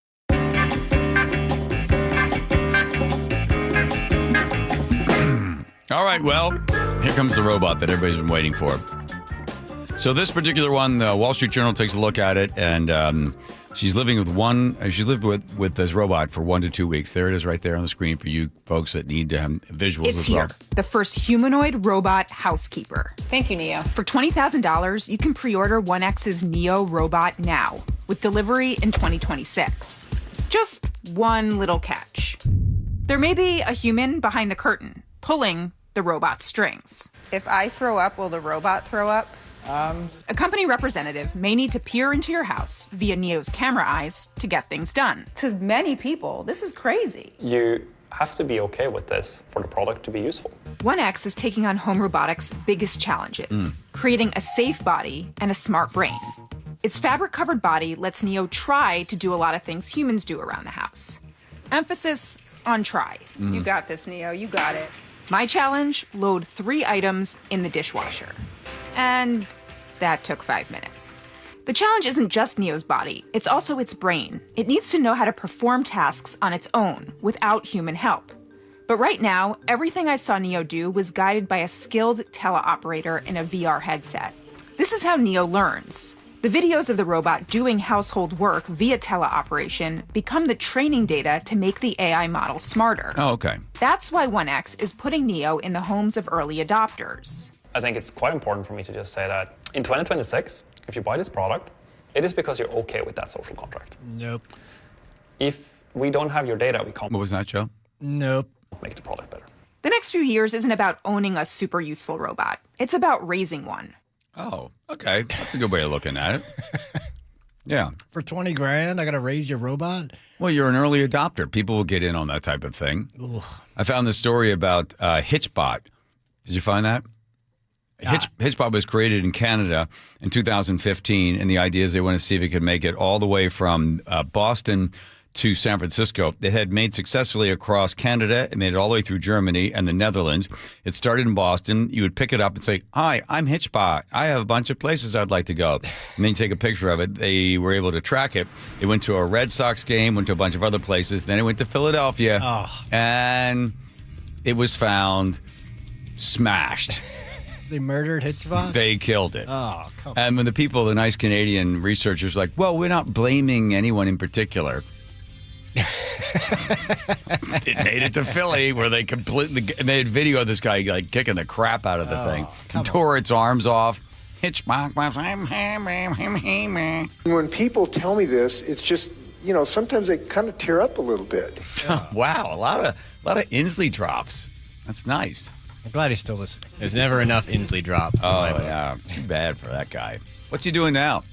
All right, well, here comes the robot that everybody's been waiting for. So this particular one, the Wall Street Journal takes a look at it, and she's living with she lived with this robot for 1 to 2 weeks. There it is right there on the screen for you folks that need to have visuals it's as well. Here, the first humanoid robot housekeeper. Thank you, Neo. For $20,000, you can pre-order 1X's Neo robot now, with delivery in 2026. Just one little catch. There may be a human behind the curtain, pulling the robot's strings. If I throw up, will the robot throw up? A company representative may need to peer into your house via Neo's camera eyes to get things done. To many people, this is crazy. You have to be okay with this for the product to be useful. 1X is taking on home robotics' biggest challenges, creating a safe body and a smart brain. Its fabric-covered body lets Neo try to do a lot of things humans do around the house. Emphasis on try. You got this, Neo. You got it. My challenge, load 3 items in the dishwasher. And that took 5 minutes. The challenge isn't just Neo's body, it's also its brain. It needs to know how to perform tasks on its own, without human help. But right now, everything I saw Neo do was guided by a skilled teleoperator in a VR headset. This is how Neo learns. The videos of the robot doing household work via teleoperation become the training data to make the AI model smarter. Oh, okay. That's why 1X is putting Neo in the homes of early adopters. I think it's quite important for me to just say that in 2026, if you buy this product, it is because you're okay with that social contract. Nope. If we don't have your data, we can't. What was that, Joe? Nope. make the product better. The next few years isn't about owning a super useful robot. It's about raising one. Oh, okay. That's a good way of looking at it. Yeah. For 20 grand, I got to raise your robot? Well, you're an early adopter. People will get in on that type of thing. Ooh. I found this story about HitchBot. Did you find that? HitchBot was created in Canada in 2015, and the idea is they want to see if it could make it all the way from Boston to San Francisco. It had made successfully across Canada. It made it all the way through Germany and the Netherlands. It started in Boston. You would pick it up and say, "Hi, I'm HitchBot. I have a bunch of places I'd like to go." And then you take a picture of it. They were able to track it. It went to a Red Sox game, went to a bunch of other places. Then it went to Philadelphia, and it was found smashed. They murdered HitchBot? They killed it. Oh, come on. And when the people, the nice Canadian researchers, like, well, we're not blaming anyone in particular. It made it to Philly, where they completely, and they had video of this guy like kicking the crap out of the thing, and tore its arms off. When people tell me this, it's just, sometimes they kind of tear up a little bit. Wow, a lot of Inslee drops. That's nice. I'm glad he's still listening. There's never enough Inslee drops. Oh, yeah. Too bad for that guy. What's he doing now?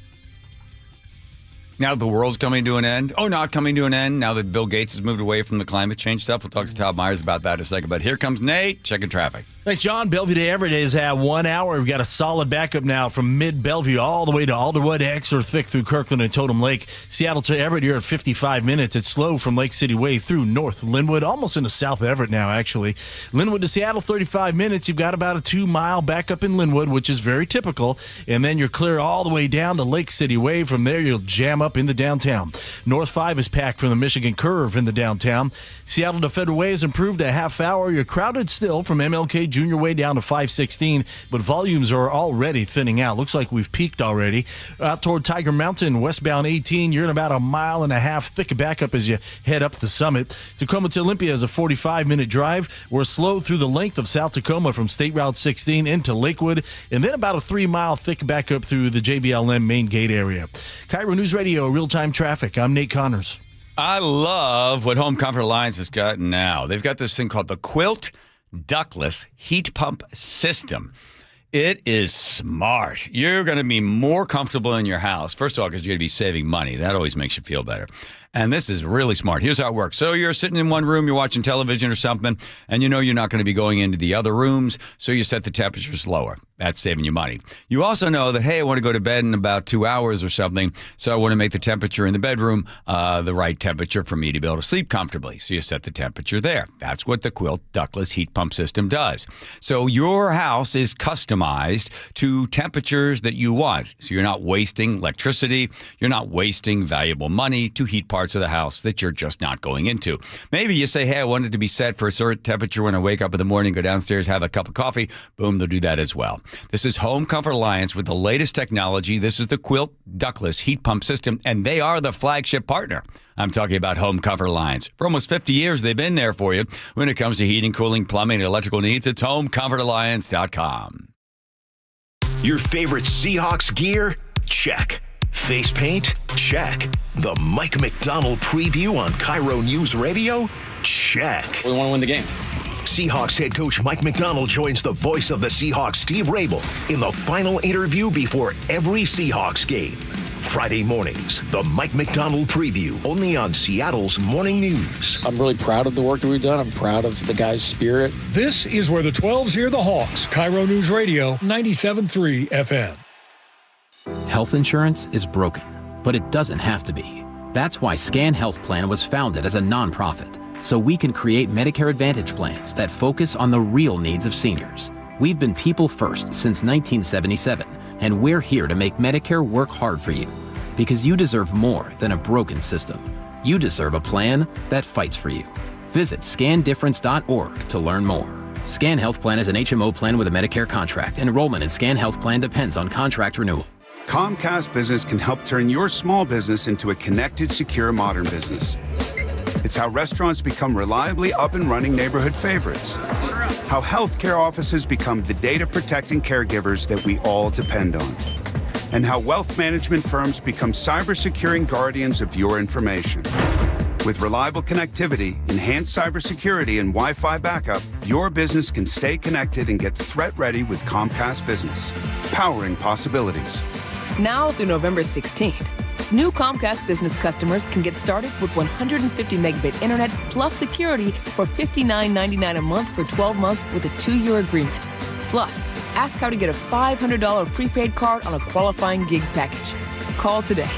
Now the world's coming to an end? Oh, not coming to an end now that Bill Gates has moved away from the climate change stuff. We'll talk to Todd Myers about that in a second. But here comes Nate, checking traffic. Thanks, John. Bellevue to Everett is at 1 hour. We've got a solid backup now from mid-Bellevue all the way to Alderwood, Exeter, Thick through Kirkland and Totem Lake. Seattle to Everett, you're at 55 minutes. It's slow from Lake City Way through North Linwood, almost into South Everett now, actually. Linwood to Seattle, 35 minutes. You've got about a 2-mile backup in Linwood, which is very typical. And then you're clear all the way down to Lake City Way. From there, you'll jam up into downtown. North 5 is packed from the Michigan Curve into downtown. Seattle to Federal Way has improved a half hour. You're crowded still from MLK Junior Way down to 516, but volumes are already thinning out. Looks like we've peaked already. Out toward Tiger Mountain, westbound 18, you're in about 1.5 miles thick backup as you head up the summit. Tacoma to Olympia is a 45-minute drive. We're slow through the length of South Tacoma from State Route 16 into Lakewood, and then about a 3-mile thick backup through the JBLM main gate area. KIRO News Radio, real-time traffic. I'm Nate Connors. I love what Home Comfort Alliance has got now. They've got this thing called the Quilt Ductless Heat Pump System. It is smart. You're going to be more comfortable in your house. First of all, because you're going to be saving money. That always makes you feel better. And this is really smart. Here's how it works. So you're sitting in one room, you're watching television or something, and you know you're not going to be going into the other rooms, so you set the temperatures lower. That's saving you money. You also know that, hey, I want to go to bed in about 2 hours or something, so I want to make the temperature in the bedroom the right temperature for me to be able to sleep comfortably. So you set the temperature there. That's what the Quilt Ductless Heat Pump System does. So your house is customized to temperatures that you want. So you're not wasting electricity. You're not wasting valuable money to heat parts of the house that you're just not going into. Maybe you say, hey, I want it to be set for a certain temperature when I wake up in the morning, go downstairs, have a cup of coffee. Boom, they'll do that as well. This is Home Comfort Alliance with the latest technology. This is the Quilt Ductless Heat Pump System, and they are the flagship partner. I'm talking about Home Comfort Alliance. For almost 50 years, they've been there for you. When it comes to heating, cooling, plumbing, and electrical needs, it's homecomfortalliance.com. Your favorite Seahawks gear? Check. Face paint? Check. The Mike McDonald preview on KIRO News Radio? Check. We want to win the game. Seahawks head coach Mike McDonald joins the voice of the Seahawks, Steve Rabel, in the final interview before every Seahawks game. Friday mornings, the Mike McDonald preview, only on Seattle's Morning News. I'm really proud of the work that we've done. I'm proud of the guys' spirit. This is where the 12s hear the Hawks. KIRO News Radio, 97.3 FM. Health insurance is broken, but it doesn't have to be. That's why Scan Health Plan was founded as a nonprofit, so we can create Medicare Advantage plans that focus on the real needs of seniors. We've been people first since 1977, and we're here to make Medicare work hard for you, because you deserve more than a broken system. You deserve a plan that fights for you. Visit scandifference.org to learn more. Scan Health Plan is an HMO plan with a Medicare contract. Enrollment in Scan Health Plan depends on contract renewal. Comcast Business can help turn your small business into a connected, secure, modern business. It's how restaurants become reliably up and running neighborhood favorites. How healthcare offices become the data-protecting caregivers that we all depend on. And how wealth management firms become cyber-securing guardians of your information. With reliable connectivity, enhanced cybersecurity, and Wi-Fi backup, your business can stay connected and get threat ready with Comcast Business. Powering possibilities. Now through November 16th, new Comcast Business customers can get started with 150 megabit internet plus security for $59.99 a month for 12 months with a 2-year agreement. Plus, ask how to get a $500 prepaid card on a qualifying gig package. Call today.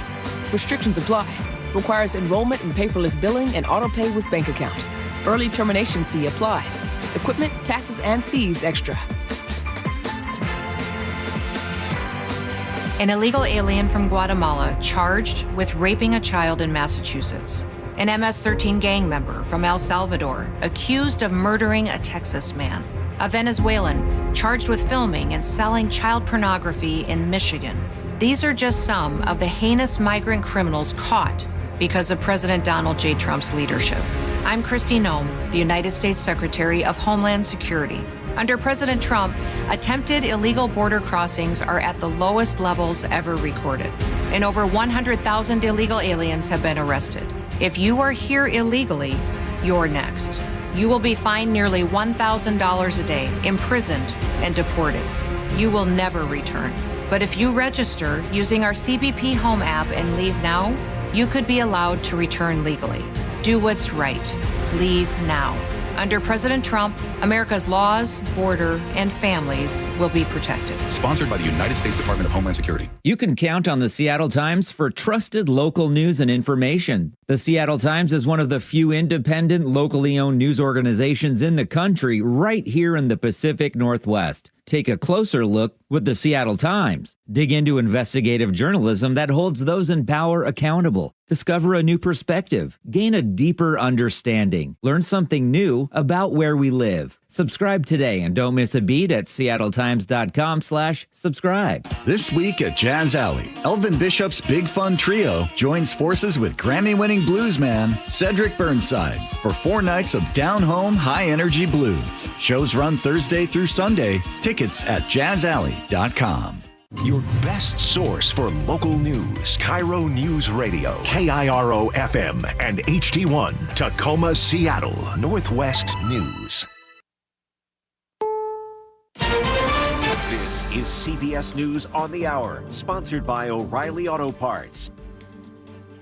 Restrictions apply. Requires enrollment in paperless billing and auto pay with bank account. Early termination fee applies. Equipment, taxes, and fees extra. An illegal alien from Guatemala charged with raping a child in Massachusetts. An MS-13 gang member from El Salvador accused of murdering a Texas man. A Venezuelan charged with filming and selling child pornography in Michigan. These are just some of the heinous migrant criminals caught because of President Donald J. Trump's leadership. I'm Kristi Noem, the United States Secretary of Homeland Security. Under President Trump, attempted illegal border crossings are at the lowest levels ever recorded, and over 100,000 illegal aliens have been arrested. If you are here illegally, you're next. You will be fined nearly $1,000 a day, imprisoned, and deported. You will never return. But if you register using our CBP Home app and leave now, you could be allowed to return legally. Do what's right. Leave now. Under President Trump, America's laws, border, and families will be protected. Sponsored by the United States Department of Homeland Security. You can count on the Seattle Times for trusted local news and information. The Seattle Times is one of the few independent, locally owned news organizations in the country right here in the Pacific Northwest. Take a closer look with the Seattle Times. Dig into investigative journalism that holds those in power accountable. Discover a new perspective. Gain a deeper understanding. Learn something new about where we live. Subscribe today and don't miss a beat at seattletimes.com/subscribe. This week at Jazz Alley, Elvin Bishop's Big Fun Trio joins forces with Grammy-winning bluesman Cedric Burnside for 4 nights of down-home, high-energy blues. Shows run Thursday through Sunday. Tickets at jazzalley.com. Your best source for local news. KIRO News Radio. KIRO FM and HD1. Tacoma, Seattle. Northwest News. This is CBS News on the Hour, sponsored by O'Reilly Auto Parts.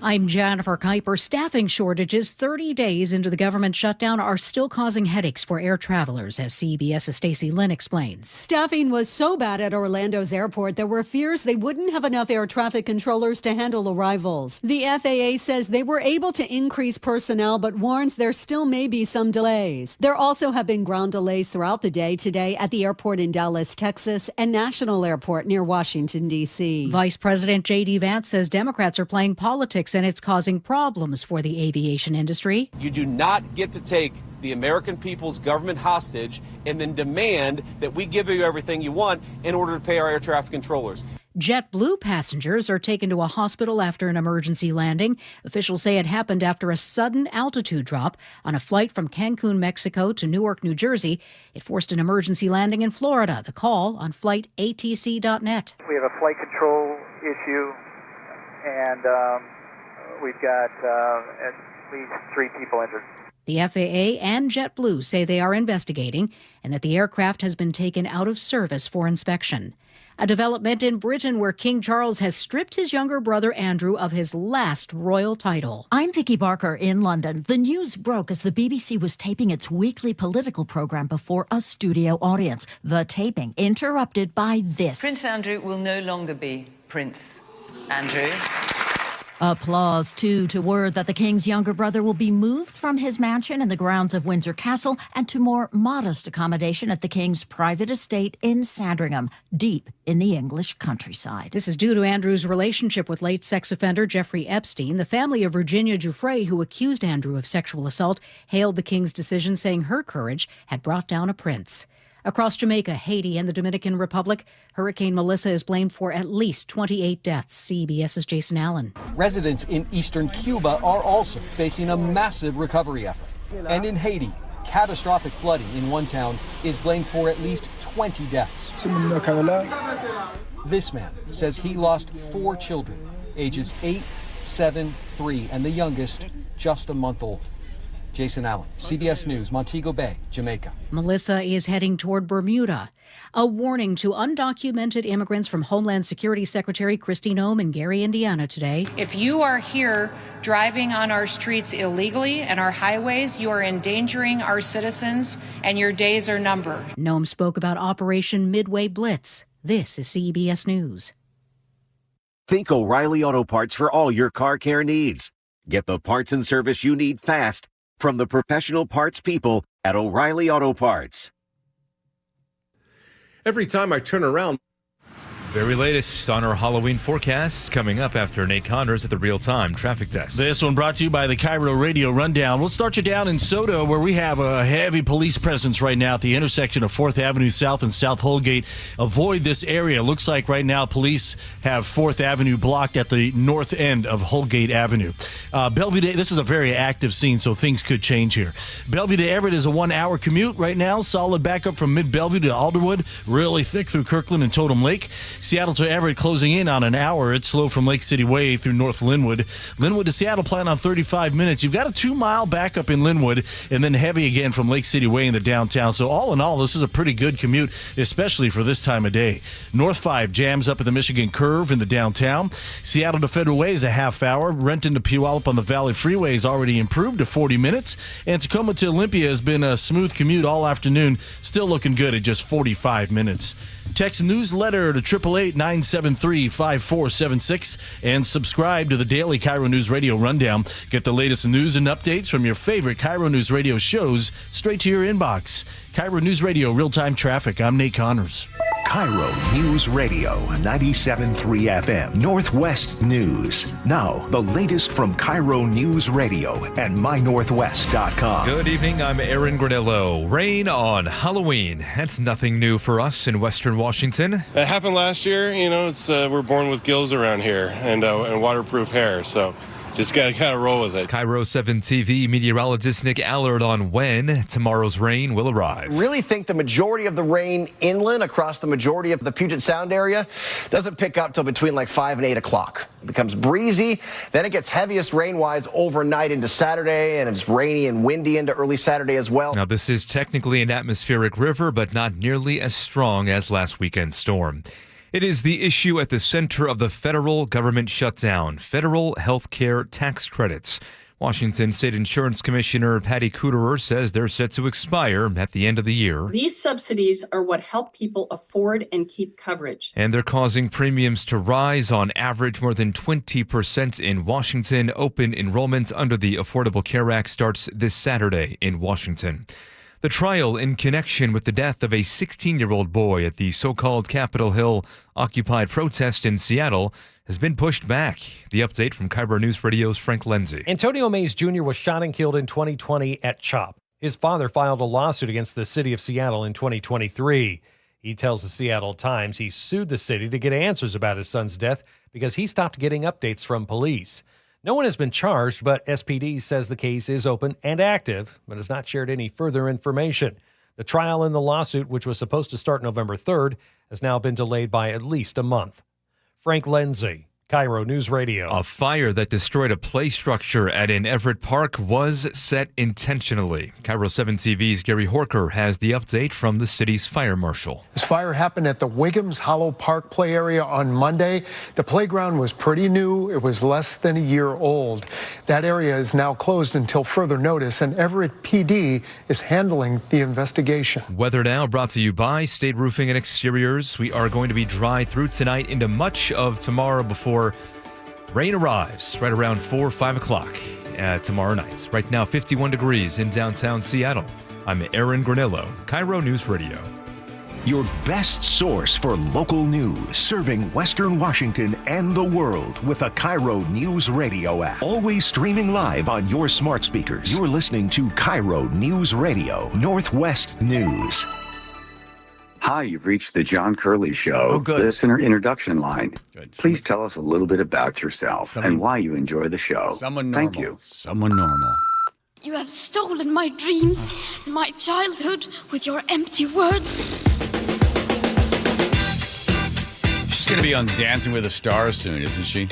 I'm Jennifer Kuiper. Staffing shortages 30 days into the government shutdown are still causing headaches for air travelers, as CBS's Stacey Lynn explains. Staffing was so bad at Orlando's airport, there were fears they wouldn't have enough air traffic controllers to handle arrivals. The FAA says they were able to increase personnel, but warns there still may be some delays. There also have been ground delays throughout the day today at the airport in Dallas, Texas, and National Airport near Washington, D.C. Vice President J.D. Vance says Democrats are playing politics and it's causing problems for the aviation industry. You do not get to take the American people's government hostage and then demand that we give you everything you want in order to pay our air traffic controllers. JetBlue passengers are taken to a hospital after an emergency landing. Officials say it happened after a sudden altitude drop on a flight from Cancun, Mexico to Newark, New Jersey. It forced an emergency landing in Florida. The call on flightatc.net. We have a flight control issue, and we've got at least 3 people injured. The FAA and JetBlue say they are investigating and that the aircraft has been taken out of service for inspection. A development in Britain where King Charles has stripped his younger brother Andrew of his last royal title. I'm Vicky Barker in London. The news broke as the BBC was taping its weekly political program before a studio audience. The taping interrupted by this. Prince Andrew will no longer be Prince Andrew. Applause, too, to word that the King's younger brother will be moved from his mansion in the grounds of Windsor Castle and to more modest accommodation at the King's private estate in Sandringham, deep in the English countryside. This is due to Andrew's relationship with late sex offender Jeffrey Epstein. The family of Virginia Giuffre, who accused Andrew of sexual assault, hailed the King's decision, saying her courage had brought down a prince. Across Jamaica, Haiti, and the Dominican Republic, Hurricane Melissa is blamed for at least 28 deaths. CBS's Jason Allen. Residents in eastern Cuba are also facing a massive recovery effort. And in Haiti, catastrophic flooding in one town is blamed for at least 20 deaths. This man says he lost 4 children, ages 8, 7, 3, and the youngest just a month old. Jason Allen, CBS News, Montego Bay, Jamaica. Melissa is heading toward Bermuda. A warning to undocumented immigrants from Homeland Security Secretary Kristi Noem in Gary, Indiana today. If you are here driving on our streets illegally and our highways, you are endangering our citizens and your days are numbered. Noem spoke about Operation Midway Blitz. This is CBS News. Think O'Reilly Auto Parts for all your car care needs. Get the parts and service you need fast from the professional parts people at O'Reilly Auto Parts. Every time I turn around. Very latest on our Halloween forecast coming up after Nate Connors at the real-time traffic desk. This one brought to you by the KIRO Radio Rundown. We'll start you down in Soto, where we have a heavy police presence right now at the intersection of 4th Avenue South and South Holgate. Avoid this area. Looks like right now police have 4th Avenue blocked at the north end of Holgate Avenue. Bellevue to, this is a very active scene, so things could change here. Bellevue to Everett is a 1-hour commute right now. Solid backup from mid-Bellevue to Alderwood. Really thick through Kirkland and Totem Lake. Seattle to Everett closing in on an hour. It's slow from Lake City Way through North Linwood. Linwood to Seattle plan on 35 minutes. You've got a 2-mile backup in Linwood and then heavy again from Lake City Way in the downtown. So all in all, this is a pretty good commute, especially for this time of day. North 5 jams up at the Michigan Curve in the downtown. Seattle to Federal Way is a half hour. Renton to Puyallup on the Valley Freeway is already improved to 40 minutes. And Tacoma to Olympia has been a smooth commute all afternoon. Still looking good at just 45 minutes. Text newsletter to 888-973-5476 and subscribe to the daily KIRO News Radio Rundown. Get the latest news and updates from your favorite KIRO News Radio shows straight to your inbox. KIRO News Radio Real-Time Traffic. I'm Nate Connors. KIRO News Radio 97.3 FM Northwest News. Now, the latest from KIRO News Radio and mynorthwest.com. Good evening, I'm Aaron Granillo. Rain on Halloween. That's nothing new for us in Western Washington. It happened last year. You know, it's we're born with gills around here and waterproof hair, so just got to kind of roll with it. KIRO 7 TV meteorologist Nick Allard on when tomorrow's rain will arrive. Really think the majority of the rain inland across the majority of the Puget Sound area doesn't pick up till between like 5 and 8 o'clock. It becomes breezy, then it gets heaviest rain-wise overnight into Saturday, and it's rainy and windy into early Saturday as well. Now, this is technically an atmospheric river, but not nearly as strong as last weekend's storm. It is the issue at the center of the federal government shutdown, federal health care tax credits. Washington State Insurance Commissioner Patty Kuderer says they're set to expire at the end of the year. These subsidies are what help people afford and keep coverage. And they're causing premiums to rise on average more than 20% in Washington. Open enrollment under the Affordable Care Act starts this Saturday in Washington. The trial in connection with the death of a 16-year-old boy at the so-called Capitol Hill Occupy protest in Seattle has been pushed back. The update from KIRO News Radio's Frank Lenzi. Antonio Mays Jr. was shot and killed in 2020 at CHOP. His father filed a lawsuit against the city of Seattle in 2023. He tells the Seattle Times he sued the city to get answers about his son's death because he stopped getting updates from police. No one has been charged, but SPD says the case is open and active, but has not shared any further information. The trial in the lawsuit, which was supposed to start November 3rd, has now been delayed by at least a month. Frank Lenzi, KIRO News Radio. A fire that destroyed a play structure at an Everett Park was set intentionally. KIRO 7 TV's Gary Horker has the update from the city's fire marshal. This fire happened at the Wiggums Hollow Park play area on Monday. The playground was pretty new. It was less than a year old. That area is now closed until further notice, and Everett PD is handling the investigation. Weather now brought to you by State Roofing and Exteriors. We are going to be dry through tonight into much of tomorrow before rain arrives right around 4 or 5 o'clock tomorrow night. Right now, 51 degrees in downtown Seattle. I'm Aaron Granillo, KIRO News Radio. Your best source for local news, serving Western Washington and the world with the KIRO News Radio app. Always streaming live on your smart speakers. You're listening to KIRO News Radio, Northwest News. Hi, you've reached the John Curley Show. Oh, good. Listener introduction line. Good. Please tell us a little bit about yourself and why you enjoy the show. Someone normal. Thank you. Someone normal. You have stolen my dreams and my childhood with your empty words. She's going to be on Dancing with the Stars soon, isn't she?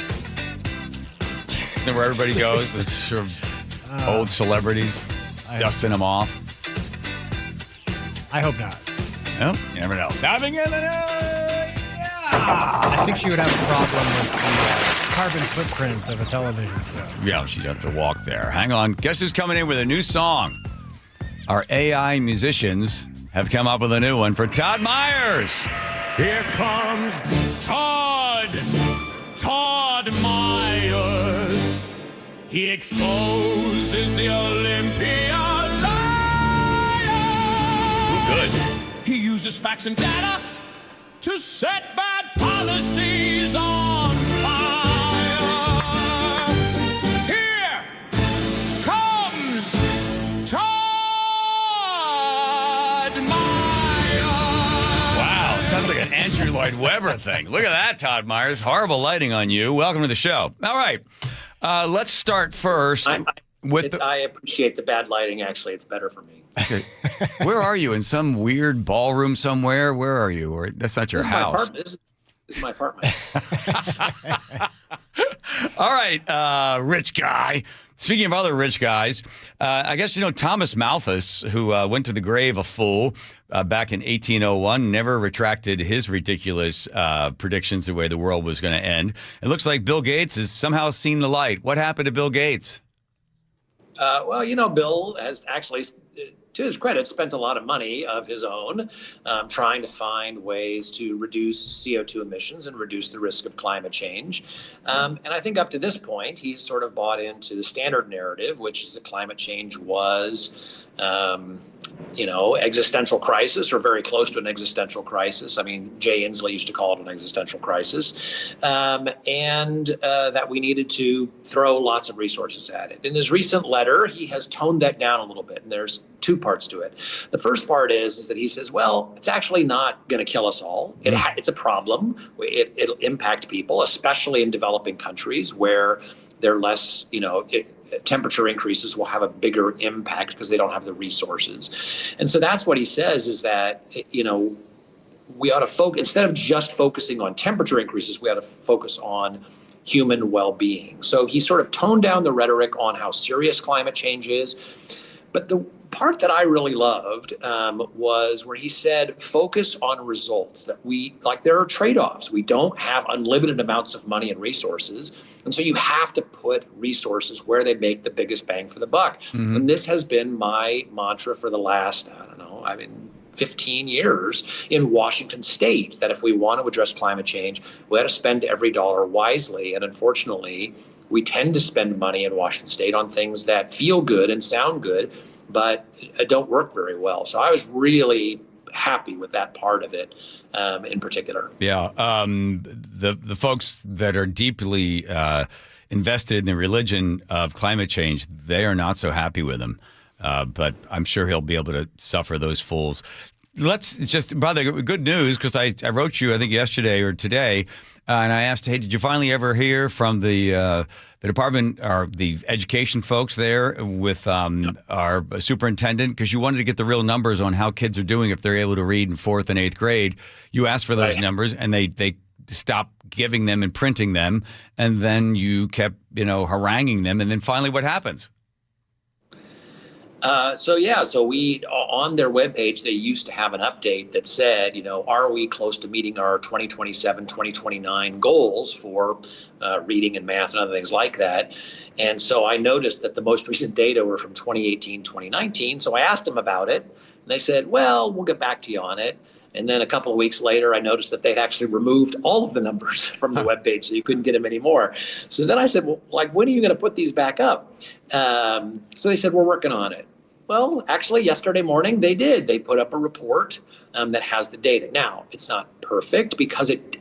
isn't it, where everybody goes? It's sort of old celebrities dusting them off. I hope not. Well, you never know. Diving in the I think she would have a problem with the carbon footprint of a television show. Yeah, she'd have to walk there. Hang on. Guess who's coming in with a new song? Our AI musicians have come up with a new one for Todd Myers. Here comes Todd Myers. He exposes the Olympia liar. Ooh, good. He uses facts and data to set bad policies on fire. Here comes Todd Myers. Wow, sounds like an Andrew Lloyd Webber thing. Look at that, Todd Myers. Horrible lighting on you. Welcome to the show. All right, let's start first I appreciate the bad lighting, actually. It's better for me. Okay. Where are you? In some weird ballroom somewhere? Where are you? Or that's not your house. This is my apartment. All right, rich guy. Speaking of other rich guys, I guess you know Thomas Malthus, who went to the grave a fool back in 1801, never retracted his ridiculous predictions the way the world was going to end. It looks like Bill Gates has somehow seen the light. What happened to Bill Gates? Well, you know, Bill has actually, to his credit, spent a lot of money of his own trying to find ways to reduce CO2 emissions and reduce the risk of climate change. And I think up to this point, he's sort of bought into the standard narrative, which is that climate change was, existential crisis or very close to an existential crisis. I mean, Jay Inslee used to call it an existential crisis, and that we needed to throw lots of resources at it. In his recent letter, he has toned that down a little bit, and there's two parts to it. The first part is that he says, well, it's actually not going to kill us all. It's a problem. It'll impact people, especially in developing countries where they're less, temperature increases will have a bigger impact because they don't have the resources. And so that's what he says is that, we ought to focus, instead of just focusing on temperature increases, we ought to focus on human well-being. So he sort of toned down the rhetoric on how serious climate change is. But the part that I really loved was where he said, focus on results, that there are trade-offs. We don't have unlimited amounts of money and resources. And so you have to put resources where they make the biggest bang for the buck. Mm-hmm. And this has been my mantra for the last, 15 years in Washington State, that if we want to address climate change, we got to spend every dollar wisely. And unfortunately, we tend to spend money in Washington State on things that feel good and sound good, but don't work very well. So I was really happy with that part of it in particular. Yeah. The folks that are deeply invested in the religion of climate change, they are not so happy with him. But I'm sure he'll be able to suffer those fools. Let's just, by the good news, because I wrote you, I think yesterday or today, and I asked, hey, did you finally ever hear from the department or the education folks there with our superintendent? Because you wanted to get the real numbers on how kids are doing if they're able to read in 4th and 8th grade. You asked for those numbers, and they stopped giving them and printing them, and then you kept, haranguing them, and then finally what happens? So we, on their webpage, they used to have an update that said, are we close to meeting our 2027, 2029 goals for reading and math and other things like that? And so I noticed that the most recent data were from 2018, 2019. So I asked them about it, and they said, well, we'll get back to you on it. And then a couple of weeks later, I noticed that they'd actually removed all of the numbers from the webpage, so you couldn't get them anymore. So then I said, well, when are you going to put these back up? So they said, we're working on it. Well, actually, yesterday morning, they did. They put up a report that has the data. Now, it's not perfect because it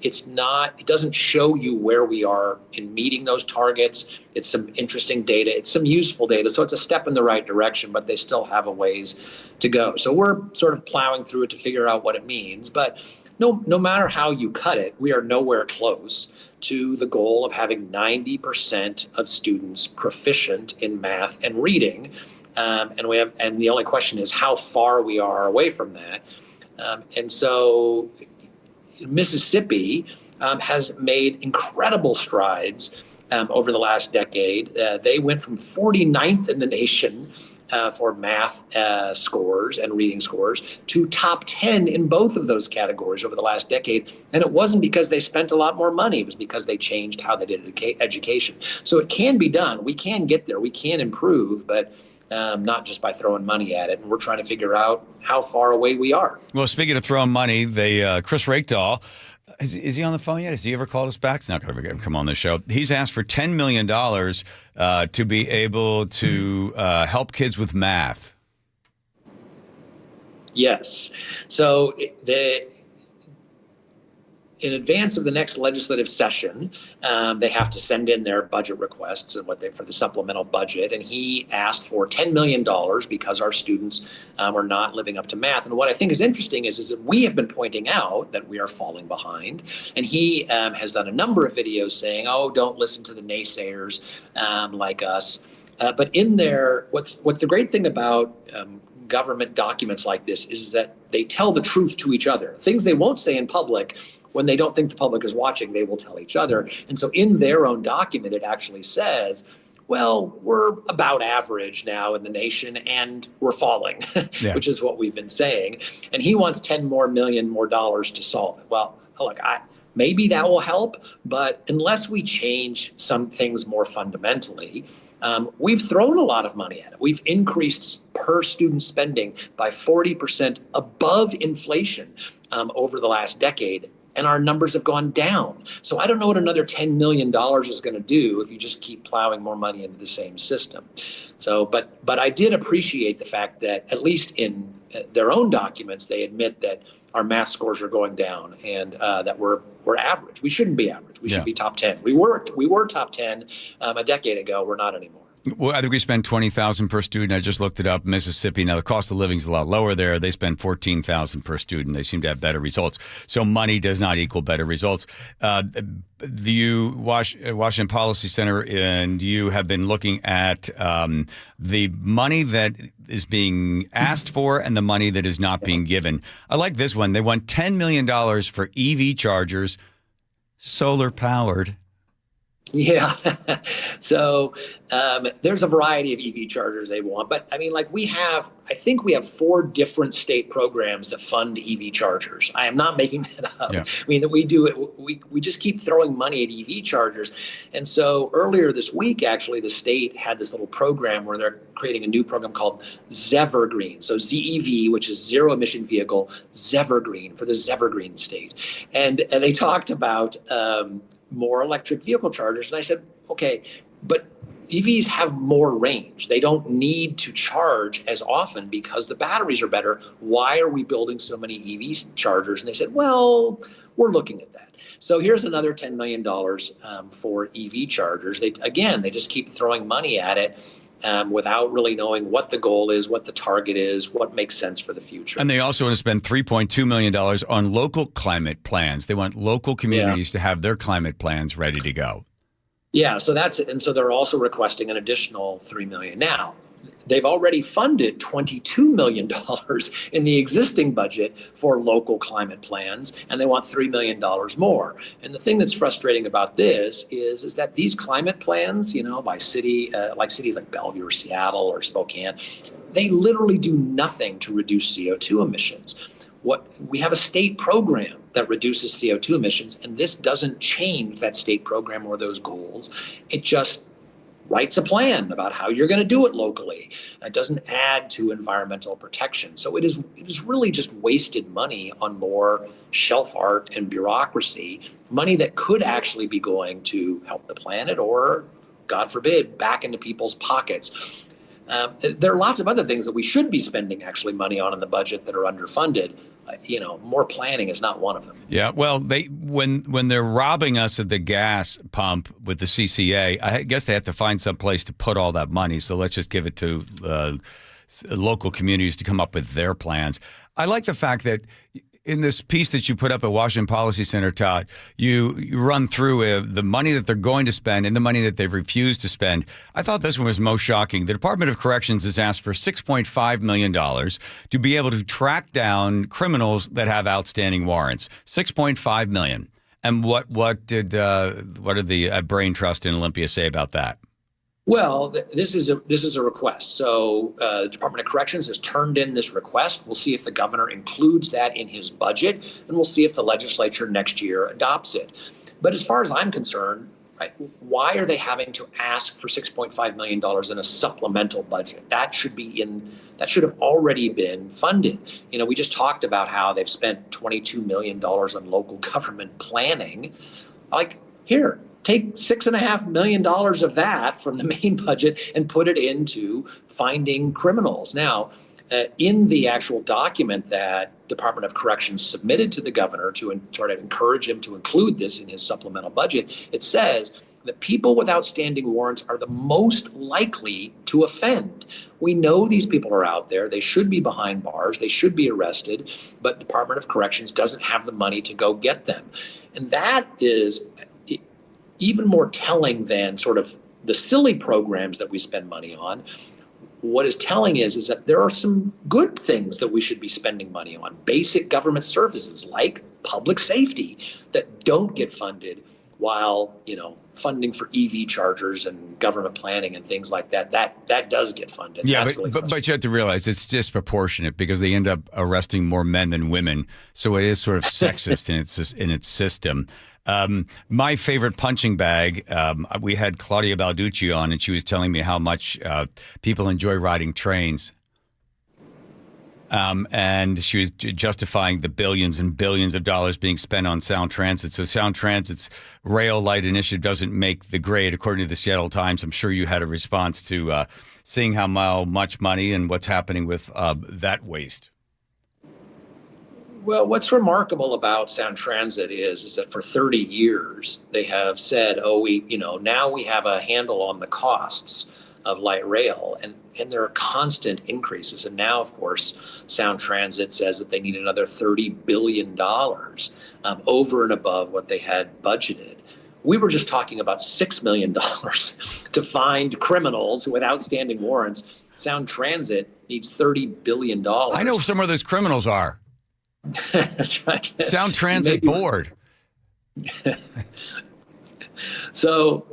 doesn't show you where we are in meeting those targets. It's some interesting data. It's some useful data. So it's a step in the right direction, but they still have a ways to go. So we're sort of plowing through it to figure out what it means. But no matter how you cut it, we are nowhere close to the goal of having 90% of students proficient in math and reading. And the only question is how far we are away from that. And so Mississippi has made incredible strides over the last decade. They went from 49th in the nation for math scores and reading scores to top 10 in both of those categories over the last decade. And it wasn't because they spent a lot more money. It was because they changed how they did education. So it can be done. We can get there. We can improve, but not just by throwing money at it. And we're trying to figure out how far away we are. Well, speaking of throwing money, Chris Rakedahl, is he on the phone yet? Has he ever called us back? It's not going to come on the show. He's asked for $10 million to be able to help kids with math. Yes. So in advance of the next legislative session, they have to send in their budget requests and for the supplemental budget. And he asked for $10 million because our students are not living up to math. And what I think is interesting is that we have been pointing out that we are falling behind. And he has done a number of videos saying, oh, don't listen to the naysayers like us. But in there, what's the great thing about government documents like this is that they tell the truth to each other. Things they won't say in public. When they don't think the public is watching, they will tell each other. And so in their own document, it actually says, well, we're about average now in the nation and we're falling, which is what we've been saying. And he wants $10 million more to solve it. Well, look, maybe that will help, but unless we change some things more fundamentally, we've thrown a lot of money at it. We've increased per student spending by 40% above inflation over the last decade. And our numbers have gone down. So I don't know what another $10 million is going to do if you just keep plowing more money into the same system. So, but I did appreciate the fact that at least in their own documents, they admit that our math scores are going down and that we're average. We shouldn't be average. We should be top 10. We were top 10 a decade ago. We're not anymore. Well, I think we spend $20,000 per student. I just looked it up. Mississippi. Now the cost of living is a lot lower there. They spend $14,000 per student. They seem to have better results. So money does not equal better results. The Washington Policy Center and you have been looking at the money that is being asked for and the money that is not being given. I like this one. They want $10 million for EV chargers, solar powered. Yeah. So there's a variety of EV chargers they want. But I mean, like I think we have 4 different state programs that fund EV chargers. I am not making that up. Yeah. I mean, that we do it. We just keep throwing money at EV chargers. And so earlier this week, actually, the state had this little program where they're creating a new program called Zevergreen. So ZEV, which is zero emission vehicle, Zevergreen for the Zevergreen state. And they talked about more electric vehicle chargers. And I said, okay, but EVs have more range. They don't need to charge as often because the batteries are better. Why are we building so many EV chargers? And they said, well, we're looking at that. So here's another $10 million for EV chargers. They just keep throwing money at it without really knowing what the goal is, what the target is, what makes sense for the future. And they also want to spend $3.2 million on local climate plans. They want local communities to have their climate plans ready to go. Yeah, so that's it. And so they're also requesting an additional $3 million. Now, they've already funded $22 million in the existing budget for local climate plans, and they want $3 million more. And the thing that's frustrating about this is that these climate plans, by city, like cities like Bellevue or Seattle or Spokane, they literally do nothing to reduce CO2 emissions. We have a state program that reduces CO2 emissions, and this doesn't change that state program or those goals. It just writes a plan about how you're going to do it locally. It doesn't add to environmental protection. So it is really just wasted money on more shelf art and bureaucracy, money that could actually be going to help the planet or, God forbid, back into people's pockets. There are lots of other things that we should be spending actually money on in the budget that are underfunded. More planning is not one of them. Yeah, well, when they're robbing us at the gas pump with the CCA, I guess they have to find some place to put all that money. So let's just give it to local communities to come up with their plans. I like the fact that in this piece that you put up at Washington Policy Center, Todd, you run through the money that they're going to spend and the money that they've refused to spend. I thought this one was most shocking. The Department of Corrections has asked for $6.5 million to be able to track down criminals that have outstanding warrants. $6.5 million. And what did the Brain Trust in Olympia say about that? Well, this is a request. So the Department of Corrections has turned in this request. We'll see if the governor includes that in his budget, and we'll see if the legislature next year adopts it. But as far as I'm concerned, right, why are they having to ask for $6.5 million in a supplemental budget? That should have already been funded. You know, we just talked about how they've spent $22 million on local government planning. Like, here, take $6.5 million of that from the main budget and put it into finding criminals. Now, in the actual document that Department of Corrections submitted to the governor to try to encourage him to include this in his supplemental budget, it says that people with outstanding warrants are the most likely to offend. We know these people are out there. They should be behind bars. They should be arrested, but Department of Corrections doesn't have the money to go get them. And that is even more telling than sort of the silly programs that we spend money on. What is telling is that there are some good things that we should be spending money on. Basic government services like public safety that don't get funded, while, you know, funding for EV chargers and government planning and things like that does get funded. Yeah, That's but you have to realize it's disproportionate because they end up arresting more men than women. So it is sort of sexist in its system. My favorite punching bag, we had Claudia Balducci on, and she was telling me how much people enjoy riding trains. And she was justifying the billions and billions of dollars being spent on Sound Transit. So Sound Transit's rail light initiative doesn't make the grade, according to the Seattle Times. I'm sure you had a response to seeing how much money and what's happening with that waste. Well, what's remarkable about Sound Transit is that for 30 years they have said, now we have a handle on the costs of light rail, and there are constant increases. And now, of course, Sound Transit says that they need another $30 billion over and above what they had budgeted. We were just talking about $6 million to find criminals with outstanding warrants. Sound Transit needs $30 billion. I know some of those criminals are. That's right. Sound Transit board. So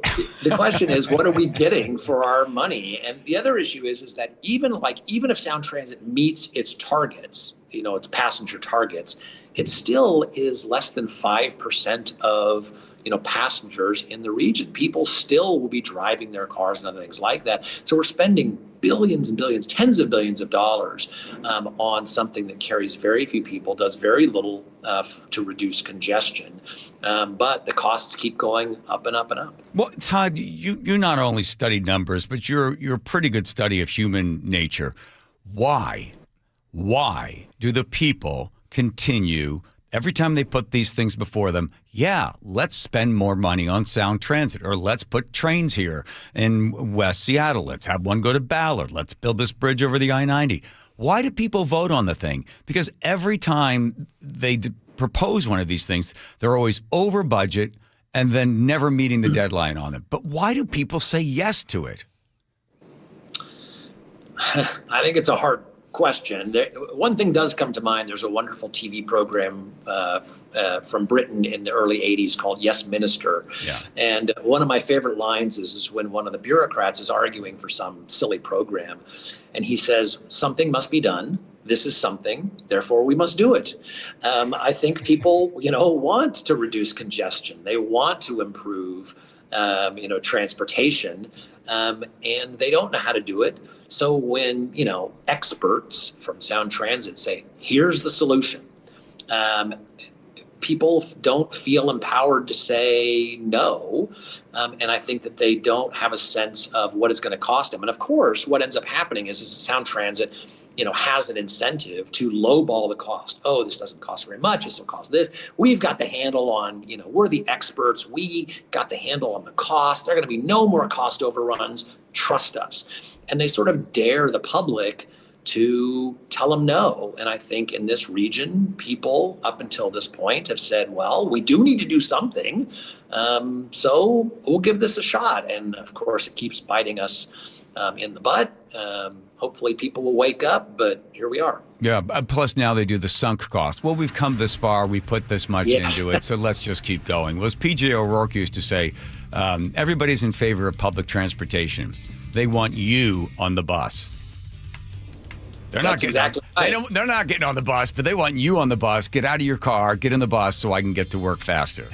the question is, what are we getting for our money? And the other issue is that even if Sound Transit meets its targets, its passenger targets, it still is less than 5% of passengers in the region. People still will be driving their cars and other things like that. So we're spending billions and billions, tens of billions of dollars on something that carries very few people, does very little to reduce congestion, but the costs keep going up and up and up. Well, Todd, you not only study numbers, but you're a pretty good study of human nature. Why do the people continue every time they put these things before them? Yeah, let's spend more money on Sound Transit, or let's put trains here in West Seattle. Let's have one go to Ballard. Let's build this bridge over the I-90. Why do people vote on the thing? Because every time they propose one of these things, they're always over budget and then never meeting the deadline on them. But why do people say yes to it? I think it's a hard question. One thing does come to mind. There's a wonderful TV program from Britain in the early 80s called Yes Minister. Yeah. And one of my favorite lines is when one of the bureaucrats is arguing for some silly program, and he says, something must be done. This is something, therefore we must do it. I think people, want to reduce congestion. They want to improve, transportation, and they don't know how to do it. So when, experts from Sound Transit say, here's the solution, people don't feel empowered to say no. And I think that they don't have a sense of what it's going to cost them. And of course, what ends up happening is Sound Transit, has an incentive to lowball the cost. Oh, this doesn't cost very much. This will cost this. We've got the handle on, we're the experts. We got the handle on the cost. There are going to be no more cost overruns. Trust us. And they sort of dare the public to tell them no. And I think in this region, people up until this point have said, well, we do need to do something. So we'll give this a shot. And of course, it keeps biting us in the butt. Hopefully people will wake up, but here we are. Yeah, plus now they do the sunk cost. Well, we've come this far, we put this much into it, so let's just keep going. Well, as P.J. O'Rourke used to say, everybody's in favor of public transportation. They want you on the bus. They're not getting on the bus, but they want you on the bus. Get out of your car, get in the bus so I can get to work faster.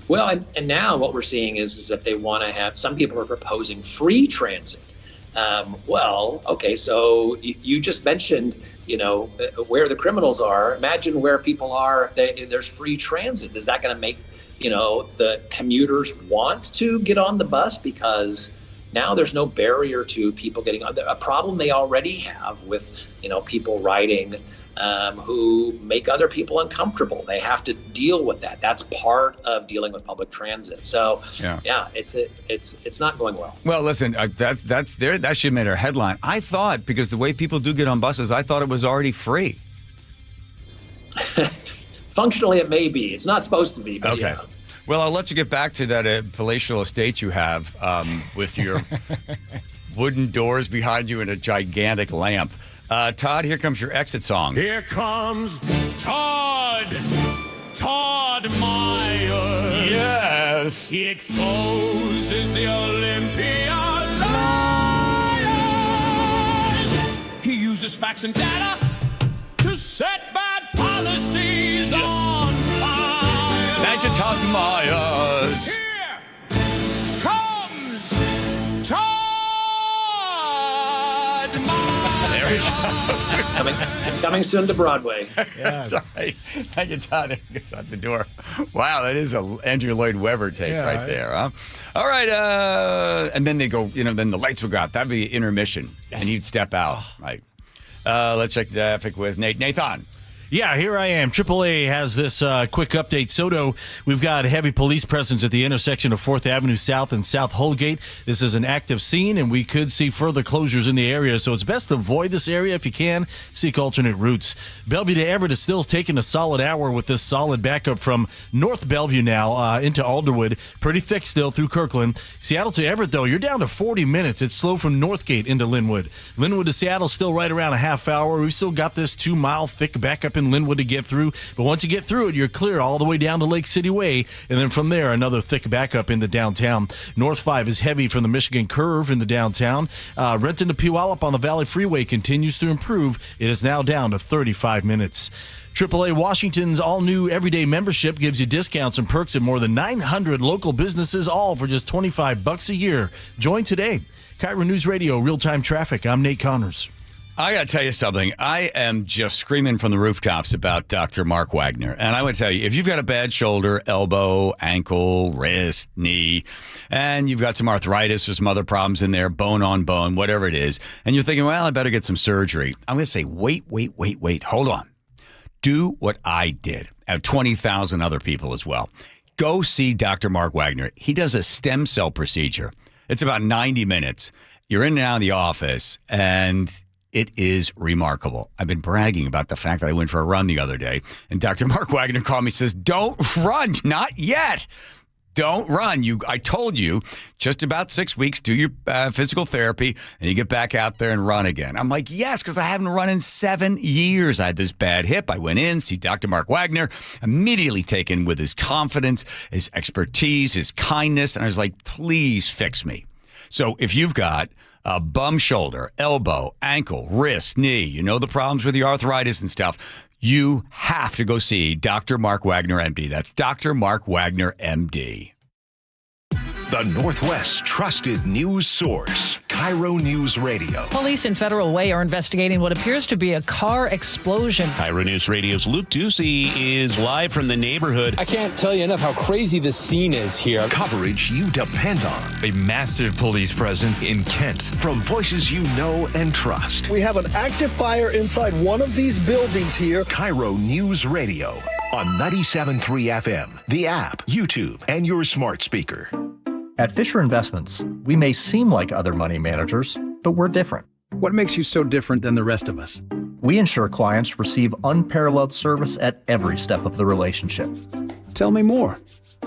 Well, and now what we're seeing is that they want to have, some people are proposing free transit. Okay, so you just mentioned, where the criminals are. Imagine where people are if there's free transit. Is that going to make, the commuters want to get on the bus? Because now there's no barrier to people getting on. A problem they already have with, people riding who make other people uncomfortable. They have to deal with that. That's part of dealing with public transit. So it's not going well. Well, listen, that's there. That should have made our headline. I thought, because the way people do get on buses, I thought it was already free. Functionally, it may be. It's not supposed to be. But okay. Well, I'll let you get back to that palatial estate you have with your wooden doors behind you and a gigantic lamp. Todd, here comes your exit song. Here comes Todd Myers. Yes. He exposes the Olympia liars. He uses facts and data to set bad policies on fire. Thank you, Todd Myers. Here comes Todd Myers. Coming soon to Broadway. Yes. Sorry. Thank you, Todd. Gets out the door. Wow, that is a Andrew Lloyd Webber take right there, huh? All right, and then they go, then the lights would go out. That'd be intermission, and he'd step out. Right. Let's check traffic with Nathan. Yeah, here I am. AAA has this quick update. Soto, we've got heavy police presence at the intersection of 4th Avenue South and South Holgate. This is an active scene, and we could see further closures in the area, so it's best to avoid this area if you can. Seek alternate routes. Bellevue to Everett is still taking a solid hour with this solid backup from North Bellevue now into Alderwood. Pretty thick still through Kirkland. Seattle to Everett, though, you're down to 40 minutes. It's slow from Northgate into Linwood. Linwood to Seattle still right around a half hour. We've still got this 2-mile thick backup in Linwood to get through, but once you get through it, you're clear all the way down to Lake City Way, and then from there, another thick backup in the downtown. North 5 is heavy from the Michigan Curve in the downtown. Renton to Puyallup on the Valley Freeway continues to improve. It is now down to 35 minutes. AAA Washington's all-new everyday membership gives you discounts and perks at more than 900 local businesses, all for just $25 a year. Join today. KIRO News Radio, real-time traffic. I'm Nate Connors. I got to tell you something. I am just screaming from the rooftops about Dr. Mark Wagner. And I would tell you, if you've got a bad shoulder, elbow, ankle, wrist, knee, and you've got some arthritis or some other problems in there, bone on bone, whatever it is, and you're thinking, well, I better get some surgery, I'm going to say, wait. Hold on. Do what I did. I have 20,000 other people as well. Go see Dr. Mark Wagner. He does a stem cell procedure. It's about 90 minutes. You're in and out of the office, and it is remarkable. I've been bragging about the fact that I went for a run the other day, and Dr. Mark Wagner called me and says, don't run, not yet. Don't run. I told you, just about 6 weeks, do your physical therapy, and you get back out there and run again. I'm like, yes, because I haven't run in 7 years. I had this bad hip. I went in, see Dr. Mark Wagner, immediately taken with his confidence, his expertise, his kindness, and I was like, please fix me. So if you've got a bum shoulder, elbow, ankle, wrist, knee, the problems with the arthritis and stuff, you have to go see Dr. Mark Wagner, MD. That's Dr. Mark Wagner, MD. The Northwest's trusted news source, KIRO Newsradio. Police in Federal Way are investigating what appears to be a car explosion. KIRO Newsradio's Luke Ducey is live from the neighborhood. I can't tell you enough how crazy this scene is here. Coverage you depend on. A massive police presence in Kent. From voices you know and trust. We have an active fire inside one of these buildings here. KIRO Newsradio on 97.3 FM, the app, YouTube, and your smart speaker. At Fisher Investments, we may seem like other money managers, but we're different. What makes you so different than the rest of us? We ensure clients receive unparalleled service at every step of the relationship. Tell me more.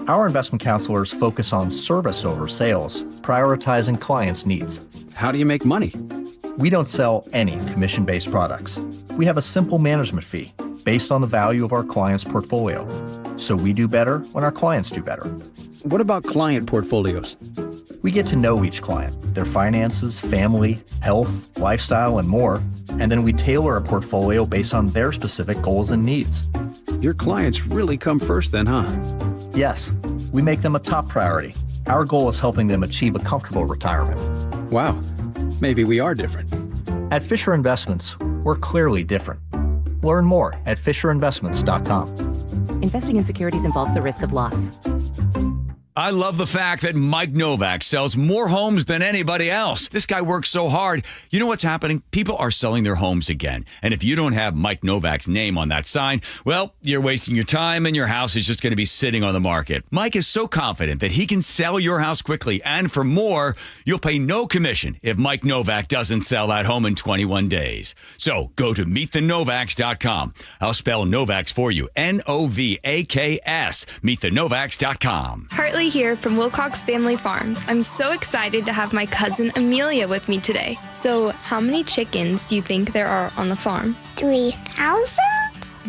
Our investment counselors focus on service over sales prioritizing clients' needs. How do you make money? We don't sell any commission-based products. We have a simple management fee based on the value of our client's portfolio. So we do better when our clients do better. What about client portfolios? We get to know each client, their finances, family, health, lifestyle, and more, and then we tailor a portfolio based on their specific goals and needs. Your clients really come first then, huh? Yes, we make them a top priority. Our goal is helping them achieve a comfortable retirement. Wow, maybe we are different. At Fisher Investments, we're clearly different. Learn more at FisherInvestments.com. Investing in securities involves the risk of loss. I love the fact that Mike Novak sells more homes than anybody else. This guy works so hard. You know what's happening? People are selling their homes again. And if you don't have Mike Novak's name on that sign, well, you're wasting your time and your house is just going to be sitting on the market. Mike is so confident that he can sell your house quickly. And for more, you'll pay no commission if Mike Novak doesn't sell that home in 21 days. So go to meetthenovaks.com. I'll spell Novaks for you. Novaks. Meetthenovaks.com. Hartley here from Wilcox Family Farms. I'm so excited to have my cousin Amelia with me today. So, how many chickens do you think there are on the farm? 3,000.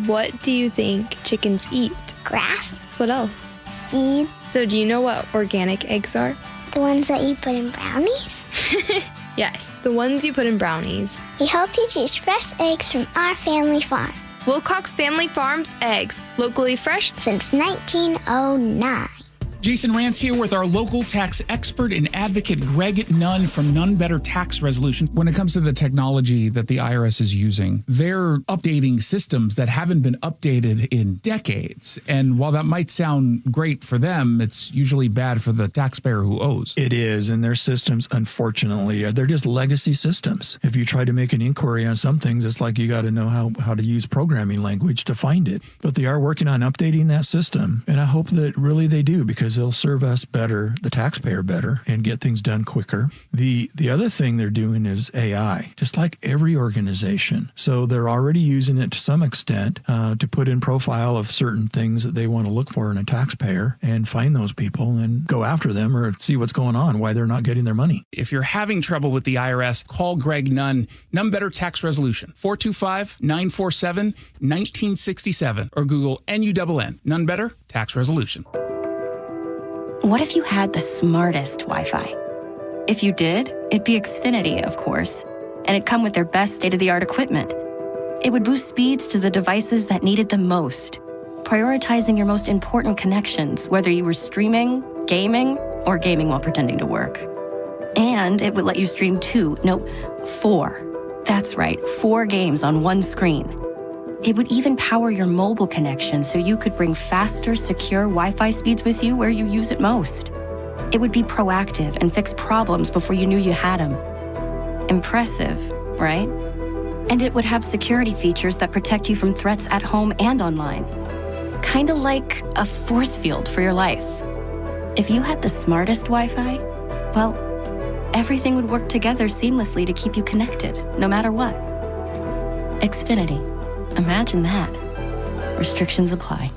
What do you think chickens eat? Grass. What else? Seed. So, do you know what organic eggs are? The ones that you put in brownies? Yes, the ones you put in brownies. We hope you choose fresh eggs from our family farm. Wilcox Family Farms eggs, locally fresh since 1909. Jason Rance here with our local tax expert and advocate, Greg Nunn from None Better Tax Resolution. When it comes to the technology that the IRS is using, they're updating systems that haven't been updated in decades. And while that might sound great for them, it's usually bad for the taxpayer who owes. It is, and their systems, unfortunately, they're just legacy systems. If you try to make an inquiry on some things, it's like you got to know how to use programming language to find it. But they are working on updating that system, and I hope that really they do, because they'll serve us better, the taxpayer better, and get things done quicker. The other thing they're doing is AI, just like every organization. So they're already using it to some extent to put in profile of certain things that they want to look for in a taxpayer and find those people and go after them or see what's going on, why they're not getting their money. If you're having trouble with the IRS, call Greg Nunn, None Better Tax Resolution, 425-947-1967, or Google NUNN, None Better Tax Resolution. What if you had the smartest Wi-Fi? If you did, it'd be Xfinity, of course, and it'd come with their best state-of-the-art equipment. It would boost speeds to the devices that needed them most, prioritizing your most important connections, whether you were streaming, gaming, or gaming while pretending to work. And it would let you stream 4. That's right, 4 games on one screen. It would even power your mobile connection so you could bring faster, secure Wi-Fi speeds with you where you use it most. It would be proactive and fix problems before you knew you had them. Impressive, right? And it would have security features that protect you from threats at home and online. Kind of like a force field for your life. If you had the smartest Wi-Fi, well, everything would work together seamlessly to keep you connected, no matter what. Xfinity. Imagine that. Restrictions apply.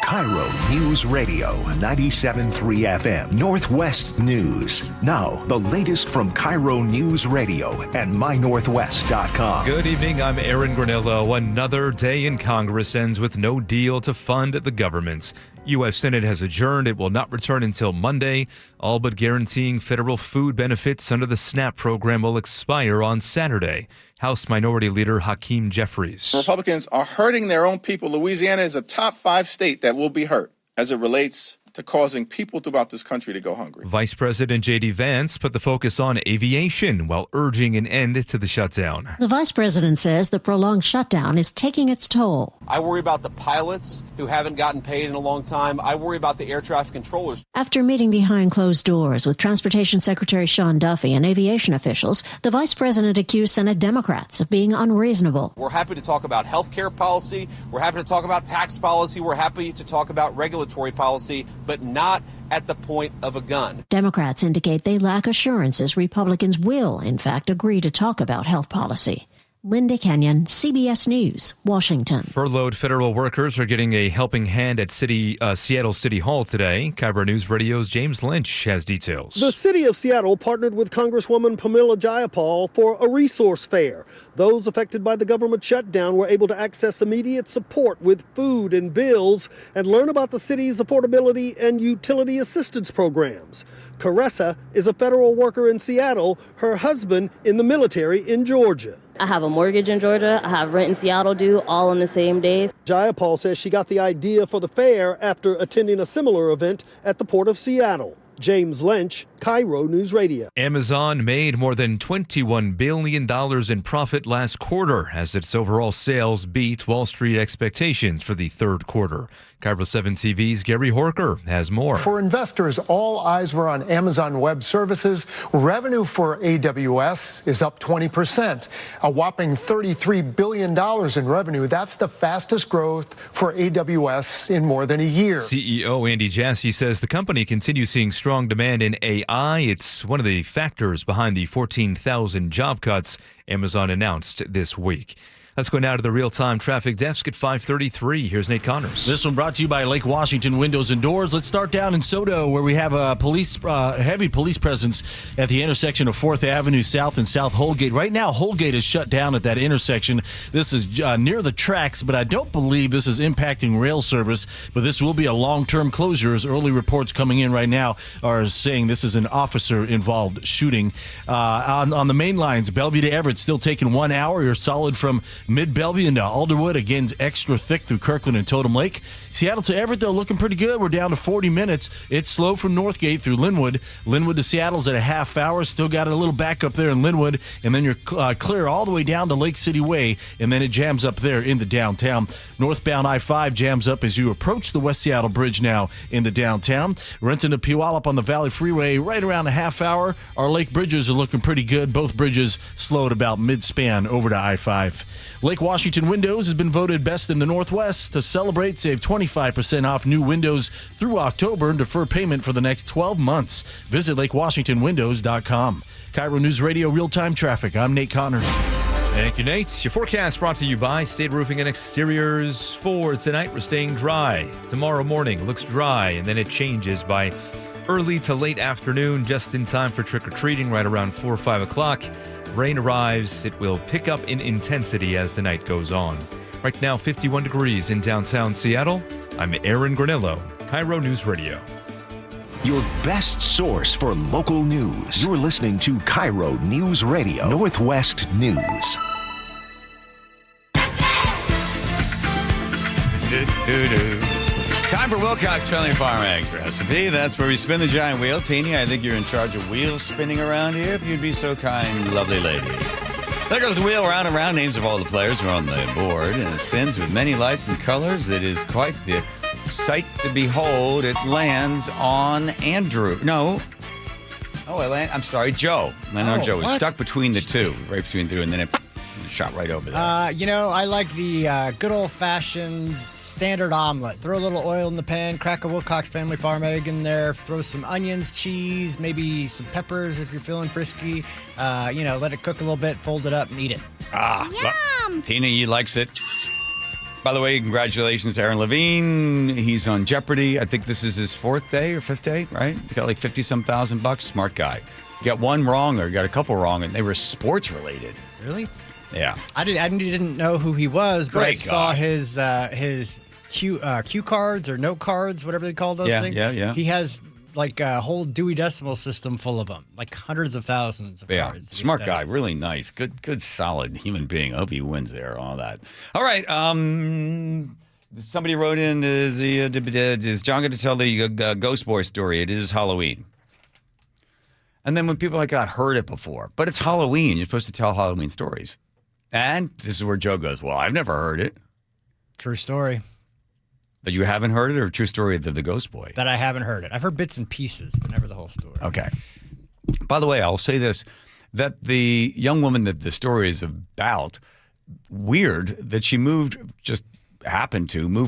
KIRO Newsradio 97.3 FM, Northwest News. Now, the latest from KIRO Newsradio and mynorthwest.com. Good evening, I'm Aaron Granillo. Another day in Congress ends with no deal to fund the government. U.S. Senate has adjourned. It will not return until Monday. All but guaranteeing federal food benefits under the SNAP program will expire on Saturday. House Minority Leader Hakeem Jeffries. Republicans are hurting their own people. Louisiana is a top 5 state that will be hurt as it relates to causing people throughout this country to go hungry. Vice President J.D. Vance put the focus on aviation while urging an end to the shutdown. The vice president says the prolonged shutdown is taking its toll. I worry about the pilots who haven't gotten paid in a long time. I worry about the air traffic controllers. After meeting behind closed doors with Transportation Secretary Sean Duffy and aviation officials, the vice president accused Senate Democrats of being unreasonable. We're happy to talk about health care policy. We're happy to talk about tax policy. We're happy to talk about regulatory policy, but not at the point of a gun. Democrats indicate they lack assurances Republicans will, in fact, agree to talk about health policy. Linda Kenyon, CBS News, Washington. Furloughed federal workers are getting a helping hand at Seattle City Hall today. KIRO News Radio's James Lynch has details. The city of Seattle partnered with Congresswoman Pamela Jayapal for a resource fair. Those affected by the government shutdown were able to access immediate support with food and bills and learn about the city's affordability and utility assistance programs. Caressa is a federal worker in Seattle, her husband in the military in Georgia. I have a mortgage in Georgia. I have rent in Seattle due, all on the same days. Jayapal says she got the idea for the fair after attending a similar event at the Port of Seattle. James Lynch, KIRO News Radio. Amazon made more than $21 billion in profit last quarter as its overall sales beat Wall Street expectations for the third quarter. KIRO 7 TV's Gary Horker has more. For investors, all eyes were on Amazon Web Services. Revenue for AWS is up 20%, a whopping $33 billion in revenue. That's the fastest growth for AWS in more than a year. CEO Andy Jassy says the company continues seeing strong demand in AI. It's one of the factors behind the 14,000 job cuts Amazon announced this week. Let's go now to the real-time traffic desk at 5:33. Here's Nate Connors. This one brought to you by Lake Washington Windows and Doors. Let's start down in Soto, where we have a heavy police presence at the intersection of 4th Avenue South and South Holgate. Right now, Holgate is shut down at that intersection. This is near the tracks, but I don't believe this is impacting rail service. But this will be a long-term closure, as early reports coming in right now are saying this is an officer-involved shooting. On the main lines, Bellevue to Everett still taking 1 hour. You're solid from Mid-Bellevue into Alderwood, again, extra thick through Kirkland and Totem Lake. Seattle to Everett, though, looking pretty good. We're down to 40 minutes. It's slow from Northgate through Linwood. Linwood to Seattle's at a half hour. Still got a little backup there in Linwood. And then you're clear all the way down to Lake City Way, and then it jams up there in the downtown. Northbound I-5 jams up as you approach the West Seattle Bridge now in the downtown. Renton to Puyallup on the Valley Freeway, right around a half hour. Our lake bridges are looking pretty good. Both bridges slowed about mid-span over to I-5. Lake Washington Windows has been voted best in the Northwest. To celebrate, save 25% off new windows through October and defer payment for the next 12 months. Visit lakewashingtonwindows.com. KIRO News Radio Real-Time Traffic. I'm Nate Connors. Thank you, Nate. Your forecast brought to you by State Roofing and Exteriors. For tonight, we're staying dry. Tomorrow morning looks dry, and then it changes by early to late afternoon, just in time for trick-or-treating right around 4 or 5 o'clock. Rain arrives. It will pick up in intensity as the night goes on. Right now, 51 degrees in downtown Seattle. I'm Aaron Granillo, KIRO News Radio. Your best source for local news. You're listening to KIRO News Radio, Northwest News. Time for Wilcox Family Farm Egg Recipe. That's where we spin the giant wheel. Teeny, I think you're in charge of wheels spinning around here. If you'd be so kind, lovely lady. There goes the wheel, round and round. Names of all the players are on the board, and it spins with many lights and colors. It is quite the sight to behold. It lands on Andrew. No. Oh, I'm sorry, Joe. Joe was stuck between the two, right between the two, and then it shot right over there. I like the good old-fashioned standard omelet. Throw a little oil in the pan, crack a Wilcox Family Farm egg in there, throw some onions, cheese, maybe some peppers if you're feeling frisky. Let it cook a little bit, fold it up, and eat it. Yum! Tina, he likes it. By the way, congratulations to Aaron Levine. He's on Jeopardy. I think this is his 4th day or 5th day, right? He got like 50-some thousand bucks. Smart guy. You got one wrong or you got a couple wrong, and they were sports related. Really? Yeah. I didn't know who he was, but I saw his cue cards or note cards, whatever they call those things. Yeah. He has like a whole Dewey Decimal System full of them, like hundreds of thousands of cards. Smart guy, really nice. Good, solid human being. I hope he wins there, all that. All right. Somebody wrote in, is John going to tell the Ghost Boy story? It is Halloween. And then when people I've heard it before, but it's Halloween. You're supposed to tell Halloween stories. And this is where Joe goes, well, I've never heard it. True story. But you haven't heard it, or true story of the Ghost Boy? That I haven't heard it. I've heard bits and pieces, but never the whole story. Okay. By the way, I'll say this, that the young woman that the story is about, weird that she move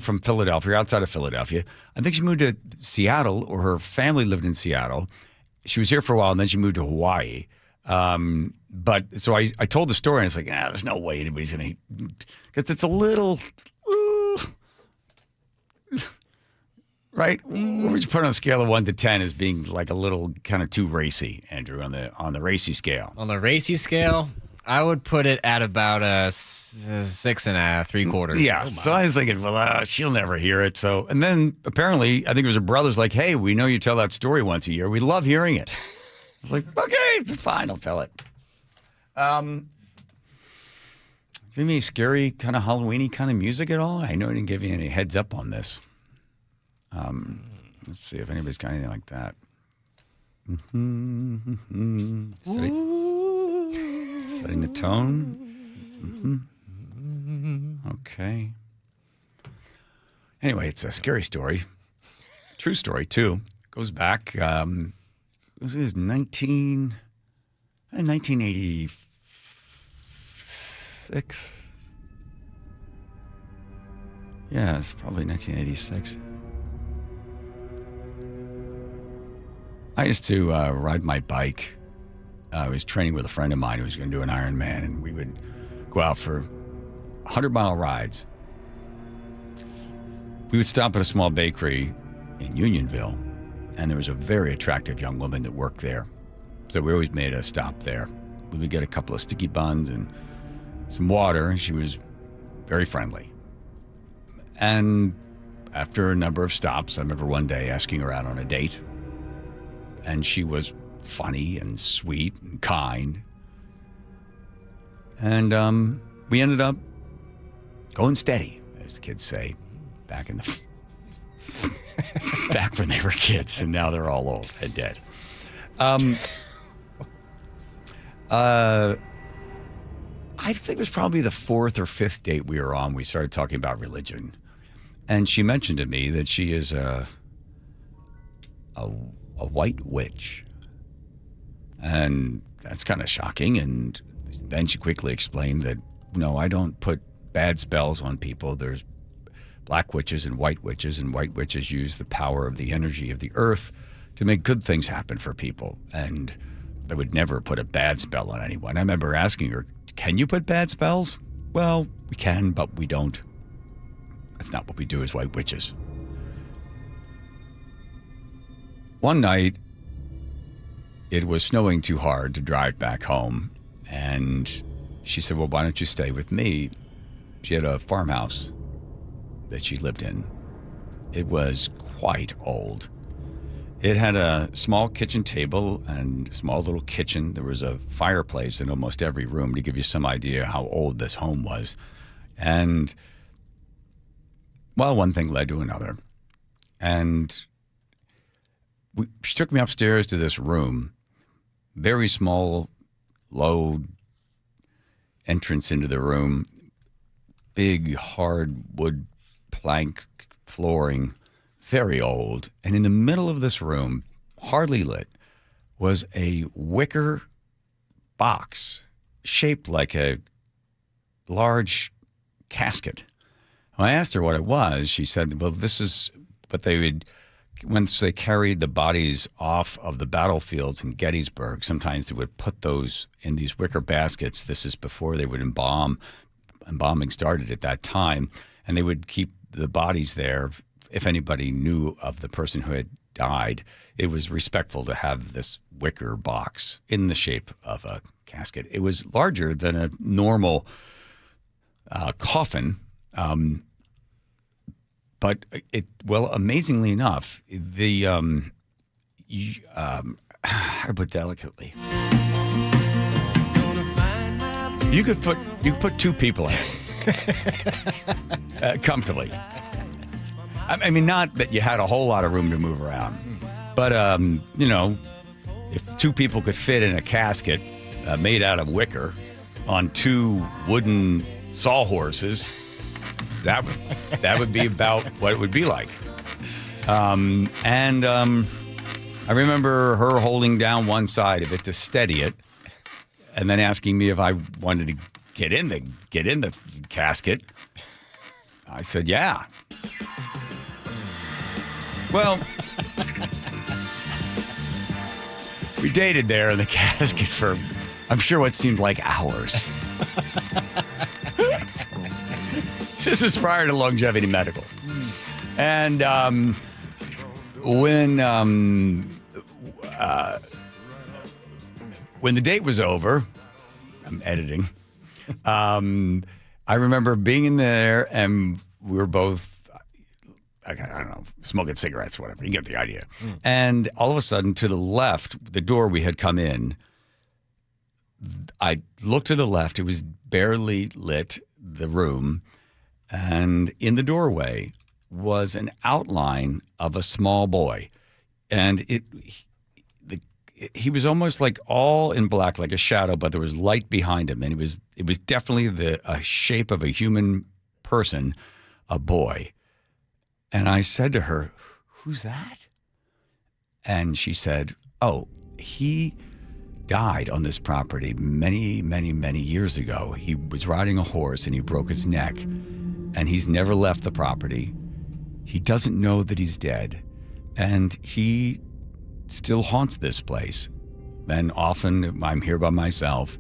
from Philadelphia, outside of Philadelphia. I think she moved to Seattle, or her family lived in Seattle. She was here for a while, and then she moved to Hawaii. But so I told the story, and it's like, there's no way anybody's going to, because it's a little, right? What would you put on a scale of 1 to 10 as being like a little kind of too racy, Andrew, on the racy scale? On the racy scale, I would put it at about a 6.75. Yeah. So I was thinking, well, she'll never hear it. So, and then apparently, I think it was her brother's like, hey, we know you tell that story once a year. We love hearing it. I was like, okay, fine, I'll tell it. Give me scary kind of Halloween-y kind of music at all? I know I didn't give you any heads up on this. Let's see if anybody's got anything like that. Setting the tone. Okay. Anyway, it's a scary story. True story, too. Goes back, this is 1986. Yeah, it's probably 1986. I used to ride my bike. I was training with a friend of mine who was going to do an Ironman, and we would go out for 100-mile rides. We would stop at a small bakery in Unionville, and there was a very attractive young woman that worked there. So we always made a stop there. We would get a couple of sticky buns and some water, and she was very friendly. And after a number of stops, I remember one day asking her out on a date, and she was funny and sweet and kind. And we ended up going steady, as the kids say, back in the back when they were kids, and now they're all old and dead. I think it was probably the 4th or 5th date we were on. We started talking about religion, and she mentioned to me that she is a white witch, and that's kind of shocking. And then she quickly explained that, no, I don't put bad spells on people. There's black witches and white witches use the power of the energy of the earth to make good things happen for people. And I would never put a bad spell on anyone. I remember asking her, can you put bad spells? Well, we can, but we don't. That's not what we do as white witches. One night, it was snowing too hard to drive back home, and she said, well, why don't you stay with me? She had a farmhouse that she lived in. It was quite old. It had a small kitchen table and a small little kitchen. There was a fireplace in almost every room, to give you some idea how old this home was. And, well, one thing led to another. And she took me upstairs to this room, very small, low entrance into the room, big hard wood plank flooring, very old. And in the middle of this room, hardly lit, was a wicker box shaped like a large casket. When I asked her what it was, she said, well, this is what they would, once they carried the bodies off of the battlefields in Gettysburg, sometimes they would put those in these wicker baskets. This is before they would embalm. Embalming started at that time, and they would keep the bodies there. If anybody knew of the person who had died, it was respectful to have this wicker box in the shape of a casket. It was larger than a normal coffin, but it, well, amazingly enough, the how to put delicately, you could put two people in it comfortably. I mean, not that you had a whole lot of room to move around, but, you know, if two people could fit in a casket made out of wicker on two wooden sawhorses, that would be about what it would be like. I remember her holding down one side of it to steady it, and then asking me if I wanted to get in the casket. I said, yeah. Well, we dated there in the casket for I'm sure what seemed like hours. This is prior to Longevity Medical. And when the date was over, I'm editing, I remember being in there and we were both, I don't know, smoking cigarettes, whatever. You get the idea. And all of a sudden, to the left, the door we had come in, I looked to the left. It was barely lit, the room. And in the doorway was an outline of a small boy. And he was almost like all in black, like a shadow, but there was light behind him. And it was definitely a shape of a human person, a boy. And I said to her, "Who's that?" And she said, "Oh, he died on this property many, many, many years ago. He was riding a horse and he broke his neck. And he's never left the property. He doesn't know that he's dead. And he still haunts this place. Then often if I'm here by myself,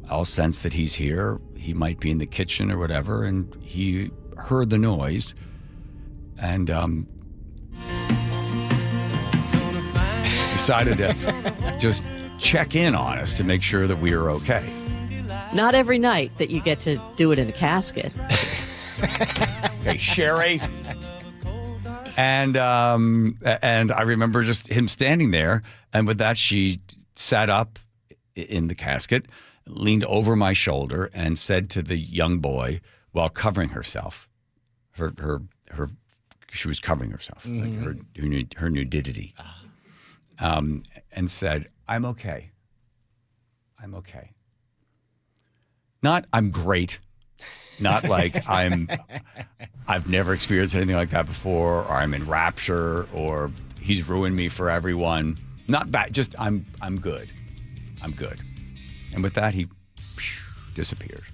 I'll sense that he's here. He might be in the kitchen or whatever. And he heard the noise. And decided to just check in on us to make sure that we were okay." Not every night that you get to do it in a casket. Okay, Sherry. And I remember just him standing there. And with that, she sat up in the casket, leaned over my shoulder, and said to the young boy while covering herself, she was covering herself, like her nudity, and said, "I'm okay. I'm okay." Not I'm great. Not like I've never experienced anything like that before, or I'm in rapture, or he's ruined me for everyone. Not bad. Just I'm good. I'm good. And with that, he disappeared.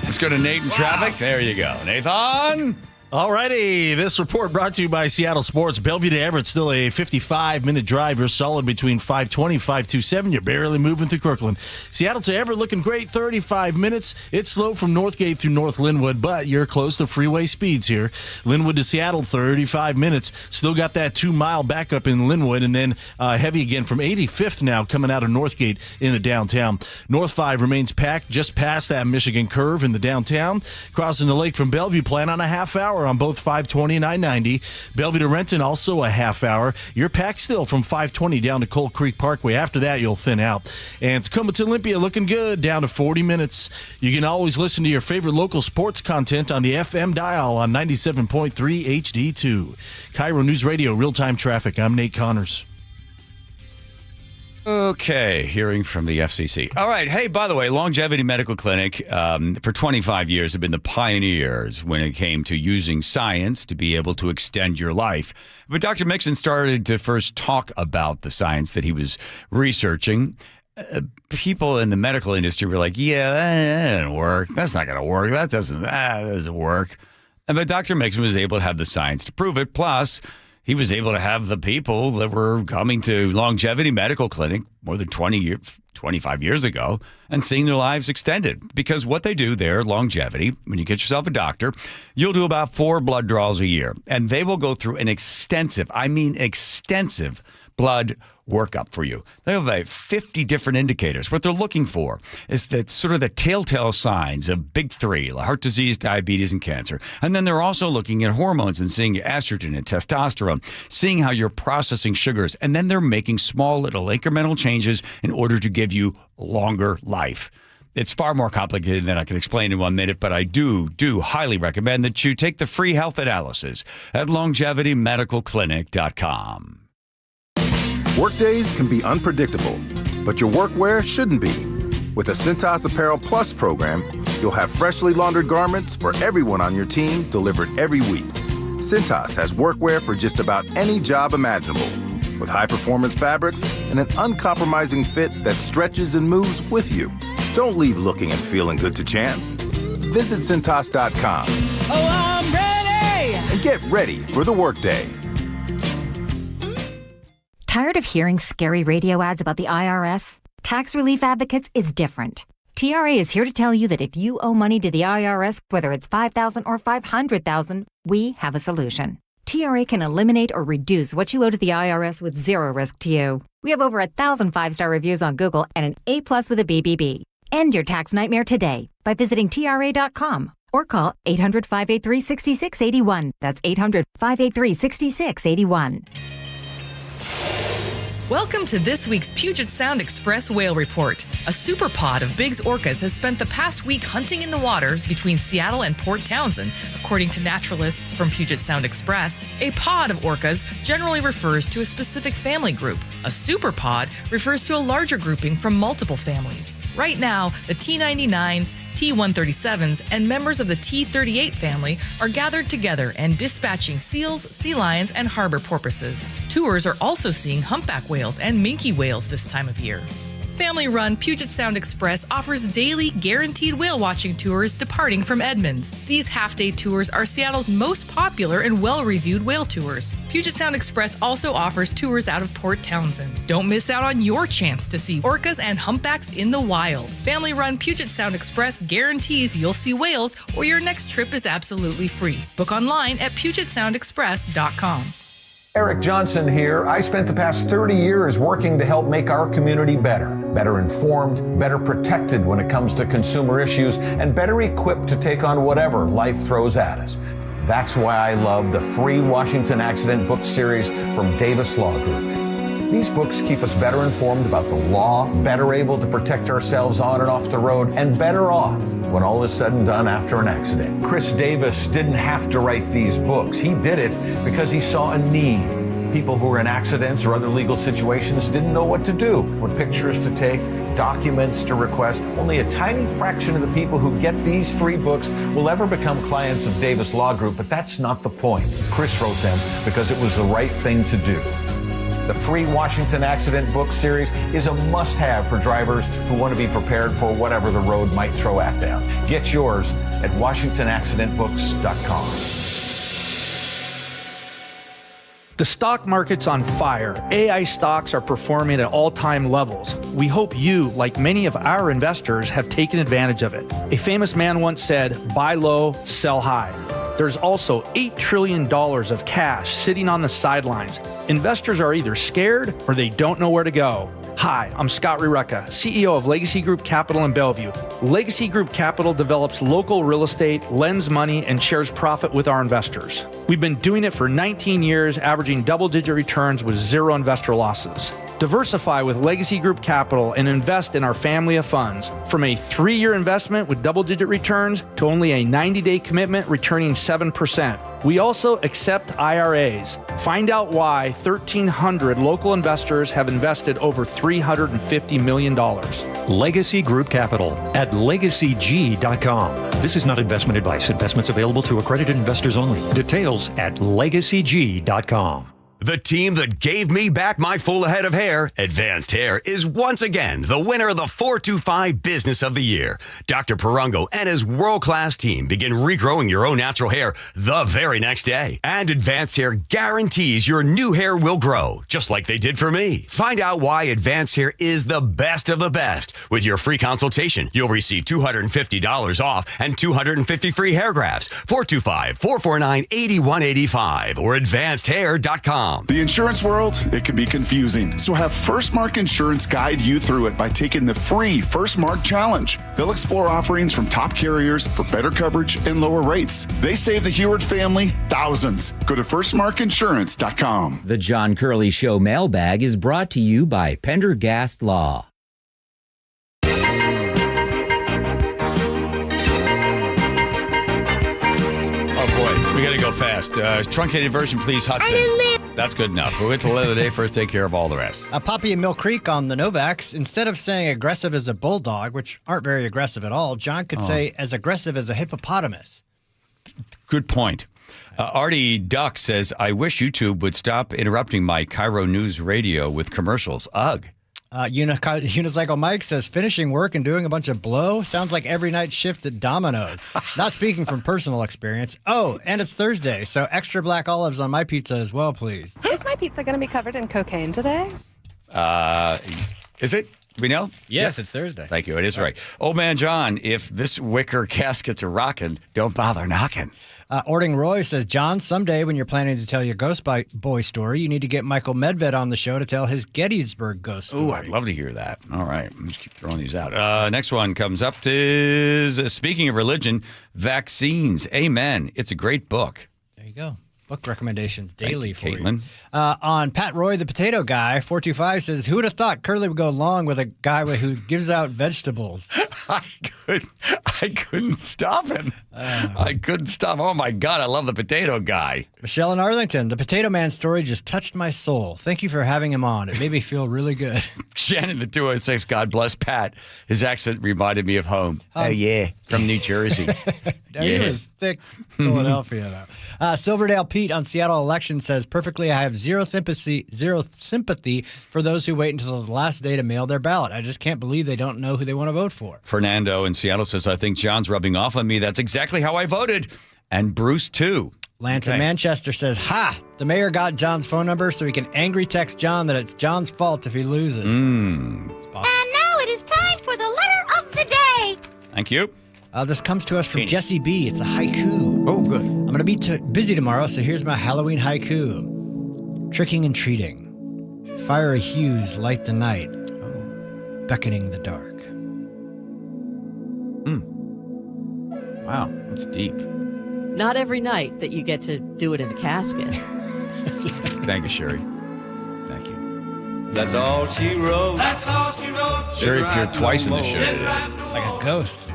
Let's go to Nate in traffic. There you go. Nathan. All righty. This report brought to you by Seattle Sports. Bellevue to Everett, still a 55-minute drive. You're solid between 520 and 527. You're barely moving through Kirkland. Seattle to Everett looking great, 35 minutes. It's slow from Northgate through North Linwood, but you're close to freeway speeds here. Linwood to Seattle, 35 minutes. Still got that 2-mile backup in Linwood, and then heavy again from 85th now coming out of Northgate in the downtown. North 5 remains packed just past that Michigan curve in the downtown. Crossing the lake from Bellevue, plan on a half hour on both 520 and I-90. Bellevue to Renton, also a half hour. You're packed still from 520 down to Coal Creek Parkway. After that, you'll thin out. And Tacoma to Olympia looking good, down to 40 minutes. You can always listen to your favorite local sports content on the FM dial on 97.3 HD2. KIRO Newsradio, real-time traffic. I'm Nate Connors. Okay, hearing from the FCC. All right. Hey, by the way, Longevity Medical Clinic for 25 years have been the pioneers when it came to using science to be able to extend your life. But Dr. Mixon started to first talk about the science that he was researching. People in the medical industry were like, "Yeah, that didn't work. That's not going to work. That doesn't work." But Dr. Mixon was able to have the science to prove it. Plus, he was able to have the people that were coming to Longevity Medical Clinic more than 25 years ago and seeing their lives extended. Because what they do there, Longevity, when you get yourself a doctor, you'll do about 4 blood draws a year. And they will go through an extensive blood workup for you. They have about 50 different indicators. What they're looking for is that sort of the telltale signs of big 3, like heart disease, diabetes, and cancer. And then they're also looking at hormones and seeing your estrogen and testosterone, seeing how you're processing sugars. And then they're making small little incremental changes in order to give you longer life. It's far more complicated than I can explain in 1 minute, but I do highly recommend that you take the free health analysis at longevityMedicalClinic.com. Workdays can be unpredictable, but your workwear shouldn't be. With the Cintas Apparel Plus program, you'll have freshly laundered garments for everyone on your team delivered every week. Cintas has workwear for just about any job imaginable, with high-performance fabrics and an uncompromising fit that stretches and moves with you. Don't leave looking and feeling good to chance. Visit Cintas.com. Oh, I'm ready! And get ready for the workday. Tired of hearing scary radio ads about the IRS? Tax Relief Advocates is different. TRA is here to tell you that if you owe money to the IRS, whether it's $5,000 or $500,000, we have a solution. TRA can eliminate or reduce what you owe to the IRS with zero risk to you. We have over 1,000 5-star reviews on Google and an A+ with a BBB. End your tax nightmare today by visiting TRA.com or call 800-583-6681. That's 800-583-6681. Welcome to this week's Puget Sound Express Whale Report. A super pod of Biggs orcas has spent the past week hunting in the waters between Seattle and Port Townsend, according to naturalists from Puget Sound Express. A pod of orcas generally refers to a specific family group. A super pod refers to a larger grouping from multiple families. Right now, the T99s, T137s, and members of the T38 family are gathered together and dispatching seals, sea lions, and harbor porpoises. Tours are also seeing humpback whales and minke whales this time of year. Family-run Puget Sound Express offers daily guaranteed whale watching tours departing from Edmonds. These half-day tours are Seattle's most popular and well-reviewed whale tours. Puget Sound Express also offers tours out of Port Townsend. Don't miss out on your chance to see orcas and humpbacks in the wild. Family-run Puget Sound Express guarantees you'll see whales or your next trip is absolutely free. Book online at PugetSoundExpress.com. Eric Johnson here. I spent the past 30 years working to help make our community better informed, better protected when it comes to consumer issues, and better equipped to take on whatever life throws at us. That's why I love the free Washington Accident book series from Davis Law Group. These books keep us better informed about the law, better able to protect ourselves on and off the road, and better off when all is said and done after an accident. Chris Davis didn't have to write these books. He did it because he saw a need. People who were in accidents or other legal situations didn't know what to do, what pictures to take, documents to request. Only a tiny fraction of the people who get these free books will ever become clients of Davis Law Group, but that's not the point. Chris wrote them because it was the right thing to do. The free Washington Accident book series is a must-have for drivers who want to be prepared for whatever the road might throw at them. Get yours at WashingtonAccidentBooks.com. The stock market's on fire. AI stocks are performing at all-time levels. We hope you, like many of our investors, have taken advantage of it. A famous man once said, "Buy low, sell high." There's also $8 trillion of cash sitting on the sidelines. Investors are either scared or they don't know where to go. Hi, I'm Scott Rirucka, CEO of Legacy Group Capital in Bellevue. Legacy Group Capital develops local real estate, lends money, and shares profit with our investors. We've been doing it for 19 years, averaging double-digit returns with zero investor losses. Diversify with Legacy Group Capital and invest in our family of funds. From a 3-year investment with double-digit returns to only a 90-day commitment returning 7%. We also accept IRAs. Find out why 1,300 local investors have invested over $350 million. Legacy Group Capital at LegacyG.com. This is not investment advice. Investments available to accredited investors only. Details at LegacyG.com. The team that gave me back my full head of hair, Advanced Hair, is once again the winner of the 425 Business of the Year. Dr. Parango and his world-class team begin regrowing your own natural hair the very next day. And Advanced Hair guarantees your new hair will grow, just like they did for me. Find out why Advanced Hair is the best of the best. With your free consultation, you'll receive $250 off and 250 free hair grafts. 425-449-8185 or advancedhair.com. The insurance world, it can be confusing. So have Firstmark Insurance guide you through it by taking the free Firstmark Challenge. They'll explore offerings from top carriers for better coverage and lower rates. They save the Heward family thousands. Go to firstmarkinsurance.com. The John Curley Show mailbag is brought to you by Pendergast Law. Oh, boy. We got to go fast. Truncated version, please, Hudson. That's good enough. We'll get to the letter of the day first, take care of all the rest. Poppy in Mill Creek on the Novaks, instead of saying aggressive as a bulldog, which aren't very aggressive at all, John could say as aggressive as a hippopotamus. Good point. Artie Duck says, I wish YouTube would stop interrupting my KIRO News Radio with commercials. Ugh. Unicycle Mike says, finishing work and doing a bunch of blow sounds like every night shift at Domino's. Not speaking from personal experience. Oh, and it's Thursday, so extra black olives on my pizza as well, please. Is my pizza going to be covered in cocaine today? Is it? We know? Yes, it's Thursday. Thank you. It is right. Old man John, if this wicker caskets are rocking, don't bother knocking. Ording Roy says, John, someday when you're planning to tell your Ghost Boy story, you need to get Michael Medved on the show to tell his Gettysburg ghost story. Ooh, I'd love to hear that. All right. Let's just keep throwing these out. Next one comes up is, speaking of religion, vaccines. Amen. It's a great book. There you go. Book recommendations daily for Caitlin. you. On Pat Roy, the potato guy, 425 says, who would have thought Curly would go along with a guy who gives out vegetables? I couldn't stop him. I couldn't stop. Oh, my God. I love the potato guy. Michelle in Arlington, the potato man story just touched my soul. Thank you for having him on. It made me feel really good. Shannon, the 206, God bless Pat. His accent reminded me of home. Oh, yeah. From New Jersey. He was thick Philadelphia, though. Silverdale Pete on Seattle election says, perfectly, I have zero sympathy for those who wait until the last day to mail their ballot. I just can't believe they don't know who they want to vote for. Fernando in Seattle says, I think John's rubbing off on me. That's exactly how I voted. And Bruce, too. Lance in Manchester says, ha! The mayor got John's phone number so he can angry text John that it's John's fault if he loses. And now it is time for the letter of the day. Thank you. This comes to us from Jesse B. It's a haiku. Oh, good. I'm going to be busy tomorrow, so here's my Halloween haiku. Tricking and treating. Fiery hues light the night. Beckoning the dark. Wow, that's deep. Not every night that you get to do it in a casket. Thank you, Sherry. Thank you. That's all she wrote. That's all she wrote. Sherry appeared twice in the show today. Like a ghost.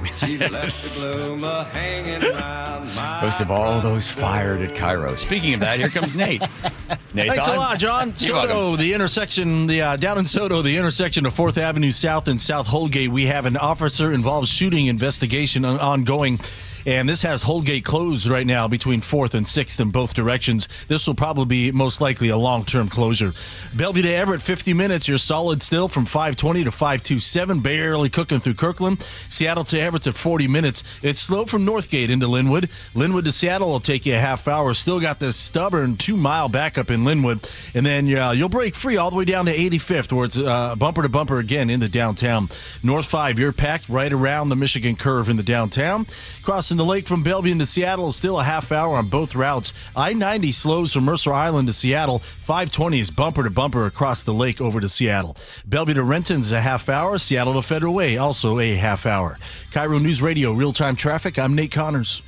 Most of all those fired at KIRO. Speaking of that, here comes Nate. Nathan. Thanks a lot, John. Soto, the intersection, down in Soto, the intersection of 4th Avenue South and South Holgate, we have an officer-involved shooting investigation ongoing. And this has Holgate closed right now between 4th and 6th in both directions. This will probably be most likely a long-term closure. Bellevue to Everett, 50 minutes. You're solid still from 520 to 527. Barely cooking through Kirkland. Seattle to Everett's at 40 minutes. It's slow from Northgate into Linwood. Linwood to Seattle will take you a half hour. Still got this stubborn 2-mile backup in Linwood. And then you'll break free all the way down to 85th, where it's bumper to bumper again in the downtown. North 5, you're packed right around the Michigan curve in the downtown. Crossing the lake from Bellevue into Seattle is still a half hour on both routes. I-90 slows from Mercer Island to Seattle. 520 is bumper to bumper across the lake over to Seattle. Bellevue to Renton's a half hour. Seattle to Federal Way, also a half hour. KIRO News Radio, real-time traffic. I'm Nate Connors.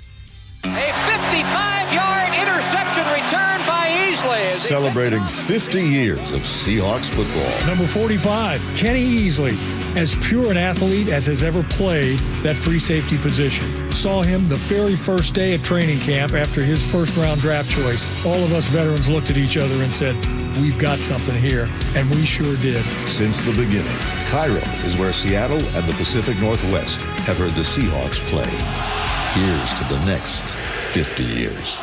A 55-yard interception return by Easley. Celebrating 50 years of Seahawks football. Number 45, Kenny Easley, as pure an athlete as has ever played that free safety position. Saw him the very first day at training camp after his first-round draft choice. All of us veterans looked at each other and said, we've got something here, and we sure did. Since the beginning, KIRO is where Seattle and the Pacific Northwest have heard the Seahawks play. Here's to the next 50 years.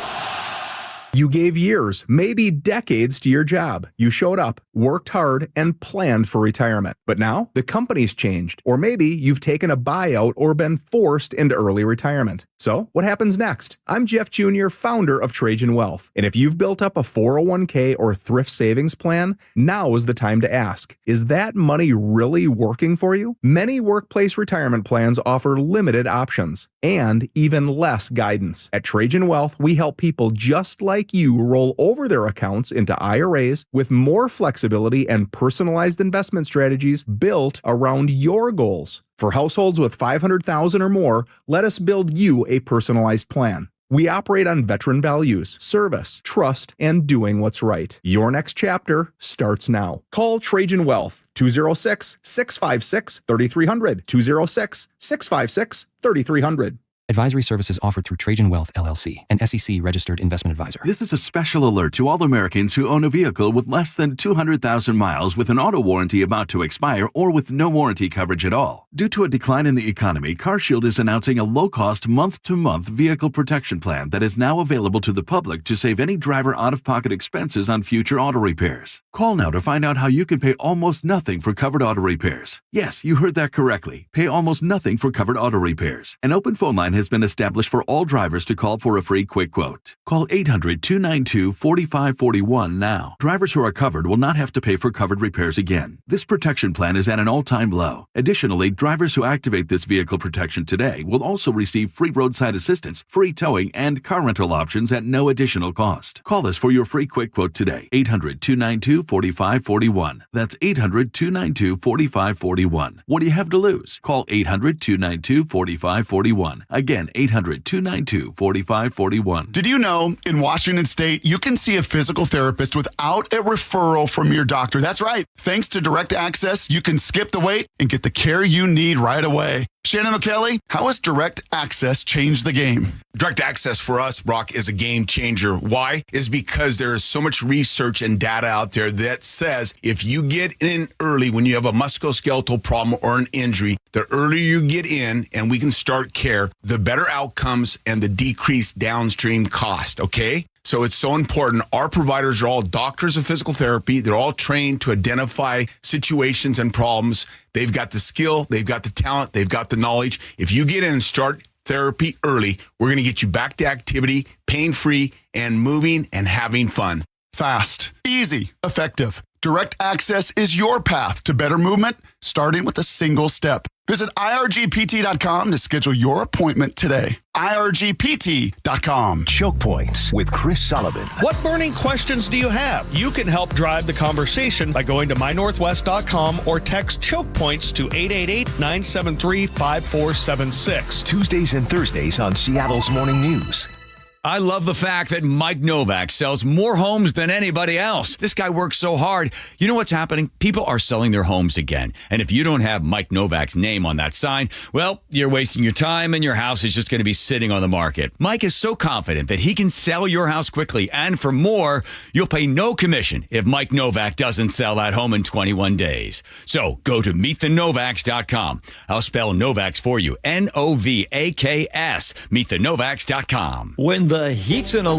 You gave years, maybe decades to your job. You showed up, worked hard, and planned for retirement. But now, the company's changed. Or maybe you've taken a buyout or been forced into early retirement. So, what happens next? I'm Jeff Jr., founder of Trajan Wealth. And if you've built up a 401k or thrift savings plan, now is the time to ask, is that money really working for you? Many workplace retirement plans offer limited options and even less guidance. At Trajan Wealth, we help people just like you roll over their accounts into IRAs with more flexibility and personalized investment strategies built around your goals. For households with $500,000 or more, let us build you a personalized plan. We operate on veteran values, service, trust, and doing what's right. Your next chapter starts now. Call Trajan Wealth, 206-656-3300, 206-656-3300. Advisory services offered through Trajan Wealth, LLC, an SEC-registered investment advisor. This is a special alert to all Americans who own a vehicle with less than 200,000 miles with an auto warranty about to expire or with no warranty coverage at all. Due to a decline in the economy, CarShield is announcing a low-cost month-to-month vehicle protection plan that is now available to the public to save any driver out-of-pocket expenses on future auto repairs. Call now to find out how you can pay almost nothing for covered auto repairs. Yes, you heard that correctly. Pay almost nothing for covered auto repairs. An open phone line has been established for all drivers to call for a free quick quote. Call 800-292-4541 now. Drivers who are covered will not have to pay for covered repairs again. This protection plan is at an all-time low. Additionally, drivers who activate this vehicle protection today will also receive free roadside assistance, free towing, and car rental options at no additional cost. Call us for your free quick quote today. 800-292-4541. That's 800-292-4541. What do you have to lose? Call 800-292-4541. Again, 800-292-4541. Did you know in Washington State, you can see a physical therapist without a referral from your doctor? That's right. Thanks to Direct Access, you can skip the wait and get the care you need right away. Shannon O'Kelly, how has Direct Access changed the game? Direct Access for us, Brock, is a game changer. Why? Is because there is so much research and data out there that says if you get in early when you have a musculoskeletal problem or an injury, the earlier you get in and we can start care, the better outcomes and the decreased downstream cost, okay? So it's so important. Our providers are all doctors of physical therapy. They're all trained to identify situations and problems. They've got the skill, they've got the talent, they've got the knowledge. If you get in and start therapy early, we're going to get you back to activity, pain-free, and moving and having fun. Fast, easy, effective. Direct Access is your path to better movement, starting with a single step. Visit irgpt.com to schedule your appointment today. irgpt.com. Choke Points with Chris Sullivan. What burning questions do you have? You can help drive the conversation by going to mynorthwest.com or text Choke Points to 888-973-5476. Tuesdays and Thursdays on Seattle's Morning News. I love the fact that Mike Novak sells more homes than anybody else. This guy works so hard. You know what's happening? People are selling their homes again. And if you don't have Mike Novak's name on that sign, well, you're wasting your time and your house is just going to be sitting on the market. Mike is so confident that he can sell your house quickly. And for more, you'll pay no commission if Mike Novak doesn't sell that home in 21 days. So go to meetthenovaks.com. I'll spell Novaks for you. Novaks. Meetthenovaks.com. When the heat's in a